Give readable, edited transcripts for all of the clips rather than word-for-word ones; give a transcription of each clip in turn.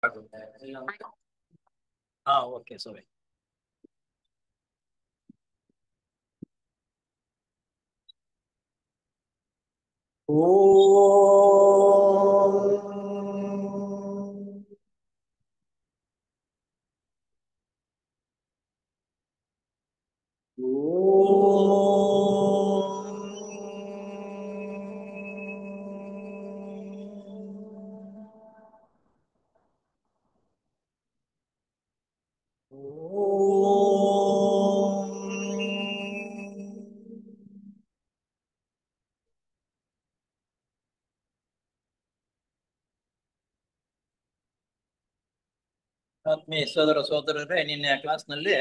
ಹಾ okay sorry. ಆತ್ಮೀಯ ಸೋದರ ಸೋದರರೇ, ನಿನ್ನೆ ಕ್ಲಾಸ್ನಲ್ಲಿ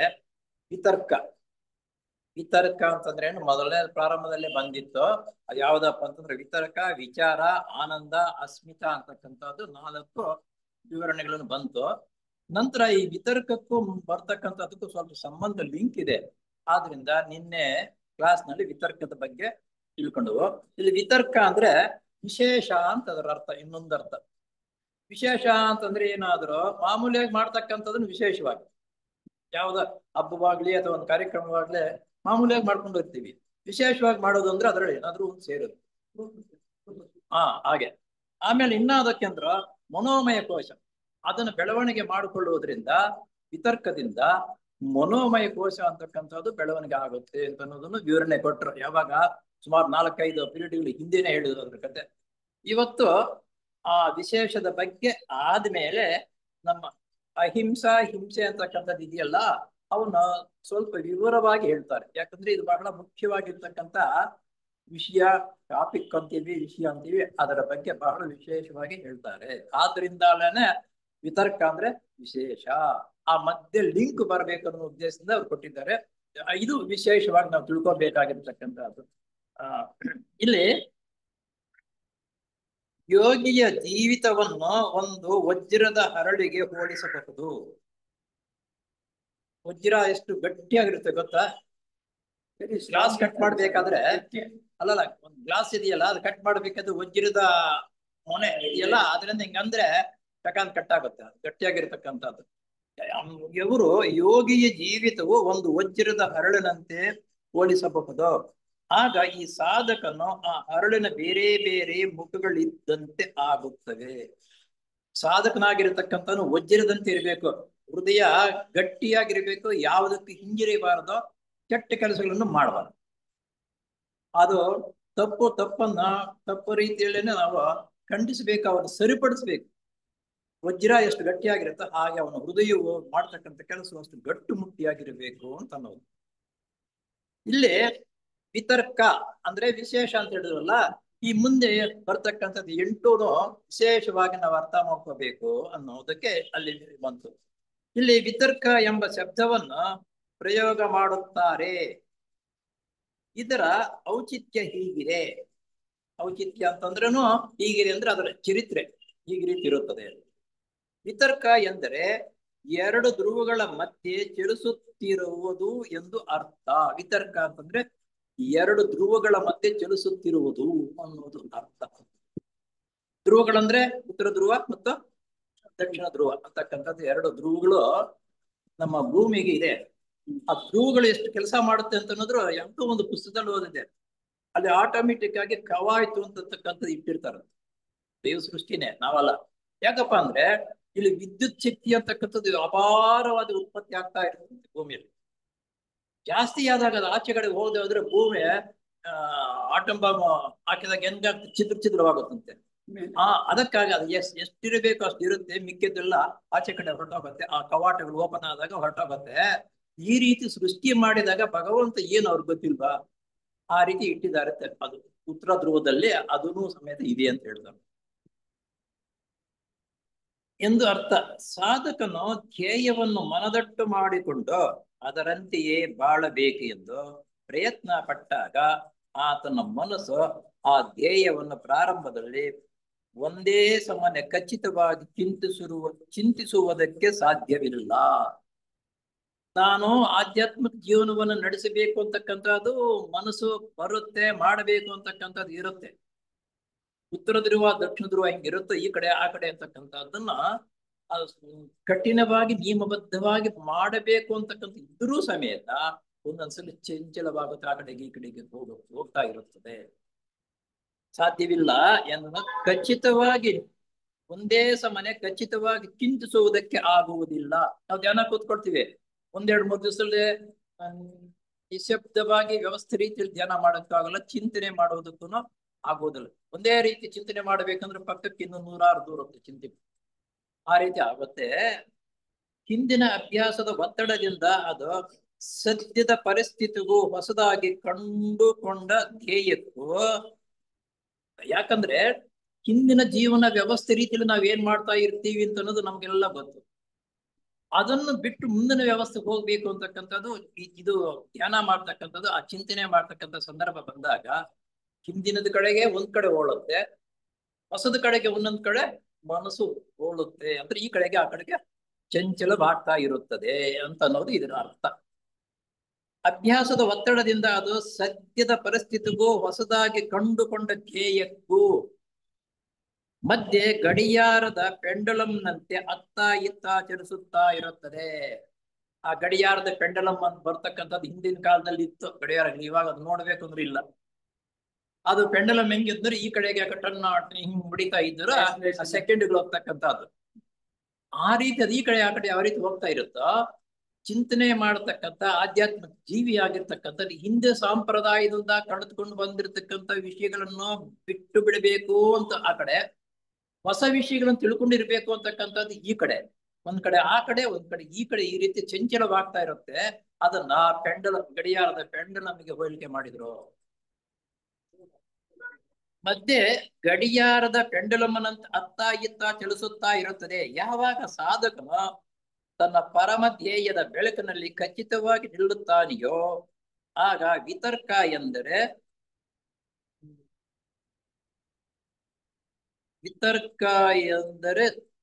ವಿತರ್ಕ ಅಂತಂದ್ರೆ ಏನು ಮೊದಲನೇ ಪ್ರಾರಂಭದಲ್ಲಿ ಬಂದಿತ್ತು. ಅದು ಯಾವ್ದಪ್ಪ ಅಂತಂದ್ರೆ ವಿತರ್ಕ, ವಿಚಾರ, ಆನಂದ, ಅಸ್ಮಿತಾ ಅಂತಕ್ಕಂಥದ್ದು 4 ವಿವರಣೆಗಳನ್ನು ಬಂತು. ನಂತರ ಈ ವಿತರ್ಕಕ್ಕೂ ಬರ್ತಕ್ಕಂಥದಕ್ಕೂ ಸ್ವಲ್ಪ ಸಂಬಂಧ ಲಿಂಕ್ ಇದೆ. ಆದ್ರಿಂದ ನಿನ್ನೆ ಕ್ಲಾಸ್ನಲ್ಲಿ ವಿತರ್ಕದ ಬಗ್ಗೆ ತಿಳ್ಕೊಂಡವು. ಇಲ್ಲಿ ವಿತರ್ಕ ಅಂದ್ರೆ ವಿಶೇಷ ಅಂತ ಅದರ ಅರ್ಥ. ಇನ್ನೊಂದು ಅರ್ಥ ವಿಶೇಷ ಅಂತಂದ್ರೆ ಏನಾದ್ರು ಮಾಮೂಲಿಯಾಗಿ ಮಾಡ್ತಕ್ಕಂಥದನ್ನು ವಿಶೇಷವಾಗಿ, ಯಾವ್ದ ಹಬ್ಬವಾಗ್ಲಿ ಅಥವಾ ಒಂದು ಕಾರ್ಯಕ್ರಮವಾಗ್ಲಿ ಮಾಮೂಲಿಯಾಗಿ ಮಾಡ್ಕೊಂಡು ಇರ್ತೀವಿ. ವಿಶೇಷವಾಗಿ ಮಾಡೋದು ಅಂದ್ರೆ ಅದ್ರಲ್ಲಿ ಏನಾದ್ರೂ ಒಂದು ಸೇರೋದು. ಹಾಗೆ. ಆಮೇಲೆ ಇನ್ನಾದಕ್ಕೆ ಅಂದ್ರ ಮನೋಮಯ ಕೋಶ, ಅದನ್ನು ಬೆಳವಣಿಗೆ ಮಾಡಿಕೊಳ್ಳುವುದರಿಂದ ವಿತರ್ಕದಿಂದ ಮನೋಮಯ ಕೋಶ ಅಂತಕ್ಕಂಥದ್ದು ಬೆಳವಣಿಗೆ ಆಗುತ್ತೆ ಅಂತ ಅನ್ನೋದನ್ನು ವಿವರಣೆ ಕೊಟ್ಟರು. ಯಾವಾಗ ಸುಮಾರು 4-5 ಪೀರಿಯಡ್ಗಳ ಹಿಂದೆನೆ ಹೇಳಿದ್ರು ಅದ್ರ ಕತೆ. ಇವತ್ತು ಆ ವಿಶೇಷದ ಬಗ್ಗೆ ಆದ್ಮೇಲೆ ನಮ್ಮ ಅಹಿಂಸಾ ಹಿಂಸೆ ಅಂತಕ್ಕಂಥದ್ದು ಇದೆಯಲ್ಲ, ಅವನ್ನ ಸ್ವಲ್ಪ ವಿವರವಾಗಿ ಹೇಳ್ತಾರೆ. ಯಾಕಂದ್ರೆ ಇದು ಬಹಳ ಮುಖ್ಯವಾಗಿರ್ತಕ್ಕಂಥ ವಿಷಯ. ಟಾಪಿಕ್ ಅಂತೀವಿ, ವಿಷಯ ಅಂತೀವಿ, ಅದರ ಬಗ್ಗೆ ಬಹಳ ವಿಶೇಷವಾಗಿ ಹೇಳ್ತಾರೆ. ಆದ್ರಿಂದಾಲೇನೆ ವಿತರ್ಕ ಅಂದ್ರೆ ವಿಶೇಷ. ಆ ಮಧ್ಯೆ ಲಿಂಕ್ ಬರ್ಬೇಕನ್ನೋ ಉದ್ದೇಶದಿಂದ ಅವ್ರು ಕೊಟ್ಟಿದ್ದಾರೆ. ಇದು ವಿಶೇಷವಾಗಿ ನಾವು ತಿಳ್ಕೊಬೇಕಾಗಿರ್ತಕ್ಕಂಥದ್ದು. ಇಲ್ಲಿ ಯೋಗಿಯ ಜೀವಿತವನ್ನು ಒಂದು ವಜ್ರದ ಹರಳಿಗೆ ಹೋಲಿಸಬಹುದು. ವಜ್ರ ಎಷ್ಟು ಗಟ್ಟಿಯಾಗಿರುತ್ತೆ ಗೊತ್ತಾ? ಗ್ಲಾಸ್ ಕಟ್ ಮಾಡ್ಬೇಕಾದ್ರೆ ಅಲ್ಲಲ್ಲ, ಒಂದು ಗ್ಲಾಸ್ ಇದೆಯಲ್ಲ, ಅದು ಕಟ್ ಮಾಡ್ಬೇಕಾದ್ರೆ ವಜ್ರದ ಮೊನೆ ಇದೆಯಲ್ಲ, ಅದರಿಂದ ಹಿಂಗಂದ್ರೆ ಟಕಾನ್ ಕಟ್ ಆಗುತ್ತೆ. ಅದು ಗಟ್ಟಿಯಾಗಿರ್ತಕ್ಕಂಥದ್ದು. ಇವರು ಯೋಗಿಯ ಜೀವಿತವು ಒಂದು ವಜ್ರದ ಹರಳಿನಂತೆ ಹೋಲಿಸಬಹುದು. ಆಗ ಈ ಸಾಧಕನು ಆ ಹರಳಿನ ಬೇರೆ ಬೇರೆ ಮುಖಗಳಿದ್ದಂತೆ ಆಗುತ್ತವೆ. ಸಾಧಕನಾಗಿರತಕ್ಕಂಥನು ವಜ್ರದಂತೆ ಇರಬೇಕು, ಹೃದಯ ಗಟ್ಟಿಯಾಗಿರ್ಬೇಕು, ಯಾವುದಕ್ಕೆ ಹಿಂಜರಿಬಾರದು, ಕೆಟ್ಟ ಕೆಲಸಗಳನ್ನು ಮಾಡಬಾರದು. ಅದು ತಪ್ಪು ರೀತಿಯಲ್ಲಿ ನಾವು ಖಂಡಿಸಬೇಕು, ಅವನು ಸರಿಪಡಿಸ್ಬೇಕು. ವಜ್ರ ಎಷ್ಟು ಗಟ್ಟಿಯಾಗಿರುತ್ತೆ ಹಾಗೆ ಅವನ ಹೃದಯವು ಮಾಡ್ತಕ್ಕಂಥ ಕೆಲಸ ಅಷ್ಟು ಗಟ್ಟು ಮುಟ್ಟಿಯಾಗಿರ್ಬೇಕು ಅಂತ ಅನ್ನೋದು. ಇಲ್ಲಿ ವಿತರ್ಕ ಅಂದ್ರೆ ವಿಶೇಷ ಅಂತ ಹೇಳಿದ್ರಲ್ಲ, ಈ ಮುಂದೆ ಬರ್ತಕ್ಕಂಥದ್ದು 8 ವಿಶೇಷವಾಗಿ ನಾವು ಅರ್ಥ ಮಾಡ್ಕೋಬೇಕು ಅನ್ನೋದಕ್ಕೆ ಅಲ್ಲಿ ಬಂತು. ಇಲ್ಲಿ ವಿತರ್ಕ ಎಂಬ ಶಬ್ದವನ್ನ ಪ್ರಯೋಗ ಮಾಡುತ್ತಾರೆ. ಇದರ ಔಚಿತ್ಯ ಹೀಗಿದೆ. ಔಚಿತ್ಯ ಅಂತಂದ್ರೂ ಹೀಗಿದೆ ಅಂದ್ರೆ ಅದರ ಚರಿತ್ರೆ ಹೀಗೆ ರೀತಿ ಇರುತ್ತದೆ. ವಿತರ್ಕ ಎಂದರೆ 2 ಧ್ರುವಗಳ ಮಧ್ಯೆ ಚಲಿಸುತ್ತಿರುವುದು ಎಂದು ಅರ್ಥ. ವಿತರ್ಕ ಅಂತಂದ್ರೆ 2 ಧ್ರುವಗಳ ಮಧ್ಯೆ ಚಲಿಸುತ್ತಿರುವುದು ಅನ್ನೋದು ಅರ್ಥ. ಧ್ರುವಗಳಂದ್ರೆ ಉತ್ತರ ಧ್ರುವ ಮತ್ತು ದಕ್ಷಿಣ ಧ್ರುವ ಅಂತಕ್ಕಂಥದ್ದು 2 ಧ್ರುವಗಳು ನಮ್ಮ ಭೂಮಿಗೆ ಇದೆ. ಆ ಧ್ರುವಗಳು ಎಷ್ಟು ಕೆಲಸ ಮಾಡುತ್ತೆ ಅಂತ ಅನ್ನೋದ್ರು ಯಾವುದೋ ಒಂದು ಪುಸ್ತಕದಲ್ಲಿ ಓದಿದೆ. ಅಲ್ಲಿ ಆಟೋಮೆಟಿಕ್ ಆಗಿ ಕವಾಯ್ತು ಅಂತಕ್ಕಂಥದ್ದು ಇಟ್ಟಿರ್ತಾರೆ. ದೇವ ಸೃಷ್ಟಿನೇ, ನಾವಲ್ಲ. ಯಾಕಪ್ಪ ಅಂದ್ರೆ ಇಲ್ಲಿ ವಿದ್ಯುತ್ ಶಕ್ತಿ ಅಂತಕ್ಕಂಥದ್ದು ಅಪಾರವಾದ ಉತ್ಪತ್ತಿ ಆಗ್ತಾ ಇರ್ತದೆ ಭೂಮಿಯಲ್ಲಿ. ಜಾಸ್ತಿ ಆದಾಗ ಅದು ಆಚೆ ಕಡೆ ಹೋಗದೆ ಹೋದ್ರೆ ಭೂಮಿ ಆಟಂ ಬಾಂಬ್ ಹಾಕಿದಾಗ ಹೆಂಗಾಗ್ತದೆ, ಛಿದ್ರವಾಗುತ್ತಂತೆ. ಅದಕ್ಕಾಗಿ ಅದು ಎಷ್ಟಿರಬೇಕು ಅಷ್ಟು ಇರುತ್ತೆ, ಮಿಕ್ಕಿದ್ದೆಲ್ಲ ಆಚೆ ಕಡೆ ಹೊರಟೋಗುತ್ತೆ. ಆ ಕವಾಟಗಳು ಓಪನ್ ಆದಾಗ ಹೊರಟೋಗುತ್ತೆ. ಈ ರೀತಿ ಸೃಷ್ಟಿ ಮಾಡಿದಾಗ ಭಗವಂತ ಏನು ಅವ್ರಿಗೆ ಗೊತ್ತಿಲ್ವಾ, ಆ ರೀತಿ ಇಟ್ಟಿದ್ದಾರೆ. ಅದು ಉತ್ತರ ಧ್ರುವದಲ್ಲಿ ಅದೂ ಸಮೇತ ಇದೆ ಅಂತ ಹೇಳ್ತಾರೆ ಎಂದು ಅರ್ಥ. ಸಾಧಕನು ಧ್ಯೇಯವನ್ನು ಮನದಟ್ಟು ಮಾಡಿಕೊಂಡು ಅದರಂತೆಯೇ ಬಾಳಬೇಕು ಎಂದು ಪ್ರಯತ್ನ ಪಟ್ಟಾಗ ಆತನ ಮನಸ್ಸು ಆ ಧ್ಯೇಯವನ್ನು ಪ್ರಾರಂಭದಲ್ಲಿ ಒಂದೇ ಸಮನೆ ಖಚಿತವಾಗಿ ಚಿಂತಿಸುವುದಕ್ಕೆ ಸಾಧ್ಯವಿಲ್ಲ. ನಾನು ಆಧ್ಯಾತ್ಮಿಕ ಜೀವನವನ್ನು ನಡೆಸಬೇಕು ಅಂತಕ್ಕಂಥದ್ದು ಮನಸ್ಸು ಬರುತ್ತೆ, ಮಾಡಬೇಕು ಅಂತಕ್ಕಂಥದ್ದು ಇರುತ್ತೆ. ಉತ್ತರ ಧ್ರುವ ದಕ್ಷಿಣ ಧ್ರುವ ಹಿಂಗಿರುತ್ತೆ, ಈ ಕಡೆ ಆ ಕಡೆ ಅಂತಕ್ಕಂಥದ್ದನ್ನ ಕಠಿಣವಾಗಿ ನಿಯಮಬದ್ಧವಾಗಿ ಮಾಡಬೇಕು ಅಂತಕ್ಕಂಥ ಇದ್ರೂ ಸಮೇತ ಒಂದೊಂದ್ಸಲ ಚಂಚಲವಾಗುತ್ತೆ, ಆ ಕಡೆಗೆ ಈ ಕಡೆಗೆ ಹೋಗ್ತಾ ಇರುತ್ತದೆ. ಸಾಧ್ಯವಿಲ್ಲ ಎಂದು ಖಚಿತವಾಗಿ ಒಂದೇ ಸಮನೆ ಖಚಿತವಾಗಿ ಚಿಂತಿಸುವುದಕ್ಕೆ ಆಗುವುದಿಲ್ಲ. ನಾವು ಧ್ಯಾನ ಕೂತ್ಕೊಳ್ತೀವಿ, ಒಂದೆರಡು ಮೂರು ದಿವಸದಲ್ಲಿ ನಿಶಬ್ದವಾಗಿ ವ್ಯವಸ್ಥೆ ರೀತಿಯಲ್ಲಿ ಧ್ಯಾನ ಮಾಡೋಕ್ಕಾಗಲ್ಲ, ಚಿಂತನೆ ಮಾಡೋದಕ್ಕೂ ಆಗುವುದಿಲ್ಲ. ಒಂದೇ ರೀತಿ ಚಿಂತನೆ ಮಾಡ್ಬೇಕಂದ್ರೆ ಪಕ್ಕಕ್ಕೆ ಇನ್ನು ನೂರಾರು ದೂರ ಚಿಂತೆ, ಆ ರೀತಿ ಆಗುತ್ತೆ. ಹಿಂದಿನ ಅಭ್ಯಾಸದ ಒತ್ತಡದಿಂದ ಅದು ಸದ್ಯದ ಪರಿಸ್ಥಿತಿಗೂ ಹೊಸದಾಗಿ ಕಂಡುಕೊಂಡ ಧ್ಯೇಯಕ್ಕೂ, ಯಾಕಂದ್ರೆ ಹಿಂದಿನ ಜೀವನ ವ್ಯವಸ್ಥೆ ರೀತಿಯಲ್ಲಿ ನಾವ್ ಏನ್ ಮಾಡ್ತಾ ಇರ್ತೀವಿ ಅಂತ ಅನ್ನೋದು ನಮ್ಗೆಲ್ಲ ಗೊತ್ತು. ಅದನ್ನು ಬಿಟ್ಟು ಮುಂದಿನ ವ್ಯವಸ್ಥೆಗೆ ಹೋಗ್ಬೇಕು ಅಂತಕ್ಕಂಥದ್ದು ಇದು ಧ್ಯಾನ ಮಾಡ್ತಕ್ಕಂಥದ್ದು, ಆ ಚಿಂತನೆ ಮಾಡ್ತಕ್ಕಂಥ ಸಂದರ್ಭ ಬಂದಾಗ ಹಿಂದಿನದ ಕಡೆಗೆ ಒಂದ್ ಕಡೆ ಓಡುತ್ತೆ, ಹೊಸದ ಕಡೆಗೆ ಒಂದೊಂದ್ ಕಡೆ ಮನಸ್ಸು ಓಡುತ್ತೆ. ಅಂದ್ರೆ ಈ ಕಡೆಗೆ ಆ ಕಡೆಗೆ ಚಂಚಲವಾಗ್ತಾ ಇರುತ್ತದೆ ಅಂತ ಅನ್ನೋದು ಇದರ ಅರ್ಥ. ಅಭ್ಯಾಸದ ಒತ್ತಡದಿಂದ ಅದು ಸದ್ಯದ ಪರಿಸ್ಥಿತಿಗೂ ಹೊಸದಾಗಿ ಕಂಡುಕೊಂಡ ಧ್ಯೇಯಕ್ಕೂ ಮಧ್ಯೆ ಗಡಿಯಾರದ ಪೆಂಡುಲಂನಂತೆ ಅತ್ತ ಇತ್ತ ಚಲಿಸುತ್ತಾ ಇರುತ್ತದೆ. ಆ ಗಡಿಯಾರದ ಪೆಂಡಲಂ ಅಂತ ಬರ್ತಕ್ಕಂಥದ್ದು ಹಿಂದಿನ ಕಾಲದಲ್ಲಿ ಇತ್ತು ಗಡಿಯಾರ, ಇವಾಗ ಅದು ನೋಡ್ಬೇಕು ಅಂದ್ರೆ ಇಲ್ಲ. ಅದು ಪೆಂಡಲಂ ಹೆಂಗಿದ್ರೆ ಈ ಕಡೆಗೆ ಟನ್ ಹಿಂಗ್ ಹೊಡಿತಾ ಇದ್ರೆ ಸೆಕೆಂಡ್ಗಳು ಹೋಗ್ತಕ್ಕಂಥದ್ದು, ಆ ರೀತಿ ಅದು ಈ ಕಡೆ ಆ ಕಡೆ ಯಾವ ರೀತಿ ಹೋಗ್ತಾ ಇರುತ್ತೋ, ಚಿಂತನೆ ಮಾಡತಕ್ಕಂಥ ಆಧ್ಯಾತ್ಮಿಕ ಜೀವಿ ಆಗಿರ್ತಕ್ಕಂಥ ಹಿಂದೆ ಸಂಪ್ರದಾಯದಿಂದ ಕಳೆದುಕೊಂಡು ಬಂದಿರತಕ್ಕಂಥ ವಿಷಯಗಳನ್ನು ಬಿಟ್ಟು ಬಿಡಬೇಕು ಅಂತ ಆ ಕಡೆ, ಹೊಸ ವಿಷಯಗಳನ್ನು ತಿಳ್ಕೊಂಡಿರ್ಬೇಕು ಅಂತಕ್ಕಂಥದ್ದು ಈ ಕಡೆ, ಒಂದ್ ಕಡೆ ಆ ಕಡೆ ಒಂದ್ ಕಡೆ ಈ ಕಡೆ, ಈ ರೀತಿ ಚಂಚಲವಾಗ್ತಾ ಇರುತ್ತೆ. ಅದನ್ನ ಗಡಿಯಾರದ ಪೆಂಡಲಂಗೆ ಹೋಲಿಕೆ ಮಾಡಿದ್ರು. ಮಧ್ಯೆ ಗಡಿಯಾರದ ಪೆಂಡಲಂನಂತ ಅತ್ತ ಇತ್ತ ಚಲಿಸುತ್ತಾ ಇರುತ್ತದೆ. ಯಾವಾಗ ಸಾಧಕನು ತನ್ನ ಪರಮ ಧ್ಯೇಯದ ಬೆಳಕಿನಲ್ಲಿ ಖಚಿತವಾಗಿ ನಿಲ್ಲುತ್ತಾನೆಯೋ ಆಗ ವಿತರ್ಕ ಎಂದರೆ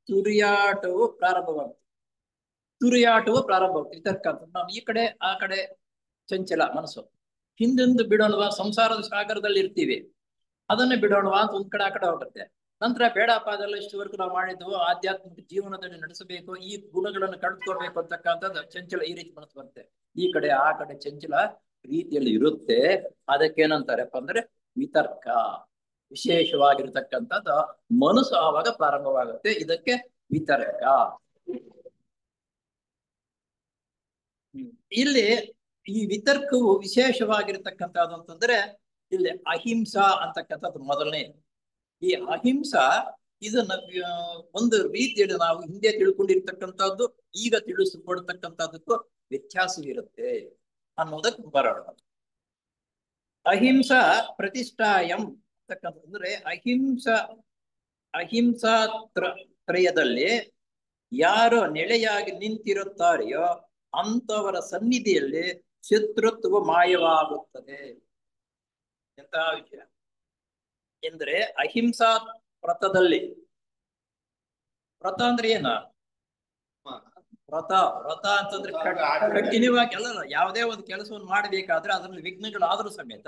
ತುರಿಯಾಟವು ಪ್ರಾರಂಭವಾಗುತ್ತೆ. ವಿತರ್ಕ ಅಂತ ನಾವು ಈ ಕಡೆ ಆ ಕಡೆ ಚಂಚಲ ಮನಸ್ಸು, ಹಿಂದೆಂದು ಬಿಡೋಣವಾ, ಸಂಸಾರದ ಸಾಗರದಲ್ಲಿ ಇರ್ತೀವಿ, ಅದನ್ನೇ ಬಿಡೋಣವಾ ಅಂತ ಒಂದ್ ಕಡೆ ಆ ಕಡೆ ಹೋಗುತ್ತೆ. ನಂತರ ಬೇಡಪ್ಪ ಅದೆಲ್ಲ ಇಷ್ಟವರೆಗೂ ನಾವು ಮಾಡಿದ್ವು, ಆಧ್ಯಾತ್ಮಿಕ ಜೀವನದಲ್ಲಿ ನಡೆಸಬೇಕು, ಈ ಗುಣಗಳನ್ನು ಕಳೆದುಕೋಬೇಕು ಅಂತಕ್ಕಂಥದ್ದು ಚಂಚಲ ಈ ರೀತಿ ಮನಸ್ಸು ಬರುತ್ತೆ. ಈ ಕಡೆ ಆ ಕಡೆ ಚಂಚಲ ರೀತಿಯಲ್ಲಿ ಇರುತ್ತೆ. ಅದಕ್ಕೇನಂತಾರಪ್ಪ ಅಂದ್ರೆ ವಿತರ್ಕ, ವಿಶೇಷವಾಗಿರ್ತಕ್ಕಂಥದ್ದು ಮನಸ್ಸು ಆವಾಗ ಪ್ರಾರಂಭವಾಗುತ್ತೆ. ಇದಕ್ಕೆ ವಿತರ್ಕ. ಇಲ್ಲಿ ಈ ವಿತರ್ಕವು ವಿಶೇಷವಾಗಿರ್ತಕ್ಕಂಥದ್ದು ಅಂತಂದ್ರೆ ಇಲ್ಲಿ ಅಹಿಂಸಾ ಅಂತಕ್ಕಂಥದ್ದು ಮೊದಲನೇ. ಈ ಅಹಿಂಸಾ ಇದನ್ನ ಒಂದು ರೀತಿಯಲ್ಲಿ ನಾವು ಹಿಂದೆ ತಿಳ್ಕೊಂಡಿರ್ತಕ್ಕಂಥದ್ದು ಈಗ ತಿಳಿಸಿಕೊಡ್ತಕ್ಕಂಥದ್ದಕ್ಕೂ ವ್ಯತ್ಯಾಸವಿರುತ್ತೆ ಅನ್ನೋದಕ್ಕೆ ಬರೋಣ. ಅಹಿಂಸಾ ಪ್ರತಿಷ್ಠಾಯಂ ಅಂತಕ್ಕಂಥ ಅಂದ್ರೆ ಅಹಿಂಸಾ ತ್ರಯದಲ್ಲಿ ಯಾರು ನೆಲೆಯಾಗಿ ನಿಂತಿರುತ್ತಾರೆಯೋ ಅಂತವರ ಸನ್ನಿಧಿಯಲ್ಲಿ ಶತ್ರುತ್ವ ಮಾಯವಾಗುತ್ತದೆ. ಎಂತ ವಿಷಯ ಎಂದ್ರೆ ಅಹಿಂಸಾ ವ್ರತದಲ್ಲಿ, ವ್ರತ ಅಂದ್ರೆ ಏನ? ವ್ರತ ಅಂತಂದ್ರೆ ಕಠಿಣವಾಗಿ ಅಲ್ಲ, ಯಾವುದೇ ಒಂದು ಕೆಲಸವನ್ನು ಮಾಡಬೇಕಾದ್ರೆ ಅದರಲ್ಲಿ ವಿಘ್ನಗಳಾದ್ರೂ ಸಮೇತ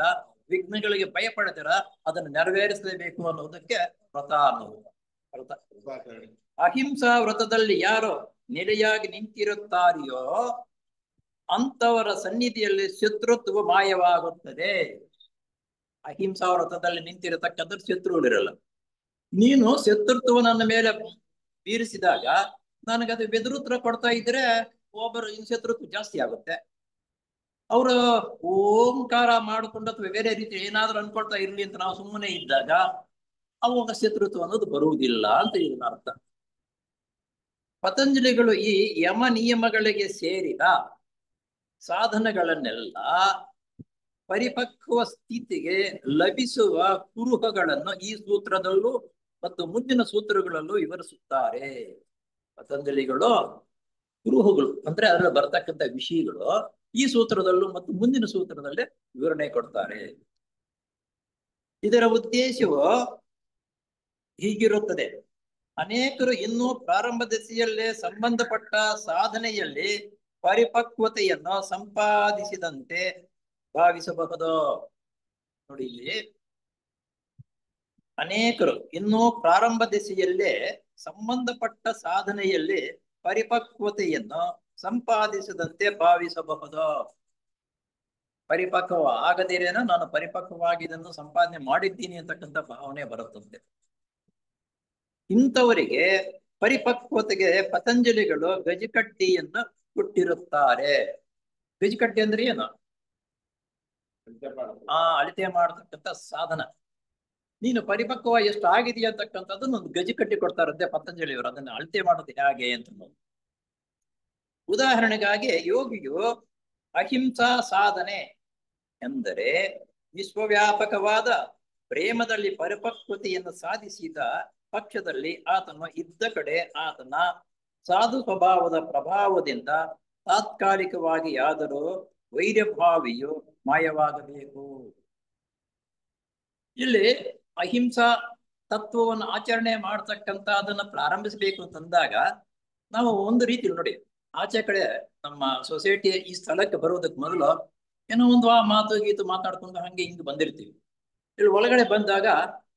ವಿಘ್ನಗಳಿಗೆ ಭಯಪಡದಿರ ಅದನ್ನು ನೆರವೇರಿಸಲೇಬೇಕು ಅನ್ನೋದಕ್ಕೆ ವ್ರತ ಅನ್ನೋದು. ಅಹಿಂಸಾ ವ್ರತದಲ್ಲಿ ಯಾರು ನೆಲೆಯಾಗಿ ನಿಂತಿರುತ್ತಾರೆಯೋ ಅಂತವರ ಸನ್ನಿಧಿಯಲ್ಲಿ ಶತ್ರುತ್ವ ಮಾಯವಾಗುತ್ತದೆ. ಅಹಿಂಸಾ ವ್ರತದಲ್ಲಿ ನಿಂತಿರತಕ್ಕಂಥ ಶತ್ರುಗಳಿರಲ್ಲ. ನೀನು ಶತ್ರುತ್ವ ನನ್ನ ಮೇಲೆ ಬೀರಿಸಿದಾಗ ನನಗದು ಬೆದರುತ್ತರ ಕೊಡ್ತಾ ಇದ್ರೆ ಒಬ್ಬರು ಶತ್ರುತ್ವ ಜಾಸ್ತಿ ಆಗುತ್ತೆ. ಅವರು ಓಂಕಾರ ಮಾಡಿಕೊಂಡು ಅಥವಾ ಬೇರೆ ರೀತಿ ಏನಾದ್ರೂ ಅನ್ಕೊಳ್ತಾ ಇರ್ಲಿ ಅಂತ ನಾವು ಸುಮ್ಮನೆ ಇದ್ದಾಗ ಅವಾಗ ಶತ್ರುತ್ವ ಅನ್ನೋದು ಬರುವುದಿಲ್ಲ ಅಂತ ಇದನ್ನ ಅರ್ಥ. ಪತಂಜಲಿಗಳು ಈ ಯಮ ನಿಯಮಗಳಿಗೆ ಸೇರಿದ ಸಾಧನಗಳನ್ನೆಲ್ಲ ಪರಿಪಕ್ವ ಸ್ಥಿತಿಗೆ ಲಭಿಸುವ ಕುರುಹಗಳನ್ನು ಈ ಸೂತ್ರದಲ್ಲೂ ಮತ್ತು ಮುಂದಿನ ಸೂತ್ರಗಳಲ್ಲೂ ವಿವರಿಸುತ್ತಾರೆ. ಪತಂಜಲಿಗಳು ಕುರುಹುಗಳು ಅಂದ್ರೆ ಅದರಲ್ಲಿ ಬರ್ತಕ್ಕಂಥ ವಿಷಯಗಳು ಈ ಸೂತ್ರದಲ್ಲೂ ಮತ್ತು ಮುಂದಿನ ಸೂತ್ರದಲ್ಲೇ ವಿವರಣೆ ಕೊಡ್ತಾರೆ. ಇದರ ಉದ್ದೇಶವು ಹೀಗಿರುತ್ತದೆ. ಅನೇಕರು ಇನ್ನೂ ಪ್ರಾರಂಭ ದಶೆಯಲ್ಲೇ ಸಂಬಂಧಪಟ್ಟ ಸಾಧನೆಯಲ್ಲಿ ಪರಿಪಕ್ವತೆಯನ್ನು ಸಂಪಾದಿಸಿದಂತೆ ಭಾವಿಸಬಹುದು. ನೋಡಿ, ಇಲ್ಲಿ ಅನೇಕರು ಇನ್ನೂ ಪ್ರಾರಂಭ ದಶೆಯಲ್ಲೇ ಸಂಬಂಧಪಟ್ಟ ಸಾಧನೆಯಲ್ಲಿ ಪರಿಪಕ್ವತೆಯನ್ನು ಸಂಪಾದಿಸದಂತೆ ಭಾವಿಸಬಹುದು. ಪರಿಪಕ್ವ ಆಗದಿರೇನೋ ನಾನು ಪರಿಪಕ್ವವಾಗಿ ಇದನ್ನು ಸಂಪಾದನೆ ಮಾಡಿದ್ದೀನಿ ಅಂತಕ್ಕಂಥ ಭಾವನೆ ಬರುತ್ತಂತೆ. ಇಂಥವರಿಗೆ ಪರಿಪಕ್ವತೆಗೆ ಪತಂಜಲಿಗಳು ಗಜಿಕಟ್ಟಿಯನ್ನು ಕೊಟ್ಟಿರುತ್ತಾರೆ. ಗಜಿಕಟ್ಟಿ ಅಂದ್ರೆ ಏನು? ಅಳತೆ ಮಾಡತಕ್ಕಂಥ ಸಾಧನ. ನೀನು ಪರಿಪಕ್ವ ಎಷ್ಟು ಆಗಿದೆಯಾ ಅಂತಕ್ಕಂಥದ್ದು ಒಂದು ಗಜಿಕಟ್ಟಿ ಕೊಡ್ತಾರಂತೆ ಪತಂಜಲಿಯವರು. ಅದನ್ನ ಅಳತೆ ಮಾಡೋದು ಹೇಗೆ ಅಂತ. ಉದಾಹರಣೆಗಾಗಿ ಯೋಗಿಯು ಅಹಿಂಸಾ ಸಾಧನೆ ಎಂದರೆ ವಿಶ್ವವ್ಯಾಪಕವಾದ ಪ್ರೇಮದಲ್ಲಿ ಪರಿಪಕ್ವತೆಯನ್ನು ಸಾಧಿಸಿದ ಪಕ್ಷದಲ್ಲಿ ಆತನು ಇದ್ದ ಕಡೆ ಆತನ ಸಾಧು ಸ್ವಭಾವದ ಪ್ರಭಾವದಿಂದ ತಾತ್ಕಾಲಿಕವಾಗಿ ಆದರೂ ವೈರಭಾವಿಯು ಮಾಯವಾಗಬೇಕು. ಇಲ್ಲಿ ಅಹಿಂಸಾ ತತ್ವವನ್ನು ಆಚರಣೆ ಮಾಡ್ತಕ್ಕಂಥ ಅದನ್ನ ಪ್ರಾರಂಭಿಸಬೇಕು ಅಂತಂದಾಗ ನಾವು ಒಂದು ರೀತಿ ನೋಡಿ, ಆಚೆ ಕಡೆ ನಮ್ಮ ಸೊಸೈಟಿಯ ಈ ಸ್ಥಳಕ್ಕೆ ಬರುವುದಕ್ಕೆ ಮೊದಲು ಏನೋ ಒಂದು ಮಾತು ಗೀತು ಮಾತಾಡ್ಕೊಂಡು ಹಂಗೆ ಹಿಂಗೆ ಬಂದಿರ್ತೀವಿ. ಇಲ್ಲಿ ಒಳಗಡೆ ಬಂದಾಗ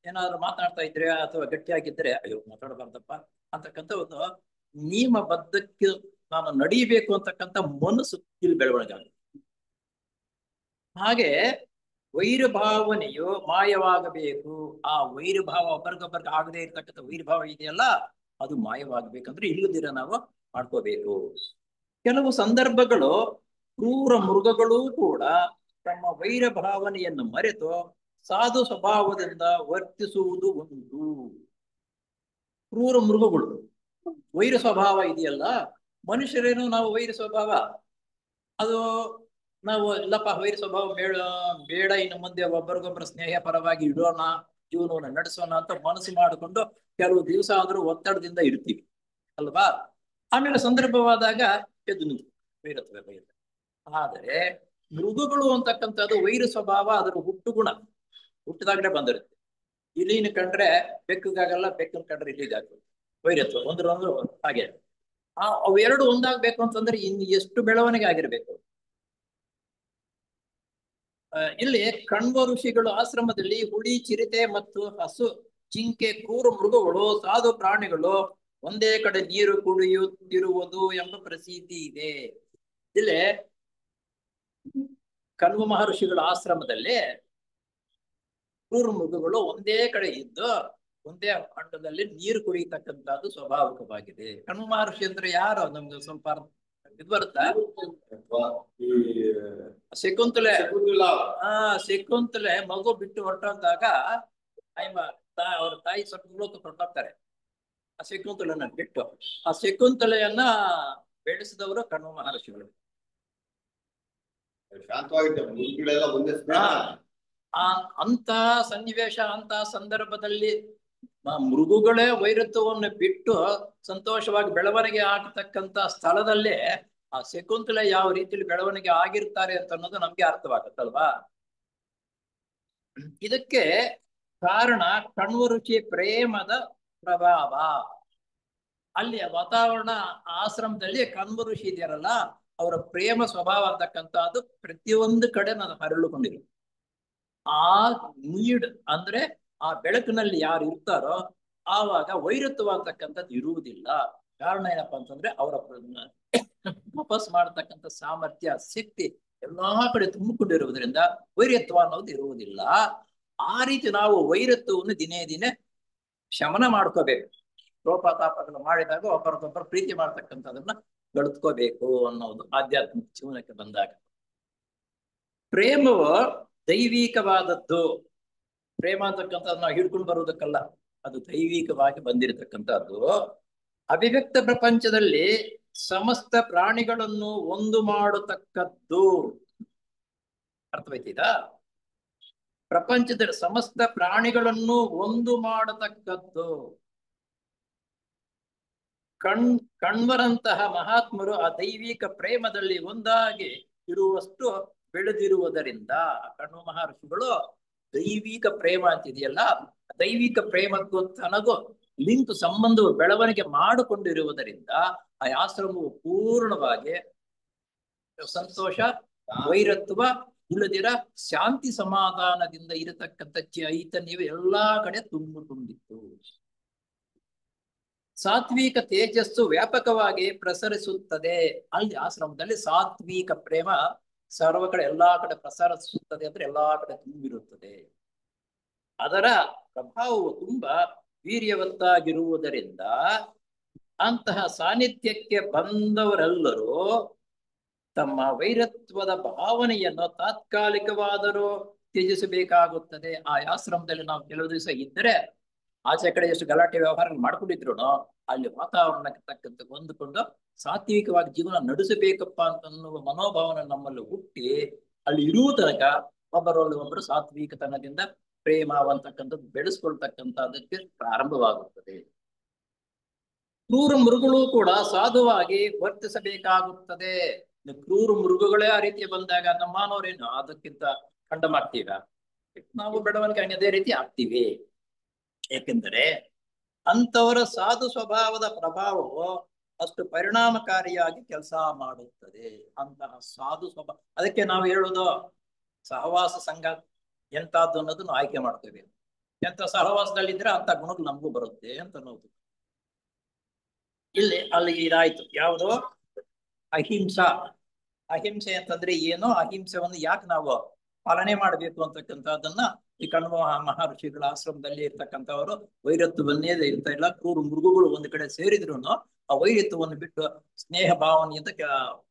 ಏನಾದ್ರು ಮಾತಾಡ್ತಾ ಇದ್ರೆ ಅಥವಾ ಗಟ್ಟಿಯಾಗಿದ್ರೆ ಅಯ್ಯೋ ಮಾತಾಡಬಾರ್ದಪ್ಪ ಅಂತಕ್ಕಂಥ ಒಂದು ನಿಯಮಬದ್ಧಕ್ಕೆ ನಾನು ನಡೀಬೇಕು ಅಂತಕ್ಕಂಥ ಮನಸ್ಸು ಇಲ್ಲಿ ಬೆಳವಣಿಗೆ ಆಗುತ್ತೆ. ಹಾಗೆ ವೈರಭಾವನೆಯು ಮಾಯವಾಗಬೇಕು. ಆ ವೈರಭಾವ ಒಬ್ಬರಿಗೊಬ್ಬರಿಗೆ ಆಗದೆ ಇರ್ತಕ್ಕಂಥ ವೈರಭಾವ ಇದೆಯಲ್ಲ, ಅದು ಮಾಯವಾಗಬೇಕಂದ್ರೆ ಇಲ್ಲದಿರ ನಾವು ಮಾಡ್ಕೋಬೇಕು. ಕೆಲವು ಸಂದರ್ಭಗಳು ಕ್ರೂರ ಮೃಗಗಳೂ ಕೂಡ ತಮ್ಮ ವೈರ ಭಾವನೆಯನ್ನು ಮರೆತು ಸಾಧು ಸ್ವಭಾವದಿಂದ ವರ್ತಿಸುವುದು ಉಂಟು. ಕ್ರೂರ ಮೃಗಗಳು ವೈರ ಸ್ವಭಾವ ಇದೆಯಲ್ಲ, ಮನುಷ್ಯರೇನು ನಾವು ವೈರ ಸ್ವಭಾವ ಅದು ನಾವು ಇಲ್ಲಪ್ಪ ವೈರ ಸ್ವಭಾವ ಬೇಡ ಇನ್ನು ಮುಂದೆ ಒಬ್ಬರಿಗೊಬ್ಬರ ಸ್ನೇಹ ಪರವಾಗಿ ಇಡೋಣ, ಜೀವನವನ್ನು ನಡೆಸೋಣ ಅಂತ ಮನಸ್ಸು ಮಾಡಿಕೊಂಡು ಕೆಲವು ದಿವಸ ಆದ್ರೂ ಒತ್ತಡದಿಂದ ಇರ್ತೀವಿ ಅಲ್ವಾ. ಆಮೇಲೆ ಸಂದರ್ಭವಾದಾಗ ಎದ್ದು ನಿಂತು ವೈರತ್ವ ಬೈರ. ಆದರೆ ಮೃಗಗಳು ಅಂತಕ್ಕಂಥದ್ದು ವೈರ ಸ್ವಭಾವ ಅದರ ಹುಟ್ಟುಗುಣ, ಹುಟ್ಟಿದಾಗಲೇ ಬಂದಿರುತ್ತೆ. ಇಲಿನ ಕಂಡ್ರೆ ಬೆಕ್ಕಗಾಗಲ್ಲ, ಬೆಕ್ಕನ ಕಂಡ್ರೆ ಇಲಿಗಾಗ್ತದೆ. ವೈರತ್ವ ಒಂದ್ರೊಂದು ಹಾಗೆ. ಅವೆರಡು ಒಂದಾಗ್ಬೇಕು ಅಂತಂದ್ರೆ ಇನ್ನು ಎಷ್ಟು ಬೆಳವಣಿಗೆ ಆಗಿರ್ಬೇಕು. ಇಲ್ಲಿ ಕಣ್ವ ಋಷಿಗಳು ಆಶ್ರಮದಲ್ಲಿ ಹುಲಿ, ಚಿರತೆ ಮತ್ತು ಹಸು, ಜಿಂಕೆ, ಕ್ರೂರ ಮೃಗಗಳು, ಸಾಧು ಪ್ರಾಣಿಗಳು ಒಂದೇ ಕಡೆ ನೀರು ಕುಡಿಯುತ್ತಿರುವುದು ಎಂಬ ಪ್ರಸಿದ್ಧಿ ಇದೆ. ಇಲ್ಲಿ ಕಣ್ವ ಮಹರ್ಷಿಗಳ ಆಶ್ರಮದಲ್ಲಿ ಕ್ರೂರ ಮೃಗಗಳು ಒಂದೇ ಕಡೆ ಇದ್ದು ಒಂದೇ ಅಂಡದಲ್ಲಿ ನೀರು ಕುಡಿಯತಕ್ಕಂಥದ್ದು ಸ್ವಾಭಾವಿಕವಾಗಿದೆ. ಕಣ್ವ ಮಹರ್ಷಿ ಅಂದ್ರೆ ಯಾರು? ನಮ್ಗೆ ಸ್ವಲ್ಪ ಇದು ಬರುತ್ತಾ? ಶಕುಂತಲೆ. ಶಕುಂತಲೆ ಮಗು ಬಿಟ್ಟು ಹೊರಟಾಗ ಅವ್ರ ತಾಯಿ ಸ್ವಲ್ಪ ಹೊರಟಾಗ್ತಾರೆ ಆ ಶಕುಂತಲೆಯನ್ನ ಬಿಟ್ಟು. ಆ ಶಕುಂತಲೆಯನ್ನ ಬೆಳೆಸಿದವರು ಕಣ್ವ ಮಹರ್ಷಿಗಳು. ಅಂತ ಸನ್ನಿವೇಶ, ಅಂತ ಸಂದರ್ಭದಲ್ಲಿ ಮೃಗಗಳೇ ವೈರತ್ವವನ್ನು ಬಿಟ್ಟು ಸಂತೋಷವಾಗಿ ಬೆಳವಣಿಗೆ ಆಗತಕ್ಕಂತ ಸ್ಥಳದಲ್ಲೇ ಆ ಶಕುಂತಲೆ ಯಾವ ರೀತಿಯಲ್ಲಿ ಬೆಳವಣಿಗೆ ಆಗಿರ್ತಾರೆ ಅಂತ ಅನ್ನೋದು ನಮ್ಗೆ ಅರ್ಥವಾಗುತ್ತಲ್ವಾ. ಇದಕ್ಕೆ ಕಾರಣ ಕಣ್ವ ರುಚಿ ಪ್ರೇಮದ ಪ್ರಭಾವ. ಅಲ್ಲಿ ವಾತಾವರಣ ಆಶ್ರಮದಲ್ಲಿ ಕಣ್ವ ಋಷಿ ಇದೆಯಲ್ಲ, ಅವರ ಪ್ರೇಮ ಸ್ವಭಾವ ಅಂತಕ್ಕಂಥದ್ದು ಪ್ರತಿಯೊಂದು ಕಡೆ ನಾನು ಹರಳುಕೊಂಡಿರು. ಆ ನೀಡ್ ಅಂದ್ರೆ ಆ ಬೆಳಕಿನಲ್ಲಿ ಯಾರು ಇರ್ತಾರೋ ಆವಾಗ ವೈರತ್ವ ಅಂತಕ್ಕಂಥದ್ದು ಇರುವುದಿಲ್ಲ. ಕಾರಣ ಏನಪ್ಪಾ ಅಂತಂದ್ರೆ ಅವರ ವಾಪಸ್ ಮಾಡತಕ್ಕಂಥ ಸಾಮರ್ಥ್ಯ, ಶಕ್ತಿ ಎಲ್ಲಾ ಕಡೆ ತುಂಬಿಕೊಂಡಿರುವುದರಿಂದ ವೈರತ್ವ ಅನ್ನೋದು ಇರುವುದಿಲ್ಲ. ಆ ರೀತಿ ನಾವು ವೈರತ್ವವನ್ನು ದಿನೇ ದಿನೇ ಶಮನ ಮಾಡ್ಕೋಬೇಕು. ಕೋಪತಾಪಗಳು ಮಾಡಿದಾಗ ಒಬ್ಬರದೊಬ್ಬರು ಪ್ರೀತಿ ಮಾಡ್ತಕ್ಕಂಥದನ್ನ ಗಳಿಸ್ಕೋಬೇಕು ಅನ್ನೋದು ಆಧ್ಯಾತ್ಮಿಕ ಜೀವನಕ್ಕೆ ಬಂದಾಗ. ಪ್ರೇಮವು ದೈವಿಕವಾದದ್ದು. ಪ್ರೇಮ ಅಂತಕ್ಕಂಥದ್ದು ನಾವು ಹಿಡ್ಕೊಂಡು ಬರುವುದಕ್ಕಲ್ಲ, ಅದು ದೈವಿಕವಾಗಿ ಬಂದಿರತಕ್ಕಂಥದ್ದು. ಅಭಿವ್ಯಕ್ತ ಪ್ರಪಂಚದಲ್ಲಿ ಸಮಸ್ತ ಪ್ರಾಣಿಗಳನ್ನು ಒಂದು ಮಾಡತಕ್ಕದ್ದು. ಅರ್ಥವೈತಿದಾ? ಪ್ರಪಂಚದ ಸಮಸ್ತ ಪ್ರಾಣಿಗಳನ್ನು ಒಂದು ಮಾಡತಕ್ಕದ್ದು. ಕಣ್ವರಂತಹ ಮಹಾತ್ಮರು ಆ ದೈವಿಕ ಪ್ರೇಮದಲ್ಲಿ ಒಂದಾಗಿ ಇರುವಷ್ಟು ಬೆಳೆದಿರುವುದರಿಂದ ಕಣ್ವ ಮಹರ್ಷಿಗಳು ದೈವಿಕ ಪ್ರೇಮ ಅಂತಿದೆಯಲ್ಲ, ದೈವಿಕ ಪ್ರೇಮಕ್ಕೂ ತನಗೂ ಲಿಂಕ್ ಸಂಬಂಧವು ಬೆಳವಣಿಗೆ ಮಾಡಿಕೊಂಡಿರುವುದರಿಂದ ಆ ಆಶ್ರಮವು ಪೂರ್ಣವಾಗಿ ಸಂತೋಷ, ವೈರತ್ವ ಇಲ್ಲದಿರ ಶಾಂತಿ ಸಮಾಧಾನದಿಂದ ಇರತಕ್ಕಂಥ ಚೈತನ್ಯವು ಎಲ್ಲಾ ಕಡೆ ತುಂಬಿಕೊಂಡಿತ್ತು. ಸಾತ್ವಿಕ ತೇಜಸ್ಸು ವ್ಯಾಪಕವಾಗಿ ಪ್ರಸರಿಸುತ್ತದೆ. ಅಲ್ಲಿ ಆಶ್ರಮದಲ್ಲಿ ಸಾತ್ವಿಕ ಪ್ರೇಮ ಸರ್ವ ಕಡೆ ಎಲ್ಲಾ ಕಡೆ ಪ್ರಸರಿಸುತ್ತದೆ ಅಂದ್ರೆ ಎಲ್ಲಾ ಕಡೆ ತುಂಬಿರುತ್ತದೆ. ಅದರ ಪ್ರಭಾವವು ತುಂಬಾ ವೀರ್ಯವಂತಾಗಿರುವುದರಿಂದ ಅಂತಹ ಸಾನ್ನಿಧ್ಯಕ್ಕೆ ಬಂದವರೆಲ್ಲರೂ ತಮ್ಮ ವೈರತ್ವದ ಭಾವನೆಯನ್ನು ತಾತ್ಕಾಲಿಕವಾದರೂ ತ್ಯಜಿಸಬೇಕಾಗುತ್ತದೆ. ಆ ಆಶ್ರಮದಲ್ಲಿ ನಾವು ಕೆಲವು ದಿವಸ ಇದ್ದರೆ ಆಚೆ ಕಡೆ ಎಷ್ಟು ಗಲಾಟೆ ವ್ಯವಹಾರ ಮಾಡ್ಕೊಂಡಿದ್ರು ಅಲ್ಲಿ ವಾತಾವರಣಕ್ಕೆ ತಕ್ಕಂತೆ ಹೊಂದಿಕೊಂಡು ಸಾತ್ವಿಕವಾಗಿ ಜೀವನ ನಡೆಸಬೇಕಪ್ಪ ಅನ್ನುವ ಮನೋಭಾವನೆ ನಮ್ಮಲ್ಲಿ ಹುಟ್ಟಿ ಅಲ್ಲಿ ಇರುವ ತನಕ ಒಬ್ಬರಲ್ಲಿ ಒಬ್ಬರು ಸಾತ್ವಿಕತನದಿಂದ ಪ್ರೇಮ ಅಂತಕ್ಕಂಥದ್ದು ಬೆಳೆಸ್ಕೊಳ್ತಕ್ಕಂಥದ್ದಕ್ಕೆ ಪ್ರಾರಂಭವಾಗುತ್ತದೆ. ಕ್ರೂರ ಮೃಗಗಳು ಕೂಡ ಸಾಧುವಾಗಿ ವರ್ತಿಸಬೇಕಾಗುತ್ತದೆ. ಕ್ರೂರ ಮೃಗಗಳೇ ಆ ರೀತಿ ಬಂದಾಗ ನಮ್ಮ ಮಾನವರೇನು ಅದಕ್ಕಿಂತ ಖಂಡ ಮಾಡ್ತೀವ? ನಾವು ಬೆಳವಣಿಗೆ ಅದೇ ರೀತಿ ಆಗ್ತೀವಿ. ಏಕೆಂದರೆ ಅಂತವರ ಸಾಧು ಸ್ವಭಾವದ ಪ್ರಭಾವವು ಅಷ್ಟು ಪರಿಣಾಮಕಾರಿಯಾಗಿ ಕೆಲಸ ಮಾಡುತ್ತದೆ. ಅಂತಹ ಸಾಧು ಸ್ವಭಾವ, ಅದಕ್ಕೆ ನಾವು ಹೇಳುವುದು ಸಹವಾಸ ಸಂಘ ಎಂತದ್ದು ಅನ್ನೋದನ್ನು ಆಯ್ಕೆ ಮಾಡ್ತೇವೆ. ಎಂತ ಸಹವಾಸದಲ್ಲಿದ್ರೆ ಅಂತ ಗುಣಗಳು ನಮಗೂ ಬರುತ್ತೆ ಅಂತ ಅನ್ನೋದು. ಇಲ್ಲಿ ಅಲ್ಲಿ ಇದಾಯ್ತು ಯಾವುದು? ಅಹಿಂಸಾ. ಅಹಿಂಸೆ ಅಂತಂದ್ರೆ ಏನು? ಅಹಿಂಸೆಯನ್ನು ಯಾಕೆ ನಾವು ಪಾಲನೆ ಮಾಡಬೇಕು ಅಂತಕ್ಕಂಥದ್ದನ್ನ ಈ ಕಣ್ವ ಮಹರ್ಷಿಗಳ ಆಶ್ರಮದಲ್ಲಿ ಇರ್ತಕ್ಕಂಥವರು ವೈರತ್ವವನ್ನೇ ಇರ್ತಾ ಇಲ್ಲ. ಕ್ರೂರ ಮೃಗಗಳು ಒಂದು ಕಡೆ ಸೇರಿದ್ರು ಆ ವೈರತ್ವವನ್ನು ಬಿಟ್ಟು ಸ್ನೇಹ ಭಾವನೆಯಿಂದ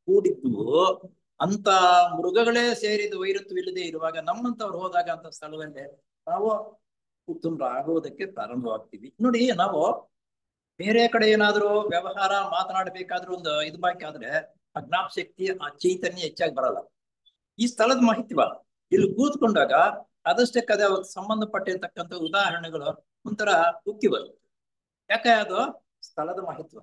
ಕೂಡಿದ್ದು. ಅಂತ ಮೃಗಗಳೇ ಸೇರಿದ ವೈರತ್ವವಿಲ್ಲದೆ ಇರುವಾಗ ನಮ್ಮಂತವ್ರು ಹೋದಾಗ ಅಂತ ಸ್ಥಳದಲ್ಲಿ ನಾವು ಉತ್ತಮರಾಗುವುದಕ್ಕೆ ಪ್ರಾರಂಭವಾಗ್ತೀವಿ. ನೋಡಿ, ನಾವು ಬೇರೆ ಕಡೆ ಏನಾದ್ರು ವ್ಯವಹಾರ ಮಾತನಾಡಬೇಕಾದ್ರೂ ಒಂದು ಇದು ಬೇಕಾದ್ರೆ ಆ ಜ್ಞಾಪಶಕ್ತಿ, ಆ ಚೈತನ್ಯ ಹೆಚ್ಚಾಗಿ ಬರಲ್ಲ. ಈ ಸ್ಥಳದ ಮಹತ್ವ ಇಲ್ಲಿ ಕೂತ್ಕೊಂಡಾಗ ಅದಷ್ಟಕ್ಕೆ ಅದೇ ಸಂಬಂಧಪಟ್ಟಿರ್ತಕ್ಕಂಥ ಉದಾಹರಣೆಗಳು ಒಂಥರ ಉಕ್ಕಿ ಬರುತ್ತೆ. ಯಾಕೆ? ಅದು ಸ್ಥಳದ ಮಹತ್ವ.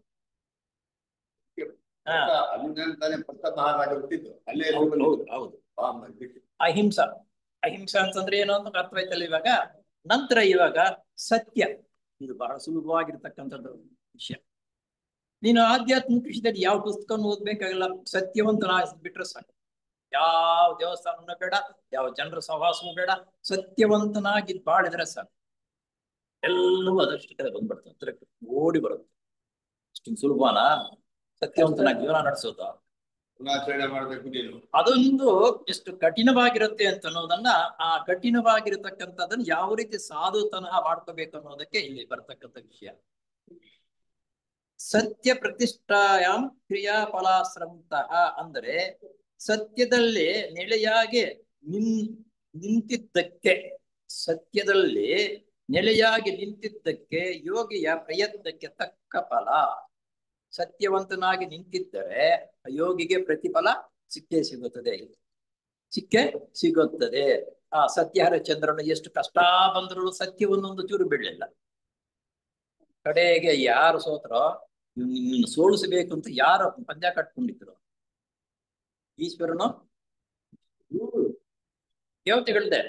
ಹೌದು. ಅಹಿಂಸಾ. ಅಹಿಂಸಾ ಅಂತಂದ್ರೆ ಏನು ಅಂತ ಅರ್ಥ ಆಯ್ತಲ್ಲ ಇವಾಗ. ನಂತರ ಇವಾಗ ಸತ್ಯ, ಇದು ಬಹಳ ಸುಲಭವಾಗಿರ್ತಕ್ಕಂಥದ್ದು ವಿಷಯ. ನೀನು ಆಧ್ಯಾತ್ಮಿಕ ವಿಷಯದಲ್ಲಿ ಯಾವ ಪುಸ್ತಕವನ್ನು ಓದ್ಬೇಕಾಗಿಲ್ಲ, ಸತ್ಯವಂತನಾಗಿಬಿಟ್ರೆ ಸಾಕು. ಯಾವ ದೇವಸ್ಥಾನನೂ ಬೇಡ, ಯಾವ ಜನರ ಸಹವಾಸವೂ ಬೇಡ, ಸತ್ಯವಂತನಾಗಿ ಬಾಳಿದ್ರೆ ಸಾಕು. ಎಲ್ಲವೂ ಅದಷ್ಟು ಕಡೆ ಬಂದ್ಬಿಡ್ತದೆ, ಓಡಿ ಬರುತ್ತೆ. ಅಷ್ಟು ಸುಲಭನಾ ಸತ್ಯವಂತನಾಗಿ ಜೀವನ ನಡೆಸೋದು? ಅದೊಂದು ಎಷ್ಟು ಕಠಿಣವಾಗಿರುತ್ತೆ ಅಂತ ಅನ್ನೋದನ್ನ, ಆ ಕಠಿಣವಾಗಿರತಕ್ಕಂಥದ್ದನ್ನ ಯಾವ ರೀತಿ ಸಾಧುತನ ಮಾಡ್ಕೋಬೇಕು ಅನ್ನೋದಕ್ಕೆ ಇಲ್ಲಿ ಬರ್ತಕ್ಕಂಥ ವಿಷಯ. ಸತ್ಯ ಪ್ರತಿಷ್ಠಾಯಾಂ ಕ್ರಿಯಾಫಲಾಶ್ರಮತಃ ಅಂದರೆ ಸತ್ಯದಲ್ಲಿ ನೆಲೆಯಾಗಿ ನಿಂತಿದ್ದಕ್ಕೆ, ಸತ್ಯದಲ್ಲಿ ನೆಲೆಯಾಗಿ ನಿಂತಿದ್ದಕ್ಕೆ ಯೋಗಿಯ ಪ್ರಯತ್ನಕ್ಕೆ ತಕ್ಕ ಫಲ. ಸತ್ಯವಂತನಾಗಿ ನಿಂತಿದ್ದರೆ ಯೋಗಿಗೆ ಪ್ರತಿಫಲ ಸಿಕ್ಕೇ ಸಿಗುತ್ತದೆ. ಆ ಸತ್ಯಹರಿಶ್ಚಂದ್ರನು ಎಷ್ಟು ಕಷ್ಟ ಬಂದರೂ ಸತ್ಯವನ್ನೊಂದು ಚೂರು ಬಿಡಲಿಲ್ಲ. ಕಡೆಗೆ ಯಾರು ಸೋತರೋ, ನಿನ್ನ ಸೋಲಿಸಬೇಕು ಅಂತ ಯಾರು ಪಂದ್ಯ ಕಟ್ಕೊಂಡಿದ್ರು? ಈಶ್ವರನು ದೇವತೆಗಳಿದೆ.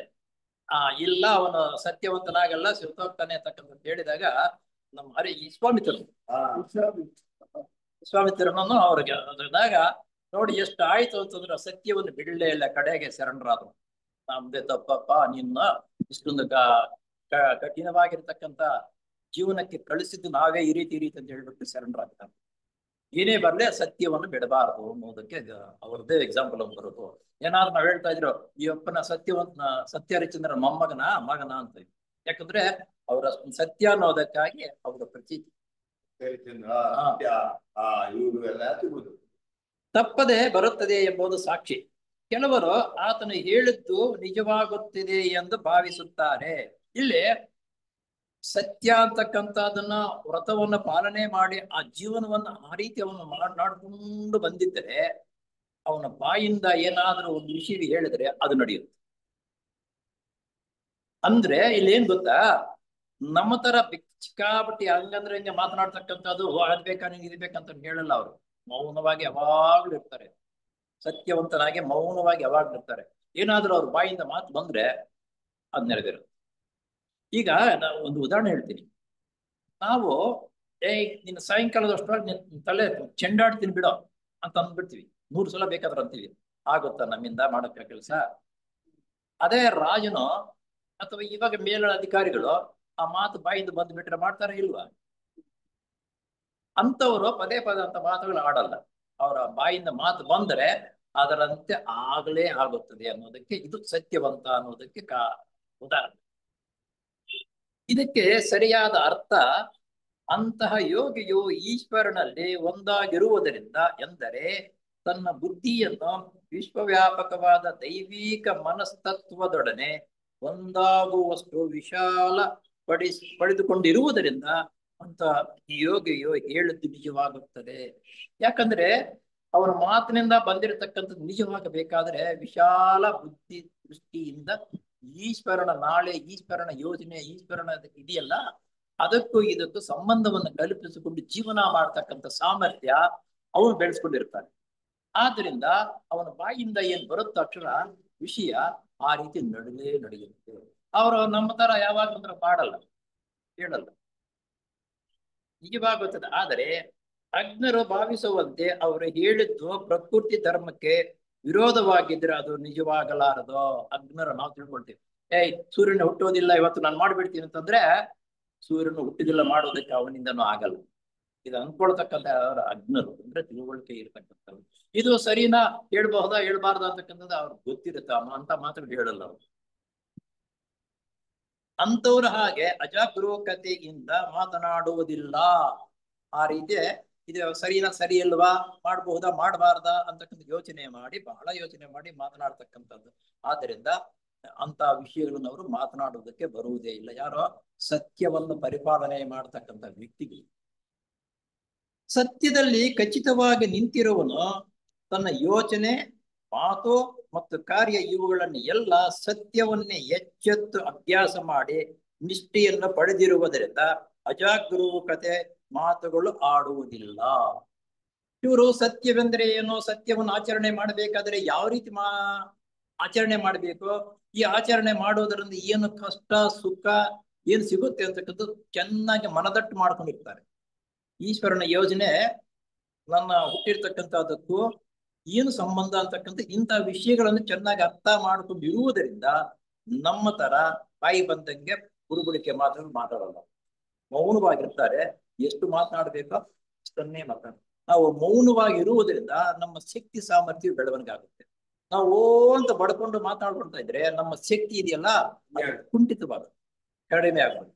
ಇಲ್ಲ ಅವನು ಸತ್ಯವಂತನಾಗಲ್ಲ, ಶಿವತೋಗ್ತಾನೆ ಅಂತಕ್ಕಂಥ ಹೇಳಿದಾಗ ನಮ್ಮ ವಿಶ್ವಾಮಿತ್ರನನ್ನು ಅವ್ರಿಗೆ ಅದ್ರದಾಗ ನೋಡಿ ಎಷ್ಟು ಆಯ್ತು ಅಂತಂದ್ರೆ ಸತ್ಯವನ್ನು ಬಿಡಲೇ ಇಲ್ಲ. ಕಡೆಗೆ ಶರಣರಾದ್ರು. ನಮ್ದೇ ತಪ್ಪಪ್ಪ, ನಿನ್ನ ಇಷ್ಟೊಂದು ಕಠಿಣವಾಗಿರ್ತಕ್ಕಂಥ ಜೀವನಕ್ಕೆ ಕಳಿಸಿದ್ದು ನಾವೇ ಈ ರೀತಿ ಅಂತ ಹೇಳ್ಬಿಟ್ಟು ಶರಣರಾಗ್ತಾರೆ. ಏನೇ ಬರ್ಲಿ ಸತ್ಯವನ್ನು ಬಿಡಬಾರದು ಅನ್ನೋದಕ್ಕೆ ಅವ್ರದ್ದೇ ಎಕ್ಸಾಂಪಲ್ ಒಂದು ಬರೋದು. ಏನಾದ್ರು ನಾವ್ ಹೇಳ್ತಾ ಇದ್ರು ಈ ಅಪ್ಪನ ಸತ್ಯಹರಿಶ್ಚಂದ್ರ ಮಗನ ಅಂತ. ಯಾಕಂದ್ರೆ ಅವರ ಸತ್ಯ ಅನ್ನೋದಕ್ಕಾಗಿ ಅವರ ಪ್ರತೀತಿ ತಪ್ಪದೆ ಬರುತ್ತದೆ ಎಂಬುದು ಸಾಕ್ಷಿ. ಕೆಲವರು ಆತನು ಹೇಳಿದ್ದು ನಿಜವಾಗುತ್ತಿದೆ ಎಂದು ಭಾವಿಸುತ್ತಾರೆ. ಇಲ್ಲಿ ಸತ್ಯ ಅಂತಕ್ಕಂಥದನ್ನ ವ್ರತವನ್ನ ಪಾಲನೆ ಮಾಡಿ ಆ ಜೀವನವನ್ನ ಆ ರೀತಿ ಅವನು ಮಾಡ್ಕೊಂಡು ಬಂದಿದ್ದರೆ ಅವನ ಬಾಯಿಂದ ಏನಾದ್ರೂ ಒಂದು ವಿಷಯ ಹೇಳಿದ್ರೆ ಅದು ನಡೆಯುತ್ತೆ. ಅಂದ್ರೆ ಇಲ್ಲಿ ಏನ್ ಗೊತ್ತಾ, ನಮ್ಮ ತರ ಚಿಕ್ಕಾಪಟ್ಟಿ ಹಂಗಂದ್ರೆ ಹಿಂಗೆ ಮಾತನಾಡ್ತಕ್ಕಂಥದ್ದು ಅದ್ ಬೇಕಾ ನಿಂಗೆ ಇದು ಬೇಕಂತ ಹೇಳಲ್ಲ. ಅವರು ಮೌನವಾಗಿ ಯಾವಾಗ್ಲೂ ಇರ್ತಾರೆ. ಸತ್ಯವಂತನಾಗಿ ಮೌನವಾಗಿ ಯಾವಾಗ್ಲೂ ಇರ್ತಾರೆ. ಏನಾದ್ರೂ ಅವ್ರ ಬಾಯಿಂದ ಮಾತು ಬಂದ್ರೆ ಅದ್ ನೆರವೇರುತ್ತೆ. ಈಗ ನಾವು ಒಂದು ಉದಾಹರಣೆ ಹೇಳ್ತೀನಿ. ನಾವು ನಿನ್ನ ಸಾಯಂಕಾಲದಷ್ಟೊಳಗೆ ತಲೆ ಚೆಂಡಾಡ್ತೀನಿ ಬಿಡೋ ಅಂತ ಅಂದ್ಬಿಡ್ತೀವಿ. 100 ಸಲ ಬೇಕಾದ್ರೆ ಅಂತೀವಿ. ಆಗುತ್ತಾ ನಮ್ಮಿಂದ ಮಾಡಕ್ಕ ಕೆಲಸ? ಅದೇ ರಾಜನು ಅಥವಾ ಇವಾಗ ಮೇಲ ಅಧಿಕಾರಿಗಳು ಆ ಮಾತು ಬಾಯಿಂದ ಬಂದ್ಬಿಟ್ರೆ ಮಾಡ್ತಾರ ಇಲ್ವಾ? ಅಂತವರು ಪದೇ ಪದ ಅಂತ ಮಾತುಗಳು ಆಡಲ್ಲ. ಅವರ ಬಾಯಿಂದ ಮಾತು ಬಂದರೆ ಅದರಂತೆ ಆಗಲೇ ಆಗುತ್ತದೆ ಅನ್ನೋದಕ್ಕೆ ಇದು ಸತ್ಯವಂತ ಅನ್ನೋದಕ್ಕೆ ಉದಾಹರಣೆ. ಇದಕ್ಕೆ ಸರಿಯಾದ ಅರ್ಥ, ಅಂತಹ ಯೋಗಿಯು ಈಶ್ವರನಲ್ಲಿ ಒಂದಾಗಿರುವುದರಿಂದ ಎಂದರೆ ತನ್ನ ಬುದ್ಧಿಯನ್ನು ವಿಶ್ವವ್ಯಾಪಕವಾದ ದೈವಿಕ ಮನಸ್ತತ್ವದೊಡನೆ ಒಂದಾಗುವಷ್ಟು ವಿಶಾಲ ಪಡೆದುಕೊಂಡಿರುವುದರಿಂದ ಅಂತ ಯೋಗಿಯು ಹೇಳುವುದು ನಿಜವಾಗುತ್ತದೆ. ಯಾಕಂದ್ರೆ ಅವನ ಮಾತಿನಿಂದ ಬಂದಿರತಕ್ಕಂಥದ್ದು ನಿಜವಾಗಬೇಕಾದ್ರೆ ವಿಶಾಲ ಬುದ್ಧಿ ದೃಷ್ಟಿಯಿಂದ ಈಶ್ವರನ ನಾಳೆ, ಈಶ್ವರನ ಯೋಜನೆ, ಈಶ್ವರನ ಇದೆಯಲ್ಲ, ಅದಕ್ಕೂ ಇದಕ್ಕೂ ಸಂಬಂಧವನ್ನು ಕಲ್ಪಿಸಿಕೊಂಡು ಜೀವನ ಮಾಡ್ತಕ್ಕಂಥ ಸಾಮರ್ಥ್ಯ ಅವನು ಬೆಳೆಸ್ಕೊಂಡಿರ್ತಾನೆ. ಆದ್ರಿಂದ ಅವನ ಬಾಯಿಂದ ಏನ್ ಬರುತ್ತೋ ಅಕ್ಷರ ವಿಷಯ ಆ ರೀತಿ ನಡೆಯುತ್ತೆ. ಅವರು ನಮ್ಮ ತರ ಯಾವಾಗ ಮಾಡಲ್ಲ, ಹೇಳಲ್ಲ, ನಿಜವಾಗುತ್ತದೆ. ಆದರೆ ಅಜ್ಞರು ಭಾವಿಸುವಂತೆ ಅವರು ಹೇಳಿದ್ದು ಪ್ರಕೃತಿ ಧರ್ಮಕ್ಕೆ ವಿರೋಧವಾಗಿದ್ರೆ ಅದು ನಿಜವಾಗಲಾರದು. ಅಜ್ಞರು ನಾವು ತಿಳ್ಕೊಳ್ತೀವಿ, ಸೂರ್ಯನ ಹುಟ್ಟೋದಿಲ್ಲ ಇವತ್ತು ನಾನು ಮಾಡ್ಬಿಡ್ತೀನಿ ಅಂತಂದ್ರೆ ಸೂರ್ಯನ ಹುಟ್ಟಿದಿಲ್ಲ ಮಾಡೋದಕ್ಕೆ ಅವನಿಂದನೂ ಆಗಲ್ಲ. ಇದು ಅನ್ಕೊಳ್ತಕ್ಕಂಥ ಅವರ ಅಜ್ಞರು, ಅಂದ್ರೆ ತಿಳುವಳಿಕೆ ಇರತಕ್ಕಂಥವ್ರು. ಇದು ಸರಿನಾ, ಹೇಳ್ಬಹುದಾ ಹೇಳ್ಬಾರ್ದ ಅಂತಕ್ಕಂಥದ್ದು ಅವ್ರಿಗೆ ಗೊತ್ತಿರುತ್ತೆ, ಅಂತ ಮಾತುಗಳು ಹೇಳಲ್ಲ ಅವರು. ಅಂತವ್ರ ಹಾಗೆ ಅಜಾಗರೂಕತೆಯಿಂದ ಮಾತನಾಡುವುದಿಲ್ಲ. ಆ ರೀತಿ ಇದು ಸರಿನಾ, ಸರಿ ಅಲ್ವಾ, ಮಾಡಬಹುದಾ ಮಾಡಬಾರ್ದಾ ಅಂತಕ್ಕಂಥ ಯೋಚನೆ ಮಾಡಿ, ಬಹಳ ಯೋಚನೆ ಮಾಡಿ ಮಾತನಾಡ್ತಕ್ಕಂಥದ್ದು. ಆದ್ದರಿಂದ ಅಂತ ವಿಷಯಗಳನ್ನು ಅವರು ಮಾತನಾಡುವುದಕ್ಕೆ ಬರುವುದೇ ಇಲ್ಲ. ಯಾರೋ ಸತ್ಯವನ್ನು ಪರಿಪಾಲನೆ ಮಾಡತಕ್ಕಂಥ ವ್ಯಕ್ತಿಗಳು. ಸತ್ಯದಲ್ಲಿ ಖಚಿತವಾಗಿ ನಿಂತಿರುವನು ತನ್ನ ಯೋಚನೆ, ಮಾತು ಮತ್ತು ಕಾರ್ಯ ಇವುಗಳನ್ನು ಎಲ್ಲ ಸತ್ಯವನ್ನೇ ಎಚ್ಚೆತ್ತು ಅಭ್ಯಾಸ ಮಾಡಿ ನಿಷ್ಠೆಯನ್ನು ಪಡೆದಿರುವುದರಿಂದ ಅಜಾಗರೂಕತೆ ಮಾತುಗಳು ಆಡುವುದಿಲ್ಲ. ಇವರು ಸತ್ಯವೆಂದರೆ ಏನೋ, ಸತ್ಯವನ್ನು ಆಚರಣೆ ಮಾಡಬೇಕಾದ್ರೆ ಯಾವ ರೀತಿ ಆಚರಣೆ ಮಾಡಬೇಕು, ಈ ಆಚರಣೆ ಮಾಡೋದರಿಂದ ಏನು ಕಷ್ಟ ಸುಖ ಏನು ಸಿಗುತ್ತೆ ಅಂತಕ್ಕಂಥದ್ದು ಚೆನ್ನಾಗಿ ಮನದಟ್ಟು ಮಾಡ್ಕೊಂಡಿರ್ತಾರೆ. ಈಶ್ವರನ ಯೋಜನೆ ನನ್ನ ಹುಟ್ಟಿರ್ತಕ್ಕಂಥದ್ದಕ್ಕೂ ಏನು ಸಂಬಂಧ ಅಂತಕ್ಕಂಥ ಇಂಥ ವಿಷಯಗಳನ್ನು ಚೆನ್ನಾಗಿ ಅರ್ಥ ಮಾಡಿಕೊಂಡಿರುವುದರಿಂದ ನಮ್ಮ ತರ ಬಾಯಿ ಬಂದಂಗೆ ಬುರುಬುಳಿಕೆ ಮಾತಾಡಲ್ಲ, ಮೌನವಾಗಿರ್ತಾರೆ. ಎಷ್ಟು ಮಾತನಾಡಬೇಕೋ ಅಷ್ಟನ್ನೇ ಮಾತಾಡ. ನಾವು ಮೌನವಾಗಿ ಇರುವುದರಿಂದ ನಮ್ಮ ಶಕ್ತಿ ಸಾಮರ್ಥ್ಯ ಬೆಳವಣಿಗೆ ಆಗುತ್ತೆ. ನಾವು ಅಂತ ಬಡ್ಕೊಂಡು ಮಾತಾಡ್ಕೊಳ್ತಾ ಇದ್ರೆ ನಮ್ಮ ಶಕ್ತಿ ಇದೆಯಲ್ಲ ಕುಂಠಿತವಾಗುತ್ತೆ, ಕಡಿಮೆ ಆಗುತ್ತೆ.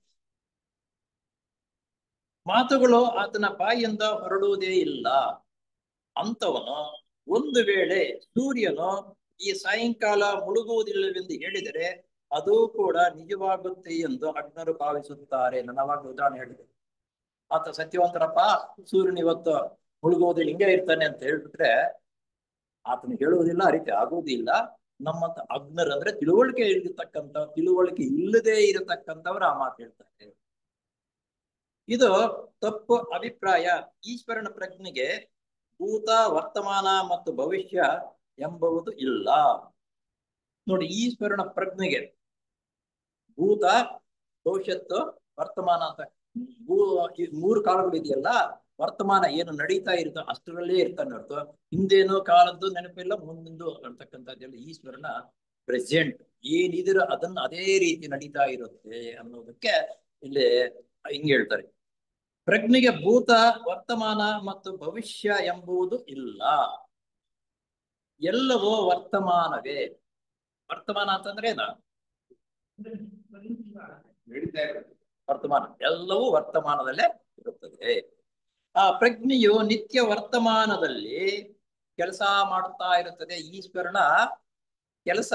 ಮಾತುಗಳು ಆತನ ಬಾಯಿಯಿಂದ ಹೊರಡುವುದೇ ಇಲ್ಲ. ಅಂತವನು ಒಂದು ವೇಳೆ ಸೂರ್ಯನು ಈ ಸಾಯಂಕಾಲ ಮುಳುಗುವುದಿಲ್ಲವೆಂದು ಹೇಳಿದರೆ ಅದು ಕೂಡ ನಿಜವಾಗುತ್ತೆ ಎಂದು ಅಜ್ಞರು ಭಾವಿಸುತ್ತಾರೆ. ನಾನು ಅವಾಗ ಉದಾಹರಣೆ ಹೇಳಿದೆ, ಆತ ಸತ್ಯವಂತರಪ್ಪ, ಸೂರ್ಯನ ಇವತ್ತು ಮುಳುಗುವುದಿಲ್ಲ, ಹಿಂಗೆ ಇರ್ತಾನೆ ಅಂತ ಹೇಳ್ಬಿಟ್ರೆ ಆತನ ಹೇಳುವುದಿಲ್ಲ, ಆ ರೀತಿ ಆಗುವುದಿಲ್ಲ. ನಮ್ಮಂತ ಅಜ್ಞರು ಅಂದ್ರೆ ತಿಳುವಳಿಕೆ ಇರತಕ್ಕಂಥ, ತಿಳುವಳಿಕೆ ಇಲ್ಲದೆ ಇರತಕ್ಕಂಥವ್ರು ಆ ಮಾತು ಹೇಳ್ತಾರೆ. ಇದು ತಪ್ಪು ಅಭಿಪ್ರಾಯ. ಈಶ್ವರನ ಪ್ರಜ್ಞೆಗೆ ಭೂತ, ವರ್ತಮಾನ ಮತ್ತು ಭವಿಷ್ಯ ಎಂಬುವುದು ಇಲ್ಲ. ನೋಡಿ, ಈಶ್ವರನ ಪ್ರಜ್ಞೆಗೆ ಭೂತ, ಭವಿಷ್ಯತ್ತು, ವರ್ತಮಾನ ಅಂತ ಮೂರು ಕಾಲಗಳು ಇದೆಯಲ್ಲ. ವರ್ತಮಾನ ಏನು ನಡೀತಾ ಇರುತ್ತೋ ಅಷ್ಟರಲ್ಲೇ ಇರ್ತಾನೆ ಹೊರತು ಹಿಂದೇನೋ ಕಾಲದ್ದು ನೆನಪಿಲ್ಲ, ಮುಂದಿಂದು ಅಂತಕ್ಕಂಥದ್ದೆಲ್ಲ ಈಶ್ವರನ ಪ್ರೆಸೆಂಟ್ ಏನಿದಿರೋ ಅದನ್ನ ಅದೇ ರೀತಿ ನಡೀತಾ ಇರುತ್ತೆ ಅನ್ನೋದಕ್ಕೆ ಇಲ್ಲಿ ಹಿಂಗೆ ಹೇಳ್ತಾರೆ. ಪ್ರಜ್ಞೆಗೆ ಭೂತ, ವರ್ತಮಾನ ಮತ್ತು ಭವಿಷ್ಯ ಎಂಬುದು ಇಲ್ಲ, ಎಲ್ಲವೂ ವರ್ತಮಾನವೇ. ವರ್ತಮಾನ ಅಂತಂದ್ರೆ ಏನ? ವರ್ತಮಾನ, ಎಲ್ಲವೂ ವರ್ತಮಾನದಲ್ಲೇ ಇರುತ್ತದೆ. ಆ ಪ್ರಜ್ಞೆಯು ನಿತ್ಯ ವರ್ತಮಾನದಲ್ಲಿ ಕೆಲಸ ಮಾಡುತ್ತಾ ಇರುತ್ತದೆ. ಈಶ್ವರನ ಕೆಲಸ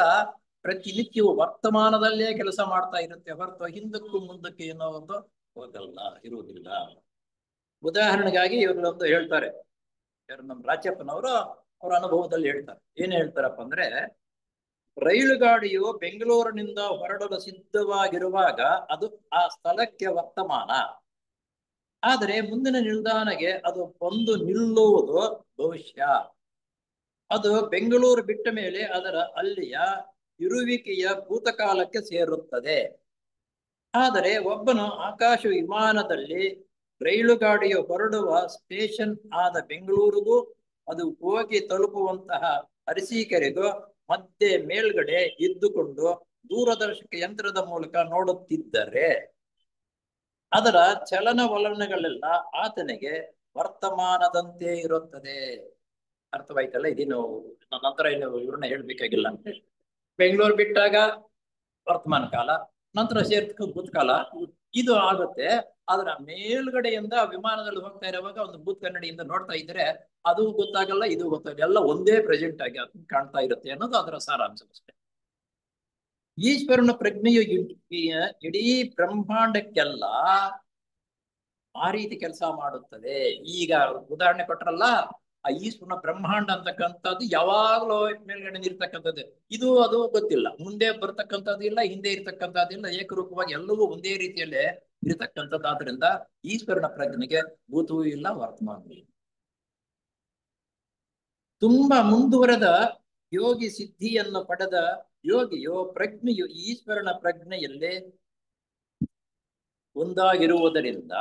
ಪ್ರತಿನಿತ್ಯವೂ ವರ್ತಮಾನದಲ್ಲೇ ಕೆಲಸ ಮಾಡ್ತಾ ಇರುತ್ತೆ ಹೊರತು ಹಿಂದಕ್ಕೂ ಮುಂದಕ್ಕೆ ಏನೋ ಒಂದು ಹೋಗಲ್ಲ, ಇರುವುದಿಲ್ಲ. ಉದಾಹರಣೆಗಾಗಿ ಇವ್ರೊಂದು ಹೇಳ್ತಾರೆ, ಯಾರು ನಮ್ಮ ರಾಜ್ಯಪ್ಪನವರು ಅವ್ರ ಅನುಭವದಲ್ಲಿ ಹೇಳ್ತಾರೆ. ಏನ್ ಹೇಳ್ತಾರಪ್ಪ ಅಂದ್ರೆ, ರೈಲು ಗಾಡಿಯು ಬೆಂಗಳೂರಿನಿಂದ ಹೊರಡಲು ಸಿದ್ಧವಾಗಿರುವಾಗ ಅದು ಆ ಸ್ಥಳಕ್ಕೆ ವರ್ತಮಾನ. ಆದರೆ ಮುಂದಿನ ನಿಲ್ದಾಣಕ್ಕೆ ಅದು ಬಂದು ನಿಲ್ಲುವುದು ಭವಿಷ್ಯ. ಅದು ಬೆಂಗಳೂರು ಬಿಟ್ಟ ಮೇಲೆ ಅದರ ಅಲ್ಲಿಯ ಇರುವಿಕೆಯ ಭೂತಕಾಲಕ್ಕೆ ಸೇರುತ್ತದೆ. ಆದರೆ ಒಬ್ಬನು ಆಕಾಶ ವಿಮಾನದಲ್ಲಿ ರೈಲು ಗಾಡಿಯು ಹೊರಡುವ ಸ್ಟೇಷನ್ ಆದ ಬೆಂಗಳೂರಿಗೂ ಅದು ಹೋಗಿ ತಲುಪುವಂತಹ ಅರಸೀಕೆರೆಗೂ ಮಧ್ಯೆ ಮೇಲ್ಗಡೆ ಇದ್ದುಕೊಂಡು ದೂರದರ್ಶಕ ಯಂತ್ರದ ಮೂಲಕ ನೋಡುತ್ತಿದ್ದರೆ ಅದರ ಚಲನವಲನಗಳೆಲ್ಲ ಆತನಿಗೆ ವರ್ತಮಾನದಂತೆ ಇರುತ್ತದೆ. ಅರ್ಥವಾಯ್ತಲ್ಲ? ಇದೇನು ನಂತರ ಏನು ಇವ್ರನ್ನ ಹೇಳ್ಬೇಕಾಗಿಲ್ಲ. ಬೆಂಗಳೂರು ಬಿಟ್ಟಾಗ ವರ್ತಮಾನ ಕಾಲ, ನಂತರ ಸೇರ್ತಕ್ಕ ಭೂತಕಾಲ ಇದು ಆಗುತ್ತೆ. ಆದ್ರೆ ಮೇಲ್ಗಡೆಯಿಂದ ವಿಮಾನದಲ್ಲಿ ಹೋಗ್ತಾ ಇರುವಾಗ ಒಂದು ಭೂತ್ ಕನ್ನಡಿಯಿಂದ ನೋಡ್ತಾ ಇದ್ರೆ ಅದು ಗೊತ್ತಾಗಲ್ಲ, ಇದು ಗೊತ್ತಾಗಲ್ಲ, ಎಲ್ಲ ಒಂದೇ ಪ್ರೆಸೆಂಟ್ ಆಗಿ ಕಾಣ್ತಾ ಇರುತ್ತೆ ಅನ್ನೋದು ಅದರ ಸಾರಾಂಶ ಅಷ್ಟೇ. ಈಶ್ವರನ ಪ್ರಜ್ಞೆಯು ಇಡೀ ಬ್ರಹ್ಮಾಂಡಕ್ಕೆಲ್ಲ ಆ ರೀತಿ ಕೆಲಸ ಮಾಡುತ್ತದೆ. ಈಗ ಉದಾಹರಣೆ ಕೊಟ್ರಲ್ಲ, ಆ ಈಶ್ವರನ ಬ್ರಹ್ಮಾಂಡ ಅಂತಕ್ಕಂಥದ್ದು ಯಾವಾಗಲೂ ಮೇಲ್ಗಡೆ ಇರ್ತಕ್ಕಂಥದ್ದು, ಇದು ಅದು ಗೊತ್ತಿಲ್ಲ, ಮುಂದೆ ಬರ್ತಕ್ಕಂಥದ್ದು ಇಲ್ಲ, ಹಿಂದೆ ಇರ್ತಕ್ಕಂಥದ್ದಿಲ್ಲ, ಏಕರೂಪವಾಗಿ ಎಲ್ಲವೂ ಒಂದೇ ರೀತಿಯಲ್ಲೇ ಇರತಕ್ಕಂಥದ್ದಾದ್ರಿಂದ ಈಶ್ವರನ ಪ್ರಜ್ಞೆಗೆ ಭೂತವೂ ಇಲ್ಲ, ವರ್ತಮಾನವೂ ಇಲ್ಲ. ತುಂಬಾ ಮುಂದುವರೆದ ಯೋಗಿ ಸಿದ್ಧಿಯನ್ನು ಪಡೆದ ಯೋಗಿಯು ಪ್ರಜ್ಞೆಯು ಈಶ್ವರನ ಪ್ರಜ್ಞೆಯಲ್ಲೇ ಒಂದಾಗಿರುವುದರಿಂದ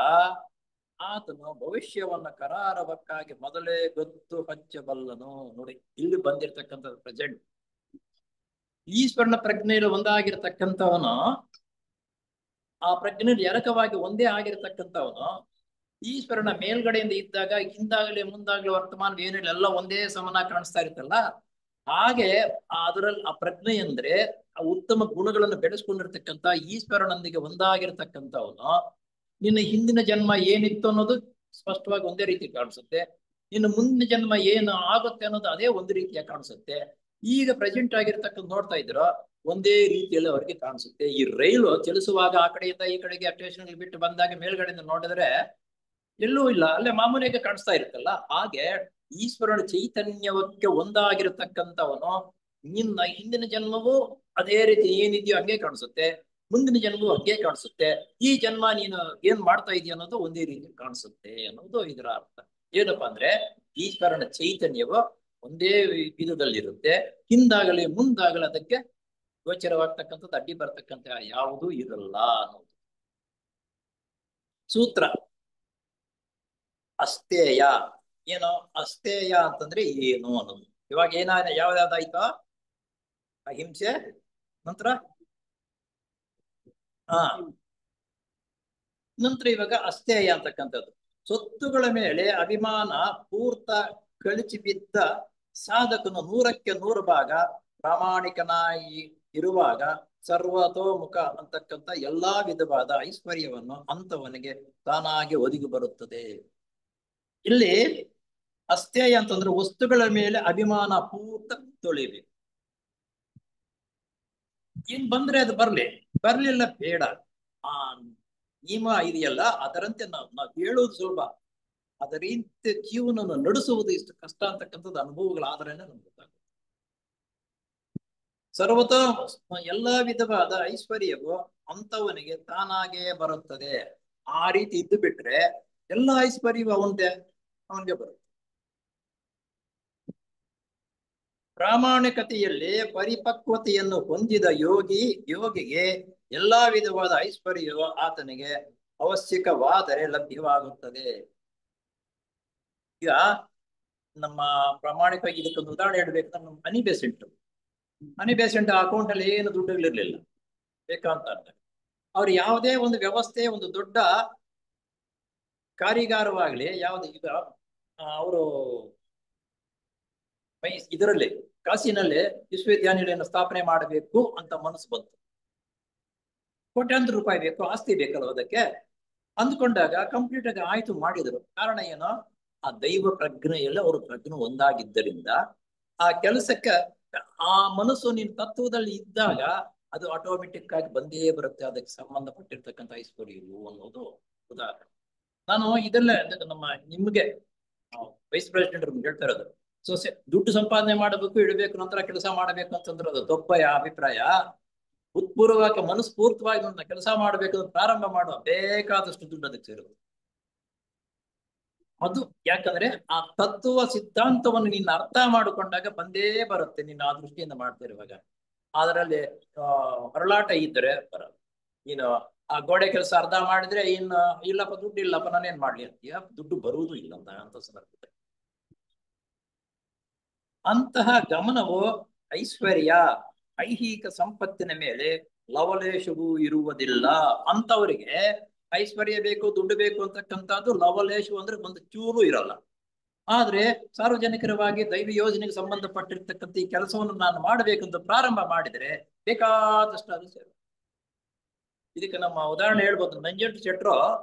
ಆತನು ಭವಿಷ್ಯವನ್ನ ಕರಾರವಕ್ಕಾಗಿ ಮೊದಲೇ ಗೊತ್ತು ಹಚ್ಚಬಲ್ಲನು. ನೋಡಿ, ಇಲ್ಲಿ ಬಂದಿರತಕ್ಕಂಥದ್ದು ಪ್ರೆಸೆಂಟ್. ಈಶ್ವರನ ಪ್ರಜ್ಞೆಯಲ್ಲಿ ಒಂದಾಗಿರ್ತಕ್ಕಂಥವನು, ಆ ಪ್ರಜ್ಞೆಯಲ್ಲಿ ಎರಕವಾಗಿ ಒಂದೇ ಆಗಿರ್ತಕ್ಕಂಥವನು ಈಶ್ವರನ ಮೇಲ್ಗಡೆಯಿಂದ ಇದ್ದಾಗ ಹಿಂದಾಗಲಿ ಮುಂದಾಗಲಿ ವರ್ತಮಾನ ಏನಿಲ್ಲ, ಎಲ್ಲ ಒಂದೇ ಸಮನ ಕಾಣಿಸ್ತಾ ಇರುತ್ತಲ್ಲ. ಹಾಗೆ ಅದರಲ್ಲಿ ಆ ಪ್ರಜ್ಞೆ ಅಂದ್ರೆ ಆ ಉತ್ತಮ ಗುಣಗಳನ್ನು ಬೆಳೆಸ್ಕೊಂಡಿರ್ತಕ್ಕಂಥ ಈಶ್ವರನೊಂದಿಗೆ ಒಂದಾಗಿರ್ತಕ್ಕಂಥವನು ನಿನ್ನ ಹಿಂದಿನ ಜನ್ಮ ಏನಿತ್ತು ಅನ್ನೋದು ಸ್ಪಷ್ಟವಾಗಿ ಒಂದೇ ರೀತಿ ಕಾಣಿಸುತ್ತೆ, ಇನ್ನು ಮುಂದಿನ ಜನ್ಮ ಏನು ಆಗುತ್ತೆ ಅನ್ನೋದು ಅದೇ ಒಂದು ರೀತಿಯಾಗಿ ಕಾಣಿಸುತ್ತೆ. ಈಗ ಪ್ರೆಸೆಂಟ್ ಆಗಿರ್ತಕ್ಕಂಥ ನೋಡ್ತಾ ಇದ್ರು ಒಂದೇ ರೀತಿಯಲ್ಲಿ ಅವರಿಗೆ ಕಾಣಿಸುತ್ತೆ. ಈ ರೈಲು ಚಲಿಸುವಾಗ ಆ ಕಡೆಯಿಂದ ಈ ಕಡೆಗೆ ಸ್ಟೇಷನ್ ಬಿಟ್ಟು ಬಂದಾಗ ಮೇಲ್ಗಡೆಯಿಂದ ನೋಡಿದ್ರೆ ಎಲ್ಲೂ ಇಲ್ಲ, ಅಲ್ಲೇ ಮಾಮೂಲಿಯಾಗಿ ಕಾಣಿಸ್ತಾ ಇರುತ್ತಲ್ಲ. ಹಾಗೆ ಈಶ್ವರನ ಚೈತನ್ಯಕ್ಕೆ ಒಂದಾಗಿರತಕ್ಕಂಥವನು ನಿನ್ನ ಹಿಂದಿನ ಜನ್ಮವೂ ಅದೇ ರೀತಿ ಏನಿದೆಯೋ ಹಂಗೆ ಕಾಣಿಸುತ್ತೆ, ಮುಂದಿನ ಜನ್ಮವೂ ಹಂಗೆ ಕಾಣಿಸುತ್ತೆ, ಈ ಜನ್ಮ ನೀನು ಏನ್ ಮಾಡ್ತಾ ಇದೀಯ ಅನ್ನೋದು ಒಂದೇ ರೀತಿ ಕಾಣಿಸುತ್ತೆ ಅನ್ನೋದು ಇದರ ಅರ್ಥ. ಏನಪ್ಪಾ ಅಂದ್ರೆ ಈಶ್ವರನ ಚೈತನ್ಯವು ಒಂದೇ ವಿಧದಲ್ಲಿರುತ್ತೆ, ಹಿಂದಾಗಲಿ ಮುಂದಾಗಲಿ ಅದಕ್ಕೆ ಗೋಚರವಾಗ್ತಕ್ಕಂಥದ್ದು ಅಡ್ಡಿ ಬರ್ತಕ್ಕಂಥ ಯಾವುದೂ ಇರಲ್ಲ ಅನ್ನೋದು ಸೂತ್ರ. ಅಸ್ತೇಯ ಏನೋ ಅಸ್ತೇಯ ಅಂತಂದ್ರೆ ಏನು ಅನ್ನೋದು. ಇವಾಗ ಯಾವ್ದಾಯ್ತೋ ಅಹಿಂಸೆ, ನಂತರ ನಂತರ ಇವಾಗ ಅಸ್ತೇಯ ಅಂತಕ್ಕಂಥದ್ದು. ಸೊತ್ತುಗಳ ಮೇಲೆ ಅಭಿಮಾನ ಪೂರ್ತ ಕಳಚಿ ಬಿದ್ದ ಸಾಧಕನು 100ಕ್ಕೆ 100 ಭಾಗ ಪ್ರಾಮಾಣಿಕನಾಗಿ ಇರುವಾಗ ಸರ್ವತೋಮುಖ ಅಂತಕ್ಕಂಥ ಎಲ್ಲಾ ವಿಧವಾದ ಐಶ್ವರ್ಯವನ್ನು ಅಂತವನಿಗೆ ತಾನಾಗಿ ಒದಗಿ ಬರುತ್ತದೆ. ಇಲ್ಲಿ ಅಸ್ತೇಯ ಅಂತಂದ್ರೆ ವಸ್ತುಗಳ ಮೇಲೆ ಅಭಿಮಾನ ಪೂರ್ತ ತೊಳಿಬೇಕು. ಏನ್ ಬಂದ್ರೆ ಅದು ಬರ್ಲಿಲ್ಲ ಬೇಡ. ಆ ನಿಯಮ ಇದೆಯಲ್ಲ ಅದರಂತೆ ನಾವು ಹೇಳೋದು ಸುಲಭ, ಅದರಿಂದ ಜೀವನ ನಡೆಸುವುದು ಇಷ್ಟು ಕಷ್ಟ ಅಂತಕ್ಕಂಥದ್ದು ಅನುಭವಗಳಾದ್ರೇನೆ ನಮ್ಗೆ ಗೊತ್ತಾಗುತ್ತೆ. ಸರ್ವತ ಎಲ್ಲಾ ವಿಧವಾದ ಐಶ್ವರ್ಯವು ಅಂತವನಿಗೆ ತಾನಾಗೇ ಬರುತ್ತದೆ. ಆ ರೀತಿ ಇದ್ದು ಬಿಟ್ರೆ ಎಲ್ಲ ಐಶ್ವರ್ಯವು ಅವನಿಗೆ ಬರುತ್ತೆ. ಪ್ರಾಮಾಣಿಕತೆಯಲ್ಲಿ ಪರಿಪಕ್ವತೆಯನ್ನು ಹೊಂದಿದ ಯೋಗಿಗೆ ಎಲ್ಲಾ ವಿಧವಾದ ಐಶ್ವರ್ಯವು ಆತನಿಗೆ ಅವಶ್ಯಕವಾದರೆ ಲಭ್ಯವಾಗುತ್ತದೆ. ಈಗ ನಮ್ಮ ಪ್ರಾಮಾಣಿಕವಾಗಿ ಇದಕ್ಕೊಂದು ಉದಾಹರಣೆ ಹೇಳ್ಬೇಕಂದ್ರೆ ನಮ್ಮ ಹನಿ ಬೇಸೆಂಟ್ ಅಕೌಂಟ್ ಅಲ್ಲಿ ಏನು ದುಡ್ಡುಗಳಿರ್ಲಿಲ್ಲ ಬೇಕಂತ ಅವ್ರು ಯಾವುದೇ ಒಂದು ವ್ಯವಸ್ಥೆ, ಒಂದು ದೊಡ್ಡ ಕಾರಿಗಾರವಾಗ್ಲಿ ಯಾವ್ದು, ಈಗ ಅವರು ಇದರಲ್ಲಿ ಕಾಶಿನಲ್ಲಿ ವಿಶ್ವವಿದ್ಯಾನಿಲಯನ ಸ್ಥಾಪನೆ ಮಾಡಬೇಕು ಅಂತ ಮನಸ್ಸು ಬಂತು. ಕೋಟ್ಯಾಂತರ ರೂಪಾಯಿ ಬೇಕು, ಆಸ್ತಿ ಬೇಕಲ್ಲ ಅದಕ್ಕೆ ಅಂದ್ಕೊಂಡಾಗ ಕಂಪ್ಲೀಟ್ ಆಗಿ ಆಯ್ತು ಮಾಡಿದ್ರು. ಕಾರಣ ಏನೋ ಆ ದೈವ ಪ್ರಜ್ಞೆಯಲ್ಲಿ ಅವರು ಪ್ರಜ್ಞೆ ಒಂದಾಗಿದ್ದರಿಂದ ಆ ಕೆಲಸಕ್ಕೆ ಆ ಮನಸ್ಸು ನಿನ್ ತತ್ವದಲ್ಲಿ ಇದ್ದಾಗ ಅದು ಆಟೋಮೆಟಿಕ್ ಆಗಿ ಬಂದೇ ಬರುತ್ತೆ. ಅದಕ್ಕೆ ಸಂಬಂಧಪಟ್ಟಿರ್ತಕ್ಕಂಥ ಐಶ್ವರ್ಯವು ಅನ್ನೋದು ಉದಾಹರಣೆ. ನಾನು ಇದೆಲ್ಲ ನಿಮ್ಗೆ ವೈಸ್ ಪ್ರೆಸಿಡೆಂಟ್ ಹೇಳ್ತಾ ಇರೋದು, ದುಡ್ಡು ಸಂಪಾದನೆ ಮಾಡಬೇಕು, ಇಡಬೇಕು, ನಂತರ ಕೆಲಸ ಮಾಡಬೇಕು ಅಂತಂದ್ರೆ ಅದು ತಪ್ಪಯ ಅಭಿಪ್ರಾಯ. ಉತ್ಪೂರ್ವಕ ಮನಸ್ಫೂರ್ತವಾಗಿ ನನ್ನ ಕೆಲಸ ಮಾಡಬೇಕು ಪ್ರಾರಂಭ ಮಾಡುವ ಬೇಕಾದಷ್ಟು ದುಡ್ಡು ಅದಕ್ಕೆ ಸೇರುತ್ತೆ. ಅದು ಯಾಕಂದ್ರೆ ಆ ತತ್ವ ಸಿದ್ಧಾಂತವನ್ನು ನೀನು ಅರ್ಥ ಮಾಡಿಕೊಂಡಾಗ ಬಂದೇ ಬರುತ್ತೆ. ನೀನು ಆ ದೃಷ್ಟಿಯಿಂದ ಮಾಡ್ತಾ ಇರುವಾಗ ಅದರಲ್ಲಿ ಹೊರಳಾಟ ಇದ್ದರೆ ಬರಲ್ಲ. ನೀನು ಆ ಗೋಡೆ ಕೆಲಸ ಅರ್ಧ ಮಾಡಿದ್ರೆ ಇನ್ನು ಇಲ್ಲಪ್ಪ ದುಡ್ಡು ಇಲ್ಲಪ್ಪ ನಾನೇನ್ ಮಾಡ್ಲಿ ಅಂತೀಯ, ದುಡ್ಡು ಬರುವುದೂ ಇಲ್ಲ ಅಂತ ಸಂದರ್ಭದಲ್ಲಿ ಅಂತಹ ಗಮನವು ಐಶ್ವರ್ಯ ಐಹಿಕ ಸಂಪತ್ತಿನ ಮೇಲೆ ಲವಲೇಶವೂ ಇರುವುದಿಲ್ಲ. ಅಂತವರಿಗೆ ಐಶ್ವರ್ಯ ಬೇಕು, ದುಡ್ಡು ಬೇಕು ಅಂತಕ್ಕಂಥದ್ದು ಲವಲೇಶು ಅಂದ್ರೆ ಒಂದು ಚೂರು ಇರಲ್ಲ. ಆದ್ರೆ ಸಾರ್ವಜನಿಕರವಾಗಿ ದೈವ ಯೋಜನೆಗೆ ಸಂಬಂಧಪಟ್ಟಿರ್ತಕ್ಕಂಥ ಈ ಕೆಲಸವನ್ನು ನಾನು ಮಾಡಬೇಕಂತ ಪ್ರಾರಂಭ ಮಾಡಿದ್ರೆ ಬೇಕಾದಷ್ಟು ಅದು ಸೇವೆ. ಇದಕ್ಕೆ ನಮ್ಮ ಉದಾಹರಣೆ ಹೇಳ್ಬೋದು. ನಂಜುಂಡ ಶೆಟ್ರು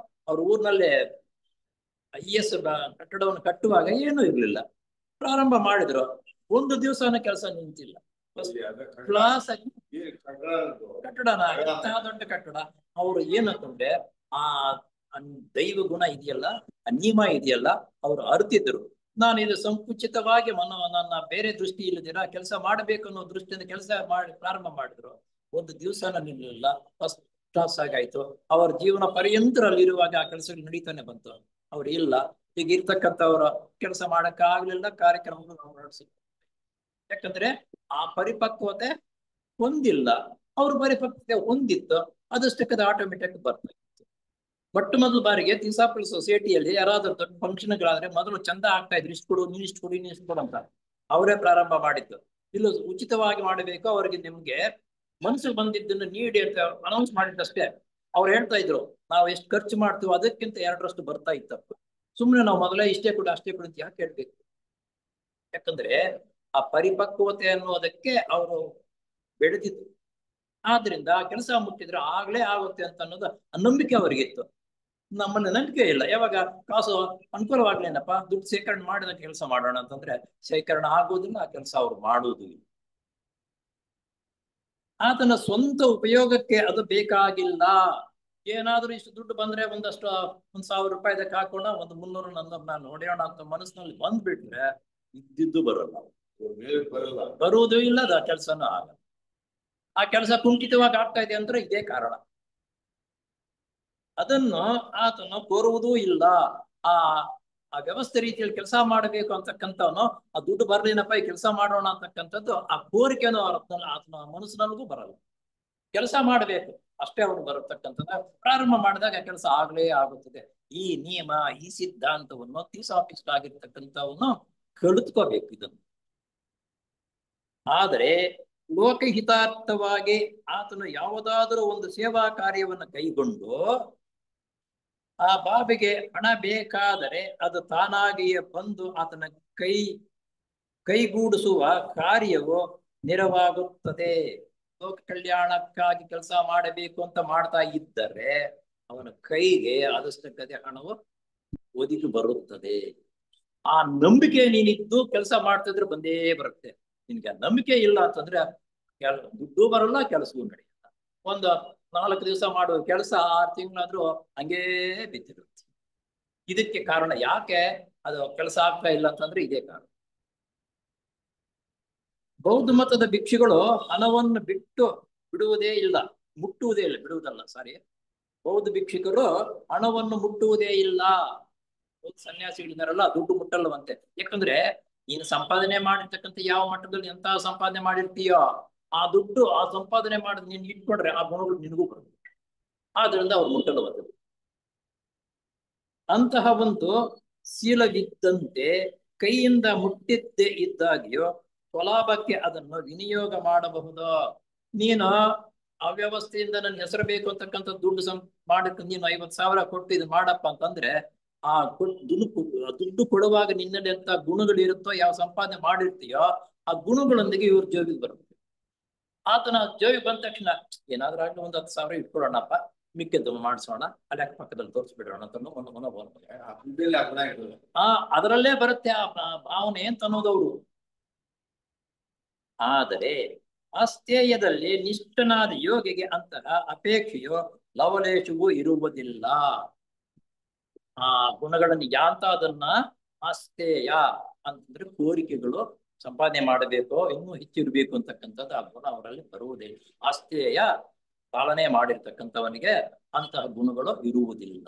ಅವ್ರ ಊರಿನಲ್ಲೇ IS ಕಟ್ಟಡವನ್ನು ಕಟ್ಟುವಾಗ ಏನೂ ಇರ್ಲಿಲ್ಲ. ಪ್ರಾರಂಭ ಮಾಡಿದ್ರು, ಒಂದು ದಿವಸನ ಕೆಲಸ ನಿಂತಿಲ್ಲ. ಕ್ಲಾಸ್ ಆಗಿ ಕಟ್ಟಡನ ಎಂತಹ ದೊಡ್ಡ ಕಟ್ಟಡ. ಅವರು ಏನಂತಂದ್ರೆ ಆ ದೈವ ಗುಣ ಇದೆಯಲ್ಲ, ಆ ನಿಯಮ ಇದೆಯಲ್ಲ, ಅವರು ಅರ್ತಿದ್ರು. ನಾನು ಇದು ಸಂಕುಚಿತವಾಗಿ ನನ್ನ ಬೇರೆ ದೃಷ್ಟಿ ಇಲ್ಲದಿರ ಕೆಲಸ ಮಾಡಬೇಕು ಅನ್ನೋ ದೃಷ್ಟಿಯಿಂದ ಕೆಲಸ ಮಾಡಿ ಪ್ರಾರಂಭ ಮಾಡಿದ್ರು. ಒಂದು ದಿವಸನ ನಿಲ್ಲಲಿಲ್ಲ, ಫಸ್ಟ್ ಕ್ಲಾಸ್ ಆಗಾಯ್ತು. ಅವರ ಜೀವನ ಪರ್ಯಂತರಲ್ಲಿರುವಾಗ ಆ ಕೆಲಸಗಳು ನಡೀತಾನೆ ಬಂತು. ಅವ್ರು ಇಲ್ಲ, ಈಗ ಇರ್ತಕ್ಕಂಥವ್ರ ಕೆಲಸ ಮಾಡಕ್ಕಾಗ್ಲಿಲ್ಲ, ಕಾರ್ಯಕ್ರಮಗಳು ನಾವು ನಡೆಸಿ. ಯಾಕಂದ್ರೆ ಆ ಪರಿಪಕ್ವತೆ ಹೊಂದಿಲ್ಲ. ಅವ್ರ ಪರಿಪಕ್ವತೆ ಹೊಂದಿತ್ತು, ಅದಷ್ಟಕ್ಕದ ಆಟೋಮೆಟಿಕ್ ಬರ್ತಾ ಇತ್ತು. ಮೊದಲ ಬಾರಿಗೆ ತಿಸಾಪುರ ಸೊಸೈಟಿಯಲ್ಲಿ ಯಾರಾದ್ರೂ ದೊಡ್ಡ ಫಂಕ್ಷನ್ಗಳಾದ್ರೆ ಮೊದಲು ಚಂದ ಆಗ್ತಾ ಇದ್ರು, ಇಷ್ಟು ಕೊಡು, ನೀನ್ ಇಷ್ಟು ಕೊಡು, ನೀನ್ ಇಷ್ಟು ಕೊಡು ಅಂತ ಅವರೇ ಪ್ರಾರಂಭ ಮಾಡಿದ್ದು. ಇಲ್ಲ, ಉಚಿತವಾಗಿ ಮಾಡಬೇಕು, ಅವ್ರಿಗೆ ನಿಮ್ಗೆ ಮನಸ್ಸಿಗೆ ಬಂದಿದ್ದನ್ನು ನೀಡಿ ಅಂತ ಅನೌನ್ಸ್ ಮಾಡಿದ್ದಷ್ಟೇ. ಅವ್ರು ಹೇಳ್ತಾ ಇದ್ರು, ನಾವು ಎಷ್ಟು ಖರ್ಚು ಮಾಡ್ತೀವೋ ಅದಕ್ಕಿಂತ 2ರಷ್ಟು ಬರ್ತಾ ಇತ್ತು. ಸುಮ್ಮನೆ ನಾವು ಮೊದಲೇ ಇಷ್ಟೇ ಕೊಡು ಅಷ್ಟೇ ಕೊಡು ಅಂತ ಯಾಕೆ ಹೇಳ್ಬೇಕು? ಯಾಕಂದ್ರೆ ಆ ಪರಿಪಕ್ವತೆ ಅನ್ನೋದಕ್ಕೆ ಅವರು ಬೆಳೆದಿದ್ದು. ಆದ್ರಿಂದ ಕೆಲಸ ಮುಟ್ಟಿದ್ರೆ ಆಗ್ಲೇ ಆಗುತ್ತೆ ಅಂತ ಅನ್ನೋದು ನಂಬಿಕೆ ಅವರಿಗಿತ್ತು. ನಮ್ಮನ್ನ ನಂಬಿಕೆ ಇಲ್ಲ. ಯಾವಾಗ ಕಾಸು ಅನುಕೂಲವಾಗ್ಲೇನಪ್ಪ, ದುಡ್ಡು ಶೇಖರಣೆ ಮಾಡಿದ ಕೆಲಸ ಮಾಡೋಣ ಅಂತಂದ್ರೆ ಶೇಖರಣೆ ಆಗೋದಿಲ್ಲ, ಆ ಕೆಲಸ ಅವ್ರು ಮಾಡುವುದಿಲ್ಲ. ಆತನ ಸ್ವಂತ ಉಪಯೋಗಕ್ಕೆ ಅದು ಬೇಕಾಗಿಲ್ಲ. ಏನಾದ್ರೂ ಇಷ್ಟು ದುಡ್ಡು ಬಂದ್ರೆ ಒಂದಷ್ಟು 1,000 ರೂಪಾಯಿದಕ್ಕೆ ಹಾಕೋಣ, ಒಂದು 300 400 ನಾನು ಹೊಡೆಯೋಣ ಅಂತ ಮನಸ್ಸಿನಲ್ಲಿ ಬಂದ್ಬಿಟ್ರೆ ಇದ್ದಿದ್ದು ಬರಲ್ಲ, ಬರುವುದೂ ಇಲ್ಲ, ಅದು ಆ ಕೆಲಸನೂ ಆಗಲ್ಲ. ಆ ಕೆಲಸ ಕುಂಠಿತವಾಗಿ ಆಗ್ತಾ ಇದೆ ಅಂದ್ರೆ ಇದೇ ಕಾರಣ. ಅದನ್ನು ಆತನು ಕೋರುವುದೂ ಇಲ್ಲ. ಆ ಆ ವ್ಯವಸ್ಥೆ ರೀತಿಯಲ್ಲಿ ಕೆಲಸ ಮಾಡಬೇಕು ಅಂತಕ್ಕಂಥವನು ಆ ದುಡ್ಡು ಬರ್ಲಿನಪ್ಪ ಈ ಕೆಲಸ ಮಾಡೋಣ ಅಂತಕ್ಕಂಥದ್ದು ಆ ಕೋರಿಕೆನೂ ಆತನ ಮನಸ್ಸಿನಲ್ಲಿಗೂ ಬರಲ್ಲ. ಕೆಲಸ ಮಾಡಬೇಕು ಅಷ್ಟೇ ಅವನು ಬರತಕ್ಕಂಥದ್ದು. ಪ್ರಾರಂಭ ಮಾಡಿದಾಗ ಕೆಲಸ ಆಗ್ಲೇ ಆಗುತ್ತದೆ. ಈ ನಿಯಮ, ಈ ಸಿದ್ಧಾಂತವನ್ನು ಥಿಸಾಫಿಸ್ಟ್ ಆಗಿರ್ತಕ್ಕಂಥವನು ಕಲಿತ್ಕೋಬೇಕು ಇದನ್ನು. ಆದರೆ ಲೋಕಹಿತಾರ್ಥವಾಗಿ ಆತನು ಯಾವುದಾದರೂ ಒಂದು ಸೇವಾ ಕಾರ್ಯವನ್ನು ಕೈಗೊಂಡು ಆ ಬಾಬಿಗೆ ಹಣ ಬೇಕಾದರೆ ಅದು ತಾನಾಗಿಯೇ ಬಂದು ಆತನ ಕೈಗೂಡಿಸುವ ಕಾರ್ಯವು ನೆರವಾಗುತ್ತದೆ. ಲೋಕ ಕಲ್ಯಾಣಕ್ಕಾಗಿ ಕೆಲಸ ಮಾಡಬೇಕು ಅಂತ ಮಾಡ್ತಾ ಇದ್ದರೆ ಅವನ ಕೈಗೆ ಆದಷ್ಟಕ್ಕದೆ ಹಣವು ಒದಗಿ ಬರುತ್ತದೆ. ಆ ನಂಬಿಕೆ ನೀನಿದ್ದು ಕೆಲಸ ಮಾಡ್ತಿದ್ರೆ ಬಂದೇ ಬರುತ್ತೆ. ನಿನ್ಗೆ ಆ ನಂಬಿಕೆ ಇಲ್ಲ ಅಂತಂದ್ರೆ ದುಡ್ಡು ಬರಲ್ಲ, ಕೆಲಸವೂ ನಡೆಯಲ್ಲ. ಒಂದು 4 ದಿವಸ ಮಾಡುವ ಕೆಲಸ 6 ತಿಂಗಳಾದ್ರೂ ಹಂಗೇ ಬಿದ್ದಿರುತ್ತೆ. ಇದಕ್ಕೆ ಕಾರಣ ಯಾಕೆ ಅದು ಕೆಲಸ ಆಗ್ತಾ ಇಲ್ಲ ಅಂತಂದ್ರೆ ಇದೇ ಕಾರಣ. ಬೌದ್ಧ ಮತದ ಭಿಕ್ಷುಗಳು ಹಣವನ್ನು ಬಿಡುವುದೇ ಇಲ್ಲ, ಮುಟ್ಟುವುದೇ ಇಲ್ಲ, ಬಿಡುವುದಲ್ಲ ಸಾರಿ. ಬೌದ್ಧ ಭಿಕ್ಷುಕರು ಹಣವನ್ನು ಮುಟ್ಟುವುದೇ ಇಲ್ಲ. ಸನ್ಯಾಸಿಗಳಿದಾರಲ್ಲ, ದುಡ್ಡು ಮುಟ್ಟಲ್ಲವಂತೆ. ಯಾಕಂದ್ರೆ ನೀನು ಸಂಪಾದನೆ ಮಾಡಿರ್ತಕ್ಕಂಥ ಯಾವ ಮಟ್ಟದಲ್ಲಿ ಎಂತಹ ಸಂಪಾದನೆ ಮಾಡಿರ್ತೀಯೋ ಆ ದುಡ್ಡು, ಆ ಸಂಪಾದನೆ ಮಾಡಿದ್ ನೀನ್ ಇಟ್ಕೊಂಡ್ರೆ ಆ ಗುಣಗಳು ನಿನಗೂ ಬರುತ್ತೆ. ಆದ್ರಿಂದ ಅವ್ರು ಮುಟ್ಟಲ್ಲವಂತೆ. ಅಂತಹ ಒಂದು ಶೀಲವಿದ್ದಂತೆ ಕೈಯಿಂದ ಮುಟ್ಟಿದ್ದೇ ಇದ್ದಾಗಿಯೋ ಸ್ವಲಾಭಕ್ಕೆ ಅದನ್ನು ವಿನಿಯೋಗ ಮಾಡಬಹುದು. ನೀನು ಅವ್ಯವಸ್ಥೆಯಿಂದ ನನ್ನ ಹೆಸರು ಬೇಕು ಅಂತಕ್ಕಂಥ ದುಡ್ಡು ಮಾಡಕ್ಕೆ ನೀನು 50,000 ಕೊಟ್ಟು ಇದು ಮಾಡಪ್ಪ ಅಂತಂದ್ರೆ ಆ ದುಡ್ಡು ಕೊಡುವಾಗ ನಿನ್ನಲ್ಲಿ ಎಂತ ಗುಣಗಳು ಇರುತ್ತೋ, ಯಾವ ಸಂಪಾದನೆ ಮಾಡಿರ್ತೀಯೋ ಆ ಗುಣಗಳೊಂದಿಗೆ ಇವ್ರ ಜೋಬಿಗೆ ಬರುತ್ತೆ. ಆತನ ಜೋಬಿಗೆ ಬಂದ ತಕ್ಷಣ ಏನಾದ್ರೂ ಆಗಲಿ ಒಂದು 10,000 ಇಟ್ಕೊಳ್ಳೋಣಪ್ಪ, ಮಿಕ್ಕಿದ್ದು ಮಾಡಿಸೋಣ, ಅಲ್ಲಿ ಅಕ್ಕಪಕ್ಕದಲ್ಲಿ ತೋರಿಸ್ಬಿಡೋಣ ಅಂತ ಅದರಲ್ಲೇ ಬರುತ್ತೆ ಆ ಭಾವನೆ ಅಂತ ಅನ್ನೋದವ್ರು. ಆದರೆ ಅಸ್ಥೇಯದಲ್ಲಿ ನಿಷ್ಠನಾದ ಯೋಗಿಗೆ ಅಂತಹ ಅಪೇಕ್ಷೆಯೋ ಲವಲೇಶವೂ ಇರುವುದಿಲ್ಲ. ಆ ಗುಣಗಳನ್ನು ಯಾಂತ ಅದನ್ನ ಅಸ್ಥೇಯ ಅಂತಂದ್ರೆ ಕೋರಿಕೆಗಳು ಸಂಪಾದನೆ ಮಾಡಬೇಕು, ಇನ್ನೂ ಹೆಚ್ಚಿರ್ಬೇಕು ಅಂತಕ್ಕಂಥದ್ದು ಆ ಗುಣ ಅವರಲ್ಲಿ ಬರುವುದಿಲ್ಲ. ಅಸ್ಥೇಯ ಪಾಲನೆ ಮಾಡಿರ್ತಕ್ಕಂಥವನಿಗೆ ಅಂತಹ ಗುಣಗಳು ಇರುವುದಿಲ್ಲ.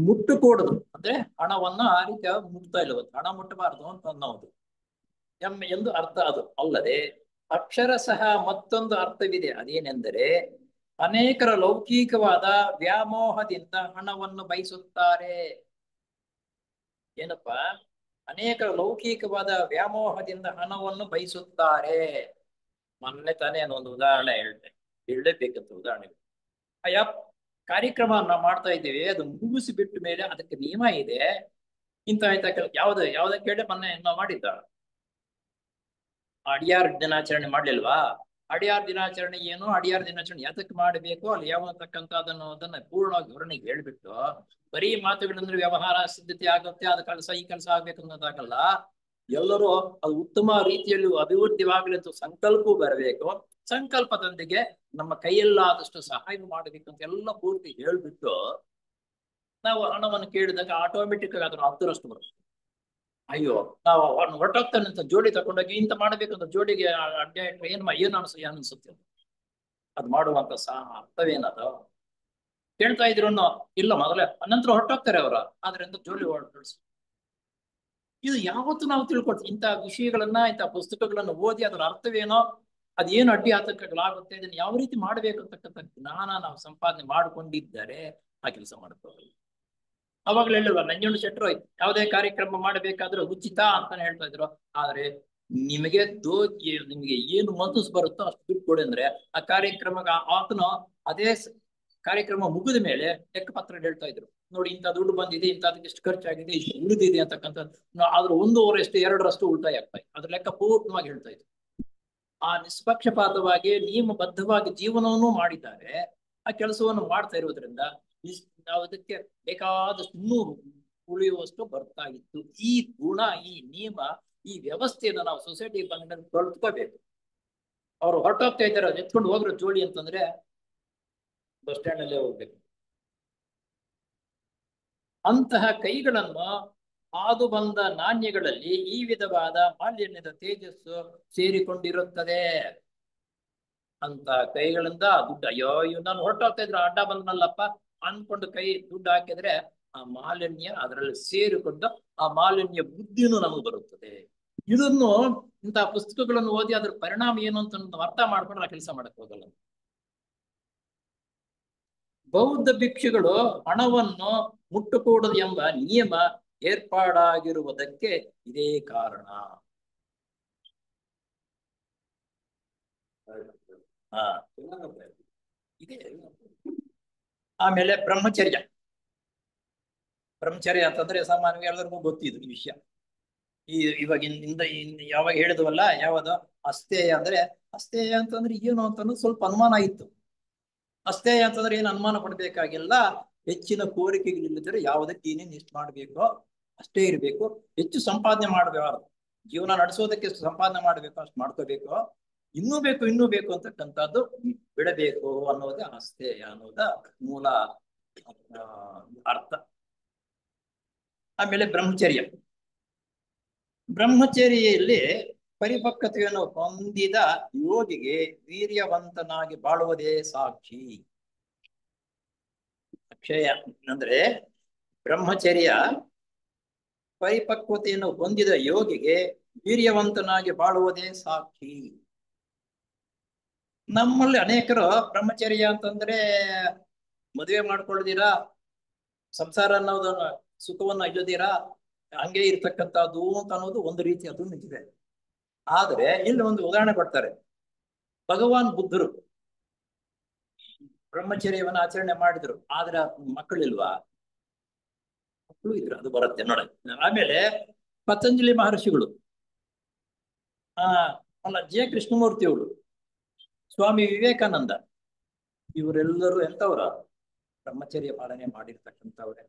ಮುಟ್ಟುಕೊಡುದು ಅಂದ್ರೆ ಹಣವನ್ನ ಆ ರೀತಿಯ ಮುಟ್ತಾ ಇಲ್ಲವಂತ, ಹಣ ಮುಟ್ಟಬಾರದು ಅಂತ ಅನ್ನೋದು ಎಂದು ಅರ್ಥ. ಅದು ಅಲ್ಲದೆ ಅಕ್ಷರಶಃ ಮತ್ತೊಂದು ಅರ್ಥವಿದೆ. ಅದೇನೆಂದರೆ ಅನೇಕರ ಲೌಕಿಕವಾದ ವ್ಯಾಮೋಹದಿಂದ ಹಣವನ್ನು ಬಯಸುತ್ತಾರೆ. ಏನಪ್ಪಾ? ಅನೇಕರ ಲೌಕಿಕವಾದ ವ್ಯಾಮೋಹದಿಂದ ಹಣವನ್ನು ಬಯಸುತ್ತಾರೆ. ಮೊನ್ನೆ ತಾನೇ ಒಂದು ಉದಾಹರಣೆ ಹೇಳಲೇಬೇಕಂತ ಉದಾಹರಣೆ. ಅಯ್ಯ, ಕಾರ್ಯಕ್ರಮ ನಾವು ಮಾಡ್ತಾ ಇದ್ದೀವಿ, ಅದು ಮುಗಿಸಿ ಬಿಟ್ಟ ಮೇಲೆ ಅದಕ್ಕೆ ನಿಯಮ ಇದೆ. ಇಂಥ ಯಾವ್ದಕ್ಕೆ ಹೇಳಿ ಮೊನ್ನೆ ನಾವು ಮಾಡಿದ್ದ ಅಡಿಯಾರ್ ದಿನಾಚರಣೆ ಮಾಡ್ಲಿಲ್ವಾ? ಅಡಿಯಾರ್ ದಿನಾಚರಣೆ ಏನು, ಅಡಿಯಾರ್ ದಿನಾಚರಣೆ ಯಾತಕ್ಕೆ ಮಾಡಬೇಕು, ಅಲ್ಲಿ ಯಾವತಕ್ಕಂತ ಅದನ್ನ ಪೂರ್ಣವಾಗಿ ವಿವರಣೆಗೆ ಹೇಳ್ಬಿಟ್ಟು ಬರೀ ಮಾತುಗಳಂದ್ರೆ ವ್ಯವಹಾರ ಸಿದ್ಧತೆ ಆಗುತ್ತೆ, ಅದ ಕೆಲಸ ಈ ಕೆಲಸ ಆಗ್ಬೇಕು ಅನ್ನೋದಾಗಲ್ಲ. ಎಲ್ಲರೂ ಅದು ಉತ್ತಮ ರೀತಿಯಲ್ಲಿ ಅಭಿವೃದ್ಧಿವಾಗಲಿ ಅಂತ ಸಂಕಲ್ಪವೂ ಬರಬೇಕು. ಸಂಕಲ್ಪದೊಂದಿಗೆ ನಮ್ಮ ಕೈಯಲ್ಲಾದಷ್ಟು ಸಹಾಯ ಮಾಡಬೇಕು ಅಂತ ಎಲ್ಲ ಪೂರ್ತಿ ಹೇಳ್ಬಿಟ್ಟು ನಾವು ಹಣವನ್ನು ಕೇಳಿದಾಗ ಆಟೋಮೆಟಿಕ್ ಆಗಿ ಅದರ 10ರಷ್ಟು ಬರುತ್ತೆ. ಅಯ್ಯೋ, ನಾವು ಹೊರಟೋಗ್ತಾನಂತ ಜೋಡಿ ತಗೊಂಡೋಗಿ ಇಂತ ಮಾಡ್ಬೇಕಂತ ಜೋಡಿಗೆ ಅಡ್ಡ ಏನ್ ಅನ್ಸುತ್ತೆ ಅದು ಮಾಡುವಂತ ಅರ್ಥವೇನದು? ಕೇಳ್ತಾ ಇದ್ರು ಇಲ್ಲ ಮೊದಲೇ, ನಂತರ ಹೊರಟೋಗ್ತಾರೆ ಅವರ, ಆದ್ರಿಂದ ಜೋಡಿ ಹೊರಟು. ಇದು ಯಾವತ್ತು ನಾವು ತಿಳ್ಕೊಳ್ತೀವಿ ಇಂಥ ವಿಷಯಗಳನ್ನ, ಇಂಥ ಪುಸ್ತಕಗಳನ್ನು ಓದಿ ಅದರ ಅರ್ಥವೇನೋ, ಅದೇನು ಅಡ್ಡಿ ಆತಂಕಗಳಾಗುತ್ತೆ, ಇದನ್ನ ಯಾವ ರೀತಿ ಮಾಡ್ಬೇಕು ಅಂತಕ್ಕಂಥ ಜ್ಞಾನ ನಾವು ಸಂಪಾದನೆ ಮಾಡಿಕೊಂಡಿದ್ದರೆ ಆ ಕೆಲಸ ಮಾಡ್ಕೋಬೇಕು. ಅವಾಗಲೇ ಹೇಳಿಲ್ವ ನಂಜುಂಡ ಶೆಟ್ಟರು, ಯಾವುದೇ ಕಾರ್ಯಕ್ರಮ ಮಾಡಬೇಕಾದ್ರೂ ಉಚಿತ ಅಂತಾನೆ ಹೇಳ್ತಾ ಇದ್ರು. ಆದ್ರೆ ನಿಮಗೆ ನಿಮಗೆ ಏನು ಮನಸ್ಸು ಬರುತ್ತೋ ಅಷ್ಟು ದುಡ್ಡು ಕೊಡಿ ಅಂದ್ರೆ ಆ ಕಾರ್ಯಕ್ರಮ ಆತನು ಅದೇ ಕಾರ್ಯಕ್ರಮ ಮುಗಿದ ಮೇಲೆ ಲೆಕ್ಕಪತ್ರ ಹೇಳ್ತಾ ಇದ್ರು. ನೋಡಿ, ಇಂಥ ದುಡ್ಡು ಬಂದಿದೆ, ಇಂಥದಕ್ಕೆ ಇಷ್ಟು ಖರ್ಚಾಗಿದೆ, ಇಷ್ಟು ಉಳಿದಿದೆ ಅಂತಕ್ಕಂಥದ್ದು. ಆದ್ರೂ 1/2 2ರಷ್ಟು ಉಳಿತಾಯ ಆಗ್ತಾ ಇತ್ತು. ಅದ್ರ ಲೆಕ್ಕ ಪೂರ್ಣವಾಗಿ ಹೇಳ್ತಾ ಇದ್ರು. ಆ ನಿಷ್ಪಕ್ಷಪಾತವಾಗಿ ನಿಯಮಬದ್ಧವಾಗಿ ಜೀವನವನ್ನು ಮಾಡಿದ್ದಾರೆ. ಆ ಕೆಲಸವನ್ನು ಮಾಡ್ತಾ ಇರೋದ್ರಿಂದ ನಾವು ಅದಕ್ಕೆ ಬೇಕಾದಷ್ಟು ಇನ್ನೂ ಉಳಿಯುವಷ್ಟು ಬರ್ತಾ ಇತ್ತು. ಈ ಗುಣ, ಈ ನಿಯಮ, ಈ ವ್ಯವಸ್ಥೆಯನ್ನು ನಾವು ಸೊಸೈಟಿಗೆ ಬಂದ ಕಲ್ತ್ಕೋಬೇಕು. ಅವ್ರು ಹೊರಟೋಗ್ತಾ ಇದ್ದಾರೆ, ಎತ್ಕೊಂಡು ಹೋಗ್ರು ಜೋಡಿ ಅಂತಂದ್ರೆ ಬಸ್ ಸ್ಟ್ಯಾಂಡ್ ಅಲ್ಲೇ ಹೋಗ್ಬೇಕು. ಅಂತಹ ಕೈಗಳನ್ನು ಹಾದು ಬಂದ ನಾಣ್ಯಗಳಲ್ಲಿ ಈ ವಿಧವಾದ ಮಾಲಿನ್ಯದ ತೇಜಸ್ಸು ಸೇರಿಕೊಂಡಿರುತ್ತದೆ. ಅಂತ ಕೈಗಳಿಂದ ದುಡ್ಡು, ಅಯ್ಯೋ ಇವ್ ನಾನು ಹೊರಟೋಗ್ತಾ ಇದ್ರು ಅಡ್ಡ ಬಂದ್ನಲ್ಲಪ್ಪ ಅನ್ಕೊಂಡು ಕೈ ದುಡ್ಡು ಹಾಕಿದ್ರೆ ಆ ಮಾಲಿನ್ಯ ಅದರಲ್ಲಿ ಸೇರಿಕೊಂಡು ಆ ಮಾಲಿನ್ಯ ಬುದ್ಧಿನೂ ನಮಗೆ ಬರುತ್ತದೆ. ಇದನ್ನು ಇಂತಹ ಪುಸ್ತಕಗಳನ್ನು ಓದಿ ಅದ್ರ ಪರಿಣಾಮ ಏನು ಅಂತ ಅರ್ಥ ಮಾಡ್ಕೊಂಡು ಆ ಕೆಲಸ ಮಾಡಕ್ ಹೋಗಲ್ಲ. ಬೌದ್ಧ ಭಿಕ್ಷುಗಳು ಹಣವನ್ನು ಮುಟ್ಟುಕೂಡದು ಎಂಬ ನಿಯಮ ಏರ್ಪಾಡಾಗಿರುವುದಕ್ಕೆ ಇದೇ ಕಾರಣ. ಇದೆ. ಆಮೇಲೆ ಬ್ರಹ್ಮಚರ್ಯ ಅಂತಂದ್ರೆ ಸಾಮಾನ್ಯವಾಗಿ ಎಲ್ಲರಿಗೂ ಗೊತ್ತಿದ್ದು ಈ ವಿಷಯ. ಇವಾಗಿಂದ ಯಾವಾಗ ಹೇಳಿದ್ವಲ್ಲ, ಯಾವುದು ಅಸ್ಥೇಯ ಅಂದ್ರೆ, ಅಸ್ಥೇಯ ಅಂತಂದ್ರೆ ಏನು ಅಂತಂದ್ರೆ ಸ್ವಲ್ಪ ಅನುಮಾನ ಇತ್ತು. ಅಸ್ಥೇಯ ಅಂತಂದ್ರೆ ಏನು ಅನುಮಾನ ಪಡ್ಬೇಕಾಗಿಲ್ಲ. ಹೆಚ್ಚಿನ ಕೋರಿಕೆಗಳಿಲ್ಲದ್ರೆ ಯಾವುದಕ್ಕೆ ಏನೇನು ಎಷ್ಟು ಮಾಡ್ಬೇಕೋ ಅಷ್ಟೇ ಇರಬೇಕು. ಹೆಚ್ಚು ಸಂಪಾದನೆ ಮಾಡಬಾರದು. ಜೀವನ ನಡೆಸೋದಕ್ಕೆ ಎಷ್ಟು ಸಂಪಾದನೆ ಮಾಡಬೇಕು ಅಷ್ಟು ಮಾಡ್ಕೋಬೇಕು. ಇನ್ನೂ ಬೇಕು ಅಂತಕ್ಕಂಥದ್ದು ಬಿಡಬೇಕು ಅನ್ನೋದೇ ಅಸ್ಥೇಯ ಅನ್ನೋದ ಮೂಲ ಅರ್ಥ. ಆಮೇಲೆ ಬ್ರಹ್ಮಚರ್ಯಲ್ಲಿ ಪರಿಪಕ್ವತೆಯನ್ನು ಹೊಂದಿದ ಯೋಗಿಗೆ ವೀರ್ಯವಂತನಾಗಿ ಬಾಳುವುದೇ ಸಾಕ್ಷಿ. ಅಕ್ಷಯ ಅಂದ್ರೆ ಬ್ರಹ್ಮಚರ್ಯ ಪರಿಪಕ್ವತೆಯನ್ನು ಹೊಂದಿದ ಯೋಗಿಗೆ ವೀರ್ಯವಂತನಾಗಿ ಬಾಳುವುದೇ ಸಾಕ್ಷಿ. ನಮ್ಮಲ್ಲಿ ಅನೇಕರು ಬ್ರಹ್ಮಚರ್ಯ ಅಂತಂದ್ರೆ ಮದುವೆ ಮಾಡ್ಕೊಳ್ದಿರಾ, ಸಂಸಾರ ಅನ್ನೋದನ್ನ ಸುಖವನ್ನ ಇಲ್ಲದಿರಾ ಹಂಗೆ ಇರ್ತಕ್ಕಂಥದ್ದು ಅಂತ ಅನ್ನೋದು ಒಂದು ರೀತಿ, ಅದು ನಿಂತಿದೆ. ಆದ್ರೆ ಇಲ್ಲಿ ಒಂದು ಉದಾಹರಣೆ ಕೊಡ್ತಾರೆ. ಭಗವಾನ್ ಬುದ್ಧರು ಬ್ರಹ್ಮಚರ್ಯವನ್ನು ಆಚರಣೆ ಮಾಡಿದ್ರು, ಆದ್ರೆ ಮಕ್ಕಳಿಲ್ವಾ? ಮಕ್ಕಳು ಇದ್ರು, ಅದು ಬರುತ್ತೆ ನೋಡಿ. ಆಮೇಲೆ ಪತಂಜಲಿ ಮಹರ್ಷಿಗಳು, ಜೆ ಕೃಷ್ಣಮೂರ್ತಿ ಅವರು, ಸ್ವಾಮಿ ವಿವೇಕಾನಂದ, ಇವರೆಲ್ಲರೂ ಎಂತವ್ರ ಬ್ರಹ್ಮಚರ್ಯ ಪಾಲನೆ ಮಾಡಿರ್ತಕ್ಕಂಥವ್ರೆ.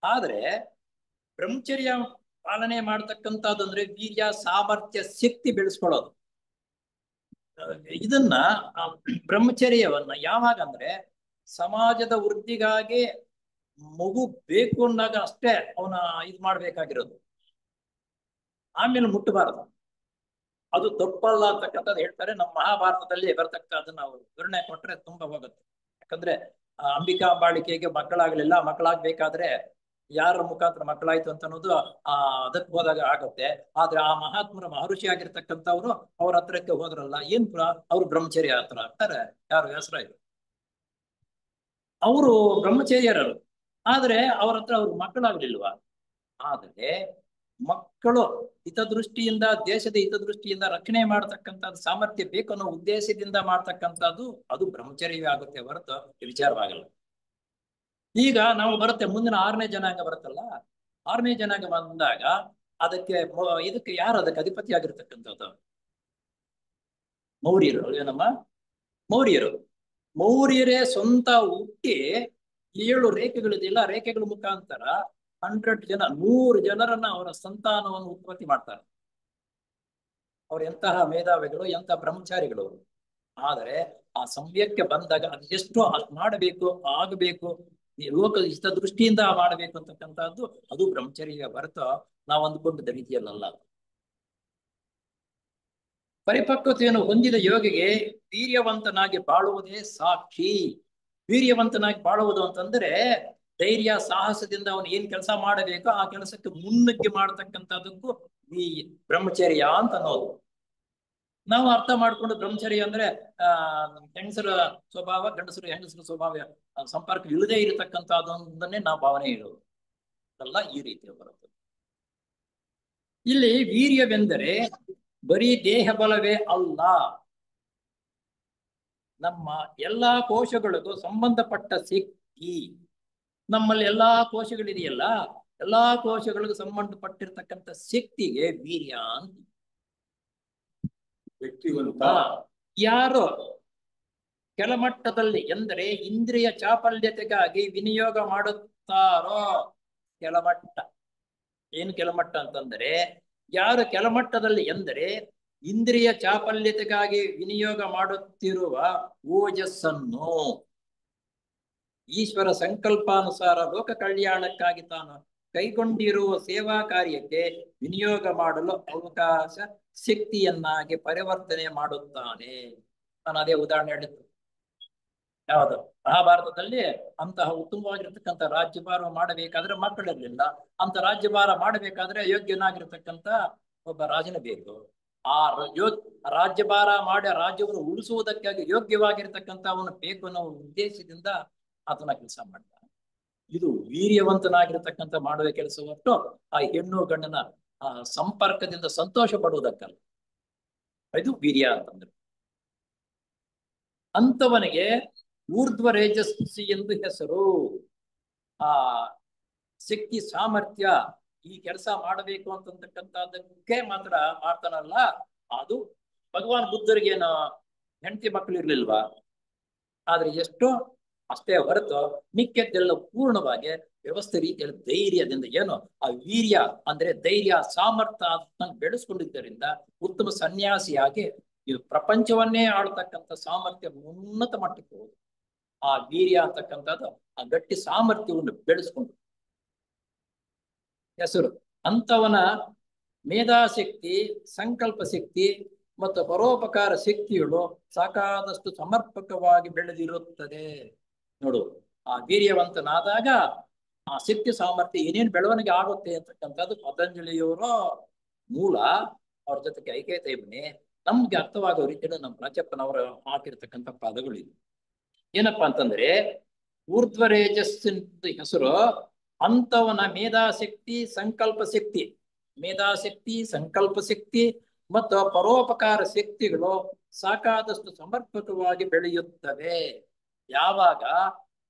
ಆದ್ರೆ ಬ್ರಹ್ಮಚರ್ಯ ಪಾಲನೆ ಮಾಡ್ತಕ್ಕಂಥದ್ದಂದ್ರೆ ವೀರ್ಯ, ಸಾಮರ್ಥ್ಯ, ಶಕ್ತಿ ಬೆಳೆಸ್ಕೊಳ್ಳೋದು. ಇದನ್ನ ಬ್ರಹ್ಮಚರ್ಯವನ್ನ ಯಾವಾಗ ಅಂದ್ರೆ ಸಮಾಜದ ವೃದ್ಧಿಗಾಗಿ ಮಗು ಬೇಕು ಅಂದಾಗ ಅಷ್ಟೇ ಅವನ ಇದು ಮಾಡ್ಬೇಕಾಗಿರೋದು. ಆಮೇಲೆ ಮುಟ್ಟಬಾರದು. ಅದು ತಪ್ಪಲ್ಲ ಅಂತಕ್ಕಂಥದ್ದು ಹೇಳ್ತಾರೆ. ನಮ್ಮ ಮಹಾಭಾರತದಲ್ಲಿ ಬರ್ತಕ್ಕಂಥದ್ದು ನಾವು ವಿವರಣೆ ಕೊಟ್ರೆ ತುಂಬಾ ಹೋಗುತ್ತೆ. ಯಾಕಂದ್ರೆ ಅಂಬಿಕಾ ಅಂಬಾಳಿಕೆಗೆ ಮಕ್ಕಳಾಗ್ಲಿಲ್ಲ, ಮಕ್ಕಳಾಗ್ಬೇಕಾದ್ರೆ ಯಾರ ಮುಖಾಂತರ ಮಕ್ಕಳಾಯ್ತು ಅಂತ ಅನ್ನೋದು ಅದಕ್ಕೆ ಹೋದಾಗ ಆಗುತ್ತೆ. ಆದ್ರೆ ಆ ಮಹಾತ್ಮರ ಮಹರ್ಷಿ ಆಗಿರ್ತಕ್ಕಂಥವ್ರು ಅವ್ರ ಹತ್ರಕ್ಕೆ ಹೋದ್ರಲ್ಲ, ಏನ್ ಅವ್ರು ಬ್ರಹ್ಮಚರ್ಯ ಹತ್ರ ಆಗ್ತಾರೆ. ಯಾರು ವ್ಯಾಸರಾಯರು, ಅವರು ಬ್ರಹ್ಮಚರ್ಯರು. ಆದ್ರೆ ಅವ್ರ ಹತ್ರ ಅವ್ರ ಮಕ್ಕಳಾಗ್ಲಿಲ್ವಾ? ಆದ್ರೆ ಮಕ್ಕಳು ಹಿತದೃಷ್ಟಿಯಿಂದ, ದೇಶದ ಹಿತದೃಷ್ಟಿಯಿಂದ ರಕ್ಷಣೆ ಮಾಡತಕ್ಕಂಥದ್ದು ಸಾಮರ್ಥ್ಯ ಬೇಕು ಅನ್ನೋ ಉದ್ದೇಶದಿಂದ ಮಾಡ್ತಕ್ಕಂಥದ್ದು ಅದು ಬ್ರಹ್ಮಚರ್ಯವೇ ಆಗುತ್ತೆ ಹೊರತು ವಿಚಾರವಾಗಲ್ಲ. ಈಗ ನಾವು ಬರುತ್ತೆ ಮುಂದಿನ 6ನೇ ಜನಾಂಗ ಬರುತ್ತಲ್ಲ, 6ನೇ ಜನಾಂಗ ಬಂದಾಗ ಇದಕ್ಕೆ ಯಾರು ಅದಕ್ಕೆ ಅಧಿಪತಿ ಆಗಿರ್ತಕ್ಕಂಥದ್ದು? ಮೌರ್ಯರು. ಏನಮ್ಮ? ಮೌರ್ಯರು. ಮೌರ್ಯರೇ ಸ್ವಂತ ಹುಟ್ಟಿ 7 ರೇಖೆಗಳಿದೆಯಲ್ಲ, ರೇಖೆಗಳ ಮುಖಾಂತರ 100 ಜನ 100 ಜನರನ್ನ ಅವರ ಸಂತಾನವನ್ನು ಉತ್ಪತ್ತಿ ಮಾಡ್ತಾರೆ. ಅವ್ರು ಎಂತಹ ಮೇಧಾವಿಗಳು, ಎಂತಹ ಬ್ರಹ್ಮಚಾರಿಗಳು. ಆದರೆ ಆ ಸಮಯಕ್ಕೆ ಬಂದಾಗ ಅದೆಷ್ಟೋ ಅಷ್ಟು ಮಾಡಬೇಕು, ಆಗಬೇಕು, ಲೋಕ ಇಷ್ಟ ದೃಷ್ಟಿಯಿಂದ ಮಾಡಬೇಕು ಅಂತಕ್ಕಂಥದ್ದು ಅದು ಬ್ರಹ್ಮಚರ್ಯ ಹೊರತು ನಾವು ಅಂದುಕೊಂಡಿದ್ದ ರೀತಿಯಲ್ಲ. ಪರಿಪಕ್ವತೆಯನ್ನು ಹೊಂದಿದ ಯೋಗಿಗೆ ವೀರ್ಯವಂತನಾಗಿ ಬಾಳುವುದೇ ಸಾಕ್ಷಿ. ವೀರ್ಯವಂತನಾಗಿ ಬಾಳುವುದು ಅಂತಂದ್ರೆ ಧೈರ್ಯ ಸಾಹಸದಿಂದ ಅವನು ಏನ್ ಕೆಲಸ ಮಾಡಬೇಕೋ ಆ ಕೆಲಸಕ್ಕೆ ಮುನ್ನುಗ್ಗಿ ಮಾಡತಕ್ಕಂಥದಕ್ಕೂ ಈ ಬ್ರಹ್ಮಚರ್ಯ ಅಂತ ಅನ್ನೋದು. ನಾವು ಅರ್ಥ ಮಾಡ್ಕೊಂಡು ಬ್ರಹ್ಮಚರ್ಯ ಅಂದ್ರೆ ಹೆಂಗಸರ ಸ್ವಭಾವ, ಹೆಂಗಸರ ಸ್ವಭಾವ ಸಂಪರ್ಕ ಇಲ್ಲದೆ ಇರತಕ್ಕಂಥದ್ದನ್ನೇ ನಾವು ಭಾವನೆ ಇರೋದು ಅಲ್ಲ, ಈ ರೀತಿ ಬರುತ್ತೆ. ಇಲ್ಲಿ ವೀರ್ಯವೆಂದರೆ ಬರೀ ದೇಹ ಬಲವೇ ಅಲ್ಲ, ನಮ್ಮ ಎಲ್ಲಾ ಕೋಶಗಳಿಗೂ ಸಂಬಂಧಪಟ್ಟ ಶಕ್ತಿ. ನಮ್ಮಲ್ಲಿ ಎಲ್ಲಾ ಕೋಶಗಳಿದೆಯಲ್ಲ, ಎಲ್ಲಾ ಕೋಶಗಳಿಗೂ ಸಂಬಂಧಪಟ್ಟಿರ್ತಕ್ಕಂಥ ಶಕ್ತಿಗೆ ವೀರ್ಯ ಅಂತ. ವ್ಯಕ್ತಿವಂತ ಯಾರು ಕೆಳಮಟ್ಟದಲ್ಲಿ ಎಂದರೆ ಇಂದ್ರಿಯ ಚಾಪಲ್ಯತೆಗಾಗಿ ವಿನಿಯೋಗ ಮಾಡುತ್ತಾರೋ, ಕೆಳಮಟ್ಟ. ಏನು ಕೆಳಮಟ್ಟ ಅಂತಂದ್ರೆ ಯಾರು ಕೆಳಮಟ್ಟದಲ್ಲಿ ಎಂದರೆ ಇಂದ್ರಿಯ ಚಾಪಲ್ಯತೆಗಾಗಿ ವಿನಿಯೋಗ ಮಾಡುತ್ತಿರುವ ಓಜಸ್ಸನ್ನು ಈಶ್ವರ ಸಂಕಲ್ಪಾನುಸಾರ ಲೋಕ ಕಲ್ಯಾಣಕ್ಕಾಗಿ ತಾನು ಕೈಗೊಂಡಿರುವ ಸೇವಾ ಕಾರ್ಯಕ್ಕೆ ವಿನಿಯೋಗ ಮಾಡಲು ಅವಕಾಶ ಶಕ್ತಿಯನ್ನಾಗಿ ಪರಿವರ್ತನೆ ಮಾಡುತ್ತಾನೆ. ನಾನು ಅದೇ ಉದಾಹರಣೆ ಹೇಳಿದ್ದು. ಯಾವುದು? ಮಹಾಭಾರತದಲ್ಲಿ ಅಂತಹ ಉತ್ತಮವಾಗಿರ್ತಕ್ಕಂಥ ರಾಜ್ಯಭಾರ ಮಾಡಬೇಕಾದ್ರೆ ಮಕ್ಕಳಿರ್ಲಿಲ್ಲ. ಅಂತ ರಾಜ್ಯಭಾರ ಮಾಡಬೇಕಾದ್ರೆ ಯೋಗ್ಯನಾಗಿರ್ತಕ್ಕಂಥ ಒಬ್ಬ ರಾಜನ ಬೇಕು. ಆ ರಾಜ್ಯಭಾರ ಮಾಡಿ ರಾಜ್ಯವನ್ನು ಉಳಿಸುವುದಕ್ಕಾಗಿ ಯೋಗ್ಯವಾಗಿರ್ತಕ್ಕಂಥ ಅವನು ಬೇಕು ಅನ್ನೋ ಉದ್ದೇಶದಿಂದ ಆತನ ಕೆಲಸ ಮಾಡ್ತಾನೆ. ಇದು ವೀರ್ಯವಂತನಾಗಿರ್ತಕ್ಕಂಥ ಮಾಡುವ ಕೆಲಸ ಹೊರತು ಆ ಹೆಣ್ಣು ಗಂಡನ ಸಂಪರ್ಕದಿಂದ ಸಂತೋಷ ಪಡುವುದಕ್ಕಲ್ಲ. ಇದು ವೀರ್ಯ ಅಂತಂದ್ರೆ. ಅಂತವನಿಗೆ ಊರ್ಧ್ವ ರೇಜಸ್ಸಿ ಎಂದು ಹೆಸರು. ಆ ಶಕ್ತಿ ಸಾಮರ್ಥ್ಯ ಈ ಕೆಲಸ ಮಾಡಬೇಕು ಅಂತಕ್ಕಂಥದ್ದಕ್ಕೆ ಮಾತ್ರ ಮಾಡ್ತಾನಲ್ಲ. ಅದು ಭಗವಾನ್ ಬುದ್ಧರಿಗೇನು ಹೆಂಡತಿ ಮಕ್ಕಳು ಇರ್ಲಿಲ್ವಾ? ಆದ್ರೆ ಎಷ್ಟೋ ಅಷ್ಟೇ ಹೊರತು ಮಿಕ್ಕೆದ್ದೆಲ್ಲ ಪೂರ್ಣವಾಗಿ ವ್ಯವಸ್ಥೆ ರೀತಿಯಲ್ಲಿ ಧೈರ್ಯದಿಂದ, ಏನು ಆ ವೀರ್ಯ ಅಂದ್ರೆ ಧೈರ್ಯ ಸಾಮರ್ಥ್ಯ ಬೆಳೆಸ್ಕೊಂಡಿದ್ದರಿಂದ ಉತ್ತಮ ಸನ್ಯಾಸಿಯಾಗಿ ಇದು ಪ್ರಪಂಚವನ್ನೇ ಆಳ್ತಕ್ಕಂಥ ಸಾಮರ್ಥ್ಯ ಉನ್ನತ ಮಟ್ಟಕ್ಕೆ ಹೋಗುದು. ಆ ವೀರ್ಯ ಅಂತಕ್ಕಂಥದ್ದು ಆ ಗಟ್ಟಿ ಸಾಮರ್ಥ್ಯವನ್ನು ಬೆಳೆಸ್ಕೊಂಡು ಹೆಸರು. ಅಂತವನ ಮೇಧಾಶಕ್ತಿ, ಸಂಕಲ್ಪ ಶಕ್ತಿ ಮತ್ತು ಪರೋಪಕಾರ ಶಕ್ತಿಗಳು ಸಾಕಾದಷ್ಟು ಸಮರ್ಪಕವಾಗಿ ಬೆಳೆದಿರುತ್ತದೆ. ನೋಡು, ಆ ವೀರ್ಯವಂತನಾದಾಗ ಆ ಶಕ್ತಿ ಸಾಮರ್ಥ್ಯ ಏನೇನು ಬೆಳವಣಿಗೆ ಆಗುತ್ತೆ ಅಂತಕ್ಕಂಥದ್ದು ಪತಂಜಲಿಯವರು ಮೂಲ. ಅವ್ರ ಜೊತೆಗೆ ಐಕ್ಯತೆ ಬನ್ನಿ ನಮ್ಗೆ ಅರ್ಥವಾಗೋ ರೀತಿಯಲ್ಲಿ ನಮ್ಮ ರಾಜಪ್ಪನವರು ಹಾಕಿರ್ತಕ್ಕಂಥ ಪದಗಳಿವೆ. ಏನಪ್ಪಾ ಅಂತಂದ್ರೆ ಊರ್ಧ್ವ ರೇಜಸ್ಸಿನ ಹೆಸರು ಅಂತವನ ಮೇಧಾಶಕ್ತಿ, ಸಂಕಲ್ಪ ಶಕ್ತಿ, ಮೇಧಾಶಕ್ತಿ, ಸಂಕಲ್ಪ ಶಕ್ತಿ ಮತ್ತು ಪರೋಪಕಾರ ಶಕ್ತಿಗಳು ಸಾಕಾದಷ್ಟು ಸಮರ್ಪಕವಾಗಿ ಬೆಳೆಯುತ್ತವೆ. ಯಾವಾಗ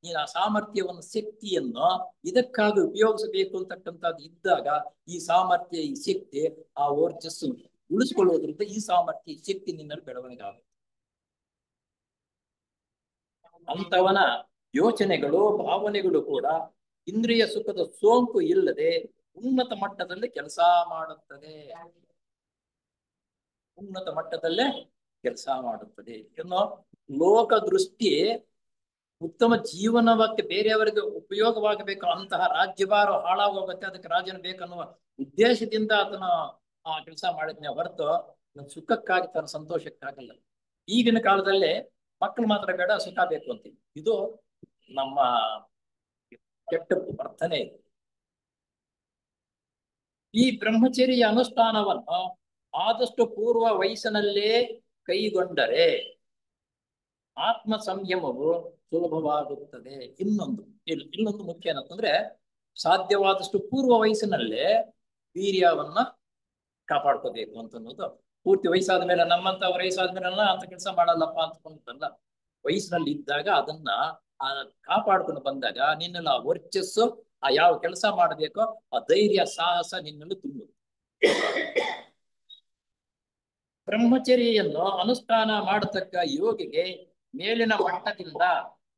ನೀನು ಆ ಸಾಮರ್ಥ್ಯವನ್ನು, ಶಕ್ತಿಯನ್ನು ಇದಕ್ಕಾಗಿ ಉಪಯೋಗಿಸಬೇಕು ಅಂತಕ್ಕಂಥದ್ದು ಇದ್ದಾಗ ಈ ಸಾಮರ್ಥ್ಯ, ಈ ಶಕ್ತಿ, ಆ ಓರ್ಜಸ್ಸು ಉಳಿಸಿಕೊಳ್ಳುವುದರಿಂದ ಈ ಸಾಮರ್ಥ್ಯ, ಈ ಶಕ್ತಿ ನಿನ್ನಲ್ಲಿ ಬೆಳವಣಿಗೆ ಆಗುತ್ತೆ. ಅಂತವನ ಯೋಚನೆಗಳು, ಭಾವನೆಗಳು ಕೂಡ ಇಂದ್ರಿಯ ಸುಖದ ಸೋಂಕು ಇಲ್ಲದೆ ಉನ್ನತ ಮಟ್ಟದಲ್ಲಿ ಕೆಲಸ ಮಾಡುತ್ತದೆ. ಉನ್ನತ ಮಟ್ಟದಲ್ಲೇ ಕೆಲಸ ಮಾಡುತ್ತದೆ. ಇನ್ನು ಲೋಕ ದೃಷ್ಟಿ ಉತ್ತಮ ಜೀವನಕ್ಕೆ ಬೇರೆಯವರಿಗೆ ಉಪಯೋಗವಾಗಬೇಕು, ಅಂತಹ ರಾಜ್ಯಭಾರ ಹಾಳಾಗೋಗುತ್ತೆ, ಅದಕ್ಕೆ ರಾಜನ ಬೇಕನ್ನುವ ಉದ್ದೇಶದಿಂದ ಆತನ ಆ ಕೆಲಸ ಮಾಡಿದ್ನೇ ಹೊರತು ಸುಖಕ್ಕಾಗಿ ತನ್ನ ಸಂತೋಷಕ್ಕಾಗಲ್ಲ. ಈಗಿನ ಕಾಲದಲ್ಲಿ ಮಕ್ಕಳು ಮಾತ್ರ ಬೇಡ, ಸುಖ ಬೇಕು ಅಂತೀವಿ. ಇದು ನಮ್ಮ ಕೆಟ್ಟ ವರ್ತನೆ ಇದೆ. ಈ ಬ್ರಹ್ಮಚರ್ಯ ಅನುಷ್ಠಾನವನ್ನು ಆದಷ್ಟು ಪೂರ್ವ ವಯಸ್ಸಿನಲ್ಲೇ ಕೈಗೊಂಡರೆ ಆತ್ಮ ಸಂಯಮವು ಸುಲಭವಾಗುತ್ತದೆ. ಇನ್ನೊಂದು ಮುಖ್ಯ ಏನಂತಂದ್ರೆ ಸಾಧ್ಯವಾದಷ್ಟು ಪೂರ್ವ ವಯಸ್ಸಿನಲ್ಲೇ ವೀರ್ಯವನ್ನ ಕಾಪಾಡ್ಕೋಬೇಕು ಅಂತ ಅನ್ನೋದು. ಪೂರ್ತಿ ವಯಸ್ಸಾದ ಮೇಲೆ ನಮ್ಮಂತ ವಯಸ್ಸಾದ ಮೇಲೆಲ್ಲ ಅಂತ ಕೆಲಸ ಮಾಡಲ್ಲಪ್ಪ ಅಂತಕೊಂಡಲ್ಲ. ವಯಸ್ಸಿನಲ್ಲಿ ಇದ್ದಾಗ ಅದನ್ನ ಕಾಪಾಡ್ಕೊಂಡು ಬಂದಾಗ ನಿನ್ನೆಲ್ಲ ವರ್ಚಸ್ಸು, ಆ ಯಾವ ಕೆಲಸ ಮಾಡಬೇಕೋ ಆ ಧೈರ್ಯ ಸಾಹಸ ನಿನ್ನಲ್ಲಿ ತುಂಬುತ್ತೆ. ಬ್ರಹ್ಮಚರ್ಯನ್ನು ಅನುಷ್ಠಾನ ಮಾಡತಕ್ಕ ಯೋಗಿಗೆ ಮೇಲಿನ ಮಟ್ಟದಿಂದ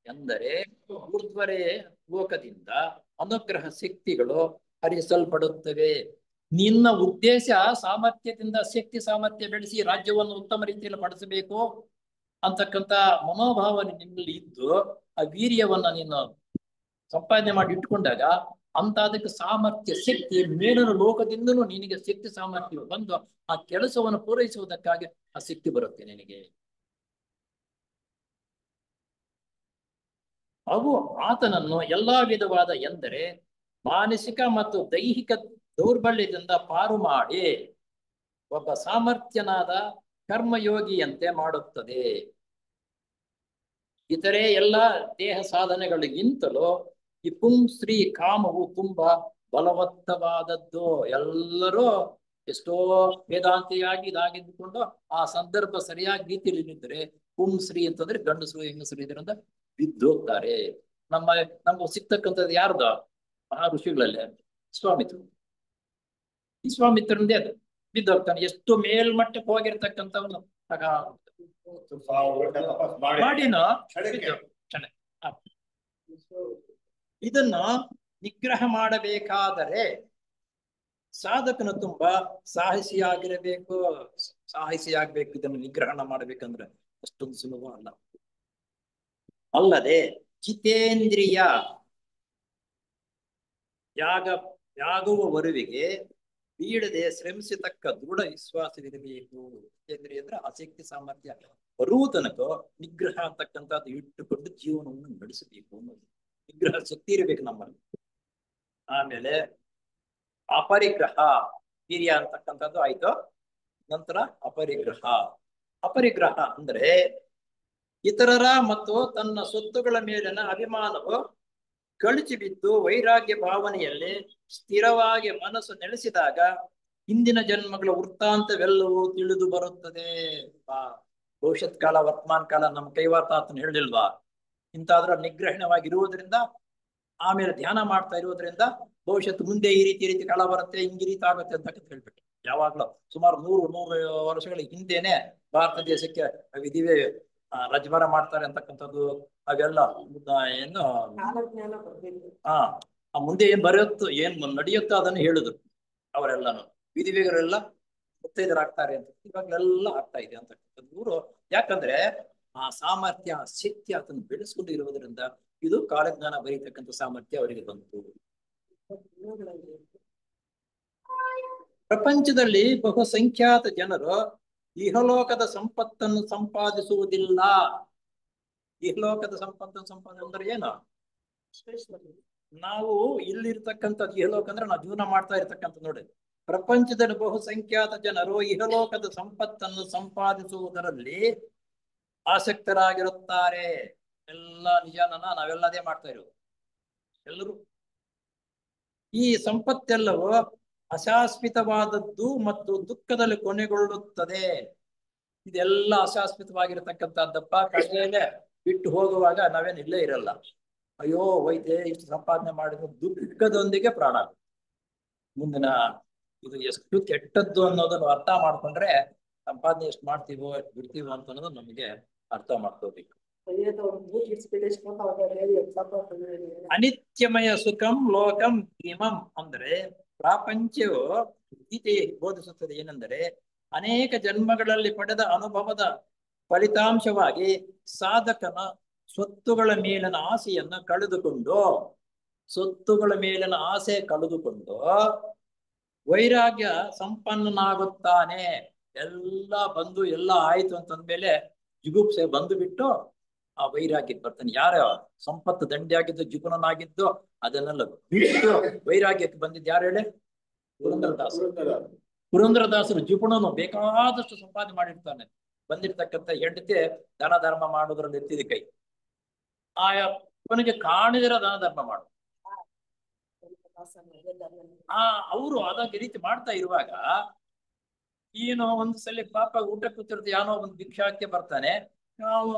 ಎಂದರೆ ಊರ್ಧ್ವರೇ ಲೋಕದಿಂದ ಅನುಗ್ರಹ ಶಕ್ತಿಗಳು ಹರಿಸಲ್ಪಡುತ್ತವೆ. ನಿನ್ನ ಉದ್ದೇಶ ಸಾಮರ್ಥ್ಯದಿಂದ ಶಕ್ತಿ ಸಾಮರ್ಥ್ಯ ಬೆಳೆಸಿ ರಾಜ್ಯವನ್ನು ಉತ್ತಮ ರೀತಿಯಲ್ಲಿ ಪಡಿಸಬೇಕು ಅಂತಕ್ಕಂಥ ಮನೋಭಾವನೆ ನಿನ್ನಲ್ಲಿ ಇದ್ದು ಆ ವೀರ್ಯವನ್ನ ನೀನು ಸಂಪಾದನೆ ಮಾಡಿ ಇಟ್ಕೊಂಡಾಗ ಅಂತ ಅದಕ್ಕೆ ಸಾಮರ್ಥ್ಯ ಶಕ್ತಿ ಮೇಲಿನ ಲೋಕದಿಂದಲೂ ನಿನಗೆ ಶಕ್ತಿ ಸಾಮರ್ಥ್ಯ ಬಂದು ಆ ಕೆಲಸವನ್ನು ಪೂರೈಸುವುದಕ್ಕಾಗಿ ಆ ಶಕ್ತಿ ಬರುತ್ತೆ ನಿನಗೆ. ಅವು ಆತನನ್ನು ಎಲ್ಲಾ ವಿಧವಾದ ಎಂದರೆ ಮಾನಸಿಕ ಮತ್ತು ದೈಹಿಕ ದೌರ್ಬಲ್ಯದಿಂದ ಪಾರು ಮಾಡಿ ಒಬ್ಬ ಸಾಮರ್ಥ್ಯನಾದ ಕರ್ಮಯೋಗಿಯಂತೆ ಮಾಡುತ್ತದೆ. ಇತರೆ ಎಲ್ಲ ದೇಹ ಸಾಧನೆಗಳಿಗಿಂತಲೂ ಈ ಪುಂಸ್ತ್ರೀ ಕಾಮವು ತುಂಬಾ ಬಲವತ್ತವಾದದ್ದು. ಎಲ್ಲರೂ ಎಷ್ಟೋ ವೇದಾಂತಿಯಾಗಿ ಇದಾಗಿದ್ದುಕೊಂಡು ಆ ಸಂದರ್ಭ ಸರಿಯಾಗಿ ರೀತಿಯಲ್ಲಿ ನಿಂತರೆ ಪುಂಸ್ತ್ರೀ ಅಂತಂದ್ರೆ ಗಂಡಸರು ಹೆಂಗಸರು ಇದರಿಂದ ಬಿದ್ದೋಗ್ತಾರೆ. ನಮ್ಗೆ ಸಿಗ್ತಕ್ಕಂಥದ್ದು ಯಾರ್ದ? ಮಹಾ ಋಷಿಗಳಲ್ಲೇ ವಿಶ್ವಾಮಿತ್ರ. ವಿಶ್ವಾಮಿತ್ರಂದೇ ಅದು ಬಿದ್ದೋಗ್ತಾನೆ. ಎಷ್ಟು ಮೇಲ್ಮಟ್ಟಕ್ಕೆ ಹೋಗಿರ್ತಕ್ಕಂಥವನು ಮಾಡಿನೋ ಇದನ್ನ ನಿಗ್ರಹ ಮಾಡಬೇಕಾದರೆ ಸಾಧಕನು ತುಂಬಾ ಸಾಹಸಿಯಾಗಿರಬೇಕು. ಸಾಹಸಿಯಾಗಬೇಕು. ಇದನ್ನು ನಿಗ್ರಹಣ ಮಾಡ್ಬೇಕಂದ್ರೆ ಅಷ್ಟೊಂದು ಸುಲಭ ಅಲ್ಲ. ಅಲ್ಲದೆ ಜಿತೇಂದ್ರಿಯ ಯಾಗುವವರೆವಿಗೆ ಬೀಳದೆ ಶ್ರಮಿಸತಕ್ಕ ದೃಢ ವಿಶ್ವಾಸವಿರಬೇಕು. ಜಿತೇಂದ್ರಿಯ ಅಂದ್ರೆ ಆಸಕ್ತಿ ಸಾಮರ್ಥ್ಯ ಬರುವ ತನಕ ನಿಗ್ರಹ ಅಂತಕ್ಕಂಥದ್ದು ಇಟ್ಟುಕೊಂಡು ಜೀವನವನ್ನು ನಡೆಸಬೇಕು ಅನ್ನೋದು. ನಿಗ್ರಹ ಶಕ್ತಿ ಇರಬೇಕು ನಮ್ಮಲ್ಲಿ. ಆಮೇಲೆ ಅಪರಿಗ್ರಹ ವೀರ್ಯ ಅಂತಕ್ಕಂಥದ್ದು ಆಯ್ತು. ನಂತರ ಅಪರಿಗ್ರಹ. ಅಪರಿಗ್ರಹ ಅಂದ್ರೆ ಇತರರ ಮತ್ತು ತನ್ನ ಸೊತ್ತುಗಳ ಮೇಲಿನ ಅಭಿಮಾನವು ಕಳಚಿ ಬಿದ್ದು ವೈರಾಗ್ಯ ಭಾವನೆಯಲ್ಲಿ ಸ್ಥಿರವಾಗಿ ಮನಸ್ಸು ನೆಲೆಸಿದಾಗ ಹಿಂದಿನ ಜನ್ಮಗಳ ವೃತ್ತಾಂತವೆಲ್ಲವೂ ತಿಳಿದು ಬರುತ್ತದೆ. ಭವಿಷ್ಯತ್ ಕಾಲ ವರ್ತಮಾನ ಕಾಲ ನಮ್ಮ ಕೈವಾರ್ತಾತನ ಹೇಳಿಲ್ವಾ? ಇಂತಾದ್ರೂ ನಿಗ್ರಹಣವಾಗಿರುವುದರಿಂದ ಆಮೇಲೆ ಧ್ಯಾನ ಮಾಡ್ತಾ ಇರುವುದರಿಂದ ಭವಿಷ್ಯತ್ ಮುಂದೆ ಈ ರೀತಿ ಕಾಲ ಬರುತ್ತೆ, ಹಿಂಗೆ ರೀತಿ ಆಗುತ್ತೆ ಅಂತ ಹೇಳ್ಬಿಟ್ಟು ಯಾವಾಗ್ಲೂ ಸುಮಾರು 100 ವರ್ಷಗಳ ಹಿಂದೆನೆ ಭಾರತ ದೇಶಕ್ಕೆ ವಿಧಿವೇ ರಜಬಾರ ಮಾಡ್ತಾರೆ ಅಂತಕ್ಕಂಥದ್ದು ಅವೆಲ್ಲ ಏನು ಮುಂದೆ ಏನ್ ಬರೆಯುತ್ತೋ ಏನ್ ನಡೆಯುತ್ತೋ ಅದನ್ನು ಹೇಳಿದ್ರು ಅವರೆಲ್ಲಾನು. ವಿಧಿವೆಗರೆಲ್ಲ ಮುತ್ತೈದರಾಗ್ತಾರೆ ಅಂತ ಇವಾಗಲೆಲ್ಲ ಆಗ್ತಾ ಇದೆ ಅಂತಕ್ಕಂಥದ್ದು ಇವರು. ಯಾಕಂದ್ರೆ ಆ ಸಾಮರ್ಥ್ಯ ಶಕ್ತಿ ಅದನ್ನು ಬೆಳೆಸ್ಕೊಂಡು ಇರುವುದರಿಂದ ಇದು ಕಾಲಜ್ಞಾನ ಬರೀತಕ್ಕಂಥ ಸಾಮರ್ಥ್ಯ ಅವರಿಗೆ ಬಂತು. ಪ್ರಪಂಚದಲ್ಲಿ ಬಹುಸಂಖ್ಯಾತ ಜನರು ಇಹಲೋಕದ ಸಂಪತ್ತನ್ನು ಸಂಪಾದಿಸುವುದಿಲ್ಲ. ಇಹಲೋಕದ ಸಂಪತ್ತನ್ನು ಸಂಪಾದನೆ ಅಂದ್ರೆ ಏನು? ನಾವು ಇಲ್ಲಿರ್ತಕ್ಕಂಥದ್ದು ಇಹಲೋಕ ಅಂದ್ರೆ ನಾವು ಜೀವನ ಮಾಡ್ತಾ ಇರ್ತಕ್ಕಂಥ ನೋಡಿ. ಪ್ರಪಂಚದಲ್ಲಿ ಬಹುಸಂಖ್ಯಾತ ಜನರು ಇಹಲೋಕದ ಸಂಪತ್ತನ್ನು ಸಂಪಾದಿಸುವುದರಲ್ಲಿ ಆಸಕ್ತರಾಗಿರುತ್ತಾರೆ. ಎಲ್ಲ ನಿಜಾನ ನಾವೆಲ್ಲದೇ ಮಾಡ್ತಾ ಇರೋದು ಎಲ್ಲರೂ. ಈ ಸಂಪತ್ತೆಲ್ಲವೂ ಅಶಾಶ್ವತವಾದದ್ದು ಮತ್ತು ದುಃಖದಲ್ಲಿ ಕೊನೆಗೊಳ್ಳುತ್ತದೆ. ಇದೆಲ್ಲ ಅಶಾಶ್ವತವಾಗಿರತಕ್ಕಂಥದ್ದಪ್ಪ. ಕಡೆಯಲ್ಲೇ ಬಿಟ್ಟು ಹೋಗುವಾಗ ನಾವೇನು ಇಲ್ಲೇ ಇರಲ್ಲ. ಅಯ್ಯೋ ಹೋಯ್ತೆ, ಇಷ್ಟು ಸಂಪಾದನೆ ಮಾಡಿದ್ರೆ ದುಃಖದೊಂದಿಗೆ ಪ್ರಾಣ. ಮುಂದಿನ ಇದು ಎಷ್ಟು ಕೆಟ್ಟದ್ದು ಅನ್ನೋದನ್ನು ಅರ್ಥ ಮಾಡ್ಕೊಂಡ್ರೆ ಸಂಪಾದನೆ ಎಷ್ಟು ಮಾಡ್ತೀವೋ ಎಷ್ಟು ಬಿಡ್ತೀವೋ ಅಂತ ಅನ್ನೋದು ನಮಗೆ ಅರ್ಥ ಮಾಡ್ಕೋಬೇಕು. ಅನಿತ್ಯಮಯ ಸುಖಂ ಲೋಕಂ ಕಿಮಂ ಅಂದ್ರೆ ಪ್ರಾಪಂಚವು ಗೀತೆ ಬೋಧಿಸುತ್ತದೆ. ಏನೆಂದರೆ ಅನೇಕ ಜನ್ಮಗಳಲ್ಲಿ ಪಡೆದ ಅನುಭವದ ಫಲಿತಾಂಶವಾಗಿ ಸಾಧಕನ ಸ್ವತ್ತುಗಳ ಮೇಲಿನ ಆಸೆಯನ್ನು ಕಳೆದುಕೊಂಡು ವೈರಾಗ್ಯ ಸಂಪನ್ನನಾಗುತ್ತಾನೆ. ಎಲ್ಲ ಬಂದು ಎಲ್ಲ ಆಯ್ತು ಅಂತಂದ್ಮೇಲೆ ಜಿಗುಪ್ಸೆ ಬಂದು ಬಿಟ್ಟು ಆ ವೈರಾಗ್ಯಕ್ಕೆ ಬರ್ತಾನೆ. ಯಾರ ಸಂಪತ್ತು ದಂಡಿಯಾಗಿದ್ದು ಜಿಪುಣನಾಗಿದ್ದು ಅದನ್ನೆಲ್ಲ ಬಿಟ್ಟು ವೈರಾಗ್ಯಕ್ಕೆ ಬಂದಿದ್ದು ಯಾರು ಹೇಳಿ? ಪುರಂದರದಾಸರು. ಪುರಂದರದಾಸರು ಜಿಪುಣನು ಬೇಕಾದಷ್ಟು ಸಂಪಾದನೆ ಮಾಡಿರ್ತಾನೆ. ಬಂದಿರ್ತಕ್ಕಂಥ ಹೆಂಡತಿ ದಾನ ಧರ್ಮ ಮಾಡೋದ್ರಲ್ಲಿ ಎತ್ತಿದ ಕೈ. ಆ ಕೊನೆಗೆ ಕಾಣಿದಿರ ದಾನ ಧರ್ಮ ಮಾಡು. ಅವರು ಅದೇ ರೀತಿ ಮಾಡ್ತಾ ಇರುವಾಗ ಏನೋ ಒಂದ್ ಸಲ ಪಾಪ ಊಟ ಕೂತಿರ್ದು ಯಾನೋ ಒಂದು ಭಿಕ್ಷಾಕ್ಕೆ ಬರ್ತಾನೆ.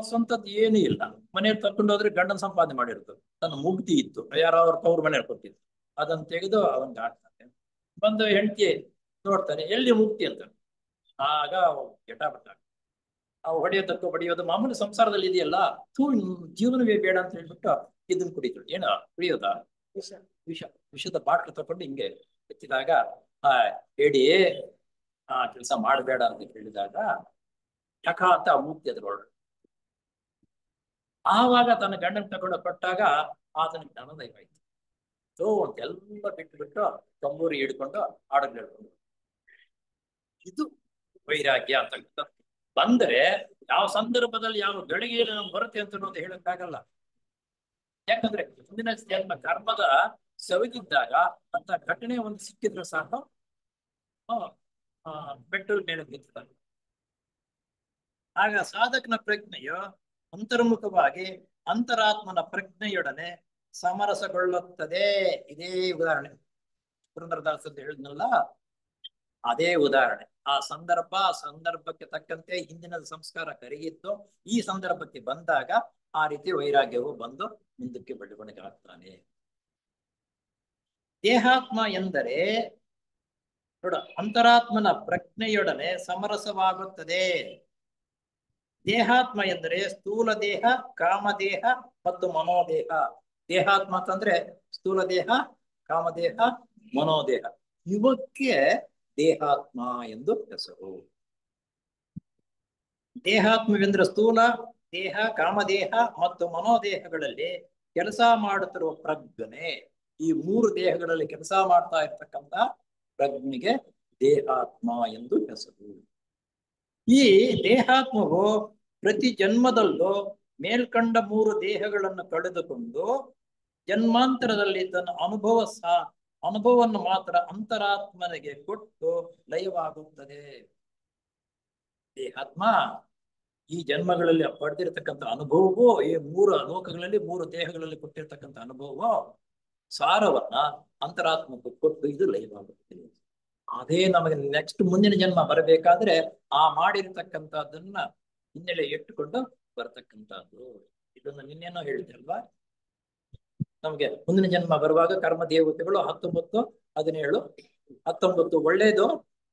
ಸ್ವಂತದ್ದು ಏನೂ ಇಲ್ಲ, ಮನೆಯಲ್ಲಿ ತಕೊಂಡು ಹೋದ್ರೆ ಗಂಡನ ಸಂಪಾದನೆ ಮಾಡಿರ್ತದೆ, ತನ್ನ ಮುಗ್ದಿ ಇತ್ತು ಯಾರೋ ಅವ್ರ ತವ್ರ ಮನೆಯಲ್ಲಿ ಕೊಟ್ಟಿದ್ದು, ಅದನ್ನ ತೆಗೆದು ಅವನ್ಗೆ ಹಾಕ್ತಾನೆ. ಬಂದು ಹೆಂಡತಿ ನೋಡ್ತಾನೆ, ಎಲ್ಲಿ ಮುಕ್ತಿ ಅಂತ. ಆಗ ಜಟಾಪಟ ಅವು ಹೊಡೆಯೋದಕ್ಕೂ ಬಡಿಯೋದು ಮಾಮೂಲಿ ಸಂಸಾರದಲ್ಲಿ ಇದೆಯಲ್ಲ. ಜೀವನವೇ ಬೇಡ ಅಂತ ಹೇಳ್ಬಿಟ್ಟು ಇದನ್ನ ಕುಡಿದ್ರು. ಏನ ಕುಡಿಯೋದ? ವಿಷ. ವಿಷ ವಿಷದ ಬಾಟ್ಲು ತಕೊಂಡು ಹಿಂಗೆ ಎತ್ತಿದಾಗ ಹೇಳಿ ಕೆಲಸ ಮಾಡಬೇಡ ಅಂತ ಹೇಳಿದಾಗ ಯಕ ಅಂತ ಮುಕ್ತಿ ಅದ್ರೊಳಗೆ. ಆವಾಗ ತನ್ನ ಗಂಡನ ತಗೊಂಡು ಕೊಟ್ಟಾಗ ಆತನಿಗೆ ಜ್ಞಾನೋದಯ ಆಯ್ತು. ಸೊ ಎಲ್ಲ ಬಿಟ್ಟು ತಂಬೂರಿ ಹಿಡ್ಕೊಂಡು ಹಾಡನ್ನು ಹೇಳ್ಕೊಂಡು, ಇದು ವೈರಾಗ್ಯ ಅಂತ ಬಂದರೆ ಯಾವ ಸಂದರ್ಭದಲ್ಲಿ ಯಾವ ಗಳಿಗೆಯಲ್ಲಿ ನಮ್ಗೆ ಬರುತ್ತೆ ಅಂತ ಅನ್ನೋದು ಹೇಳಕ್ಕಾಗಲ್ಲ. ಯಾಕಂದ್ರೆ ಮುಂದಿನ ಜನ್ಮ ಕರ್ಮದ ಸವಿದಿದ್ದಾಗ ಅಂತ ಘಟನೆ ಒಂದು ಸಿಕ್ಕಿದ್ರೆ ಸಾಕು ಬೆಟ್ಟದ ಮೇಲೆ ನಿಂತಿದ್ದಾರೆ. ಆಗ ಸಾಧಕನ ಪ್ರಜ್ಞೆಯು ಅಂತರ್ಮುಖವಾಗಿ ಅಂತರಾತ್ಮನ ಪ್ರಜ್ಞೆಯೊಡನೆ ಸಮರಸಗೊಳ್ಳುತ್ತದೆ. ಇದೇ ಉದಾಹರಣೆ ಪುರಂದರದಾಸ್ ಅಂತ ಹೇಳಿದ್ನಲ್ಲ, ಅದೇ ಉದಾಹರಣೆ. ಆ ಸಂದರ್ಭಕ್ಕೆ ತಕ್ಕಂತೆ ಹಿಂದಿನ ಸಂಸ್ಕಾರ ಕರಗಿತ್ತು, ಈ ಸಂದರ್ಭಕ್ಕೆ ಬಂದಾಗ ಆ ರೀತಿ ವೈರಾಗ್ಯವು ಬಂದು ಮುಂದಕ್ಕೆ ಬೆಳವಣಿಗೆ ಆಗ್ತಾನೆ. ದೇಹಾತ್ಮ ಎಂದರೆ ನೋಡ, ಅಂತರಾತ್ಮನ ಪ್ರಜ್ಞೆಯೊಡನೆ ಸಮರಸವಾಗುತ್ತದೆ. ದೇಹಾತ್ಮ ಎಂದರೆ ಸ್ಥೂಲ ದೇಹ, ಕಾಮದೇಹ ಮತ್ತು ಮನೋದೇಹ. ದೇಹಾತ್ಮ ಅಂತಂದ್ರೆ ಸ್ಥೂಲ ದೇಹ, ಕಾಮದೇಹ, ಮನೋದೇಹ. ಇವಕ್ಕೆ ದೇಹಾತ್ಮ ಎಂದು ಹೆಸರು. ದೇಹಾತ್ಮವೆಂದ್ರೆ ಸ್ಥೂಲ ದೇಹ, ಕಾಮದೇಹ ಮತ್ತು ಮನೋದೇಹಗಳಲ್ಲಿ ಕೆಲಸ ಮಾಡುತ್ತಿರುವ ಪ್ರಜ್ಞೆ. ಈ ಮೂರು ದೇಹಗಳಲ್ಲಿ ಕೆಲಸ ಮಾಡ್ತಾ ಇರ್ತಕ್ಕಂಥ ಪ್ರಜ್ಞೆಗೆ ದೇಹಾತ್ಮ ಎಂದು ಹೆಸರು. ಈ ದೇಹಾತ್ಮವು ಪ್ರತಿ ಜನ್ಮದಲ್ಲೂ ಮೇಲ್ಕಂಡ ಮೂರು ದೇಹಗಳನ್ನು ಕಳೆದುಕೊಂಡು ಜನ್ಮಾಂತರದಲ್ಲಿ ತನ್ನ ಅನುಭವವನ್ನು ಮಾತ್ರ ಅಂತರಾತ್ಮನಿಗೆ ಕೊಟ್ಟು ಲಯವಾಗುತ್ತದೆ. ದೇಹಾತ್ಮ ಈ ಜನ್ಮಗಳಲ್ಲಿ ಪಡೆದಿರತಕ್ಕಂಥ ಅನುಭವವೋ, ಈ ಮೂರು ಲೋಕಗಳಲ್ಲಿ ಮೂರು ದೇಹಗಳಲ್ಲಿ ಕೊಟ್ಟಿರ್ತಕ್ಕಂಥ ಅನುಭವವೋ ಸಾರವನ್ನ ಅಂತರಾತ್ಮಕ್ಕೆ ಕೊಟ್ಟು ಇದು ಲಯವಾಗುತ್ತದೆ. ಅದೇ ನಮಗೆ ನೆಕ್ಸ್ಟ್ ಮುಂದಿನ ಜನ್ಮ ಬರಬೇಕಾದ್ರೆ ಆ ಮಾಡಿರ್ತಕ್ಕಂಥದ್ದನ್ನ ಹಿನ್ನೆಲೆ ಇಟ್ಟುಕೊಂಡು ಬರತಕ್ಕಂಥದ್ದು. ಇದನ್ನ ನಿನ್ನೇನೋ ಹೇಳಿದ್ರಲ್ವಾ, ನಮ್ಗೆ ಮುಂದಿನ ಜನ್ಮ ಬರುವಾಗ ಕರ್ಮ ದೇವತೆಗಳು 19, 17, 19 ಒಳ್ಳೇದು,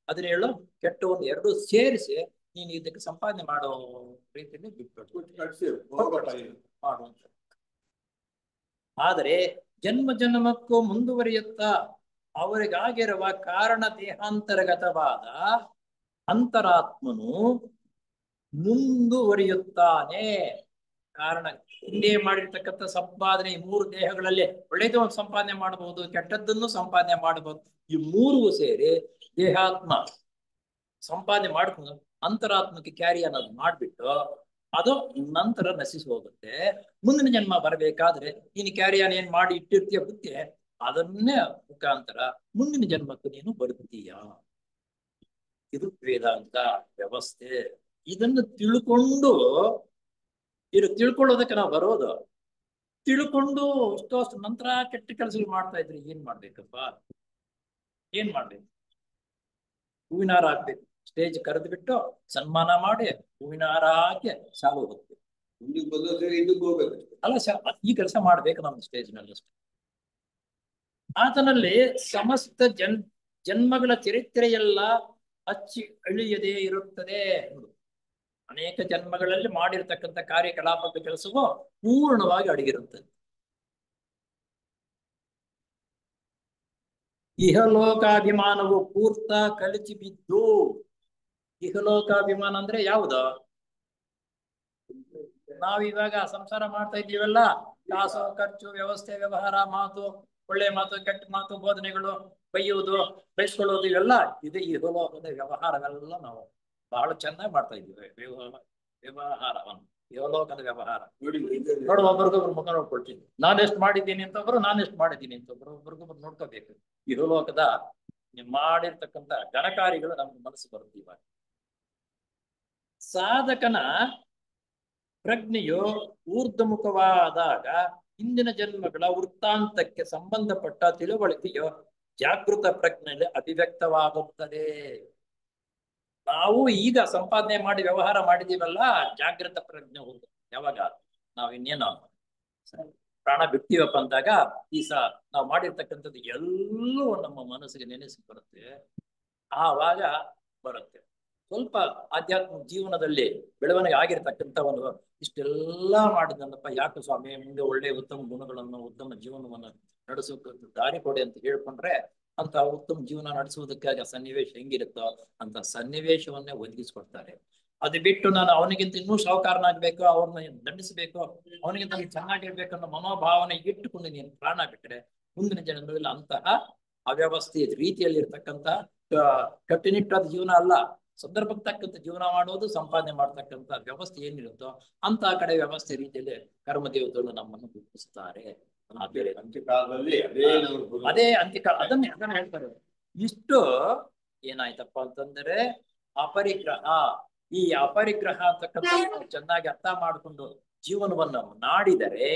17 ಕೆಟ್ಟವನ್ನು ಎರಡು ಸೇರಿಸಿ ನೀನು ಇದಕ್ಕೆ ಸಂಪಾದನೆ ಮಾಡೋ ರೀತಿಯಲ್ಲಿ ಮಾಡುವಂತ. ಆದರೆ ಜನ್ಮಕ್ಕೂ ಮುಂದುವರಿಯುತ್ತಾ ಅವರಿಗಾಗಿರುವ ಕಾರಣ ದೇಹಾಂತರ್ಗತವಾದ ಅಂತರಾತ್ಮನು ಮುಂದುವರಿಯುತ್ತಾನೆ. ಕಾರಣ ಹಿಂದೆ ಮಾಡಿರ್ತಕ್ಕಂಥ ಸಂಪಾದನೆ ಈ ಮೂರು ದೇಹಗಳಲ್ಲಿ ಒಳ್ಳೇದು ಸಂಪಾದನೆ ಮಾಡಬಹುದು, ಕೆಟ್ಟದ್ದನ್ನು ಸಂಪಾದನೆ ಮಾಡಬಹುದು. ಈ ಮೂರು ಸೇರಿ ದೇಹಾತ್ಮ ಸಂಪಾದನೆ ಮಾಡ್ಕೊಂಡು ಅಂತರಾತ್ಮಕ್ಕೆ ಕ್ಯಾರಿ ಅನ್ನೋದು ಮಾಡ್ಬಿಟ್ಟು ಅದು ನಂತರ ನಶಿಸಿ ಹೋಗುತ್ತೆ. ಮುಂದಿನ ಜನ್ಮ ಬರಬೇಕಾದ್ರೆ ನೀನು ಕ್ಯಾರಿಯನ್ ಏನ್ ಮಾಡಿ ಇಟ್ಟಿರ್ತೀಯ ಬುದ್ಧಿ, ಅದನ್ನೇ ಮುಖಾಂತರ ಮುಂದಿನ ಜನ್ಮಕ್ಕೆ ನೀನು ಬರುತ್ತೀಯ. ಇದು ವೇದಾಂತ ವ್ಯವಸ್ಥೆ. ಇದನ್ನು ತಿಳ್ಕೊಳ್ಳೋದಕ್ಕೆ ನಾವು ಬರೋದು. ತಿಳ್ಕೊಂಡು ಅಷ್ಟು ನಂತರ ಕೆಟ್ಟ ಕೆಲಸ ಮಾಡ್ತಾ ಇದ್ರಿ ಏನ್ ಮಾಡ್ಬೇಕಪ್ಪ? ಏನ್ ಮಾಡ್ಬೇಕು? ಹೂವಿನಾರ ಹಾಕ್ಬೇಕು, ಸ್ಟೇಜ್ ಕರೆದು ಬಿಟ್ಟು ಸನ್ಮಾನ ಮಾಡಿ ಹೂವಿನಾರ ಹಾಕಿ ಸಾಲು ಹೋಗ್ಬೇಕು. ಅಲ್ಲ ಈ ಕೆಲಸ ಮಾಡ್ಬೇಕು ನಮ್ಮ ಸ್ಟೇಜ್ ನಲ್ಲಿ ಅಷ್ಟೇ. ಆತನಲ್ಲಿ ಸಮಸ್ತ ಜನ್ಮಗಳ ಚರಿತ್ರೆಯೆಲ್ಲ ಹಚ್ಚಿ ಅಳಿಯದೇ ಇರುತ್ತದೆ. ಅನೇಕ ಜನ್ಮಗಳಲ್ಲಿ ಮಾಡಿರ್ತಕ್ಕಂಥ ಕಾರ್ಯಕಲಾಪದ ಕೆಲಸವೂ ಪೂರ್ಣವಾಗಿ ಅಡಗಿರುತ್ತದೆ. ಇಹಲೋಕಾಭಿಮಾನವು ಪೂರ್ತ ಕಳಚಿ ಬಿದ್ದು. ಇಹಲೋಕಾಭಿಮಾನ ಅಂದ್ರೆ ಯಾವುದು? ನಾವಿವಾಗ ಸಂಸಾರ ಮಾಡ್ತಾ ಇದ್ದೀವಲ್ಲ, ಕಾಸು, ಖರ್ಚು, ವ್ಯವಸ್ಥೆ, ವ್ಯವಹಾರ, ಮಾತು, ಒಳ್ಳೆ ಮಾತು, ಕೆಟ್ಟ ಮಾತು, ಬೋಧನೆಗಳು, ಬೈಯುವುದು, ಬಯಸ್ಕೊಳ್ಳೋದು, ಇವೆಲ್ಲ ಇದೆ ಇಹಲೋಕದ ವ್ಯವಹಾರವೆಲ್ಲ ನಾವು ಬಹಳ ಚೆನ್ನಾಗಿ ಮಾಡ್ತಾ ಇದ್ದೀವಿ. ವ್ಯವಹಾರವನ್ನು, ಇಹಲೋಕದ ವ್ಯವಹಾರ ನೋಡು. ಒಬ್ರಿಗೊಬ್ರು ಮುಖ ನೋಡ್ಕೊಳ್ತೀನಿ, ನಾನೆಷ್ಟು ಮಾಡಿದ್ದೀನಿ ಅಂತ ಒಬ್ರು, ನಾನೆಷ್ಟು ಮಾಡಿದ್ದೀನಿ ಅಂತ ಒಬ್ರಿಗೊಬ್ರು ನೋಡ್ಕೋಬೇಕು. ಇಹಲೋಕದ ಮಾಡಿರ್ತಕ್ಕಂಥ ಘನಕಾರಿಗಳು ನಮ್ಗೆ ಮನಸ್ಸು ಬರುತ್ತೆ. ಇವಾಗ ಸಾಧಕನ ಪ್ರಜ್ಞೆಯು ಊರ್ಧ್ವಮುಖವಾದಾಗ ಹಿಂದಿನ ಜನ್ಮಗಳ ವೃತ್ತಾಂತಕ್ಕೆ ಸಂಬಂಧಪಟ್ಟ ತಿಳುವಳಿಕೆಯು ಜಾಗೃತ ಪ್ರಜ್ಞೆಯಲ್ಲಿ ಅಭಿವ್ಯಕ್ತವಾಗುತ್ತದೆ. ನಾವು ಈಗ ಸಂಪಾದನೆ ಮಾಡಿ ವ್ಯವಹಾರ ಮಾಡಿದೀವಲ್ಲ, ಜಾಗೃತ ಪ್ರಜ್ಞೆ ಹೋಗುದು ಯಾವಾಗ ನಾವ್ ಇನ್ನೇನು ಪ್ರಾಣ ಬಿಡ್ತೀವಪ್ಪ ಅಂದಾಗ ಈ ನಾವು ಮಾಡಿರ್ತಕ್ಕಂಥದ್ದು ಎಲ್ಲವೂ ನಮ್ಮ ಮನಸ್ಸಿಗೆ ನೆನೆಸಿ ಬರುತ್ತೆ. ಆವಾಗ ಬರುತ್ತೆ ಸ್ವಲ್ಪ ಆಧ್ಯಾತ್ಮ ಜೀವನದಲ್ಲಿ ಬೆಳವಣಿಗೆ ಆಗಿರ್ತಕ್ಕಂಥ ಒಂದು ಇಷ್ಟೆಲ್ಲ ಮಾಡಿದನಪ್ಪ, ಯಾಕೆ ಸ್ವಾಮಿ ಮುಂದೆ ಒಳ್ಳೆ ಉತ್ತಮ ಗುಣಗಳನ್ನು ಉತ್ತಮ ಜೀವನವನ್ನು ನಡೆಸೋಕೆ ದಾರಿ ಕೊಡಿ ಅಂತ ಹೇಳ್ಕೊಂಡ್ರೆ ಅಂತ ಉತ್ತಮ ಜೀವನ ನಡೆಸುವುದಕ್ಕಾಗಿ ಸನ್ನಿವೇಶ ಹೆಂಗಿರುತ್ತೋ ಅಂತ ಸನ್ನಿವೇಶವನ್ನೇ ಒದಗಿಸ್ಕೊಡ್ತಾರೆ. ಅದು ಬಿಟ್ಟು ನಾನು ಅವನಿಗಿಂತ ಇನ್ನೂ ಸಾಹುಕಾರನಾಗ್ಬೇಕು, ಅವ್ರನ್ನ ದಂಡಿಸಬೇಕು, ಅವನಿಗಿಂತ ಚೆನ್ನಾಗಿರ್ಬೇಕು ಅನ್ನೋ ಮನೋಭಾವನೆ ಇಟ್ಟುಕೊಂಡು ನೀನು ಪ್ರಾಣ ಬಿಟ್ಟರೆ ಮುಂದಿನ ಜನ್ಮದಲ್ಲಿ ಅಂತಹ ಅವ್ಯವಸ್ಥೆ ರೀತಿಯಲ್ಲಿ ಇರ್ತಕ್ಕಂಥ ಕಟ್ಟುನಿಟ್ಟಾದ ಜೀವನ ಅಲ್ಲ, ಸಂದರ್ಭಕ್ಕೆ ತಕ್ಕಂತ ಜೀವನ ಮಾಡೋದು, ಸಂಪಾದನೆ ಮಾಡ್ತಕ್ಕಂಥ ವ್ಯವಸ್ಥೆ ಏನಿರುತ್ತೋ ಅಂತ ಕಡೆ ವ್ಯವಸ್ಥೆ ರೀತಿಯಲ್ಲಿ ಕರ್ಮದೇವತೆಗಳು ನಮ್ಮನ್ನು ಗುರುತಿಸ್ತಾರೆ. ಅಂತ್ಯಕಾಲದಲ್ಲಿ ಅದೇ ಅಂತ್ಯಕಾಲ ಅದನ್ನ ಹೇಳ್ತಾರೆ. ಇಷ್ಟು ಏನಾಯ್ತಪ್ಪ ಅಂತಂದ್ರೆ ಅಪರಿಗ್ರಹ, ಈ ಅಪರಿಗ್ರಹ ಅಂತಕ್ಕಂಥ ಚೆನ್ನಾಗಿ ಅರ್ಥ ಮಾಡಿಕೊಂಡು ಜೀವನವನ್ನ ನಾಡಿದರೆ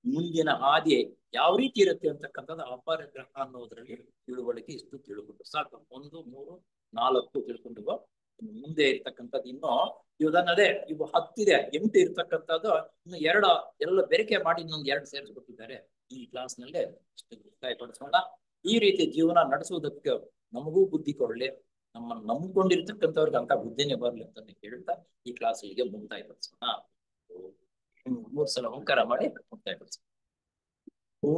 ಮುಂದಿನ ಹಾದಿ ಯಾವ ರೀತಿ ಇರುತ್ತೆ ಅಂತಕ್ಕಂಥದ್ದು ಅಪರಿಗ್ರಹ ಅನ್ನೋದ್ರಲ್ಲಿ ತಿಳುವಳಿಕೆ ಇಷ್ಟು ತಿಳ್ಕೊಂಡು ಸಾಕು. 1, 3, 4 ತಿಳ್ಕೊಂಡು ಮುಂದೆ ಇರ್ತಕ್ಕಂಥದ್ದು ಇನ್ನು ಇವದನ್ನದೇ ಇವು 10 ಇದೆ, 8 ಇರ್ತಕ್ಕಂಥದ್ದು ಇನ್ನು 2 ಎಲ್ಲ ಬೆರಕೆ ಮಾಡಿ ಇನ್ನೊಂದು 2 ಸೇರಿಸ್ಕೊಟ್ಟಿದ್ದಾರೆ. ಈ ಕ್ಲಾಸ್ ನಲ್ಲಿ ಇಷ್ಟು ಮುಕ್ತಾಯಪಡಿಸೋಣ. ಈ ರೀತಿ ಜೀವನ ನಡೆಸುವುದಕ್ಕೆ ನಮಗೂ ಬುದ್ಧಿ ಕೊಡ್ಲಿ, ನಮ್ಮನ್ನು ನಂಬಿಕೊಂಡಿರ್ತಕ್ಕಂಥವ್ರಿಗೆ ಅಂತ ಬುದ್ಧಿನೇ ಬರ್ಲಿ ಅಂತ ಹೇಳ್ತಾ ಈ ಕ್ಲಾಸ್ ಇಲ್ಲಿಗೆ ಮುಕ್ತಾಯಪಡಿಸೋಣ. 3 ಸಲ ಓಂಕಾರ ಮಾಡಿ ಮುಕ್ತಾಯಪಡಿಸೋಣ. ಓ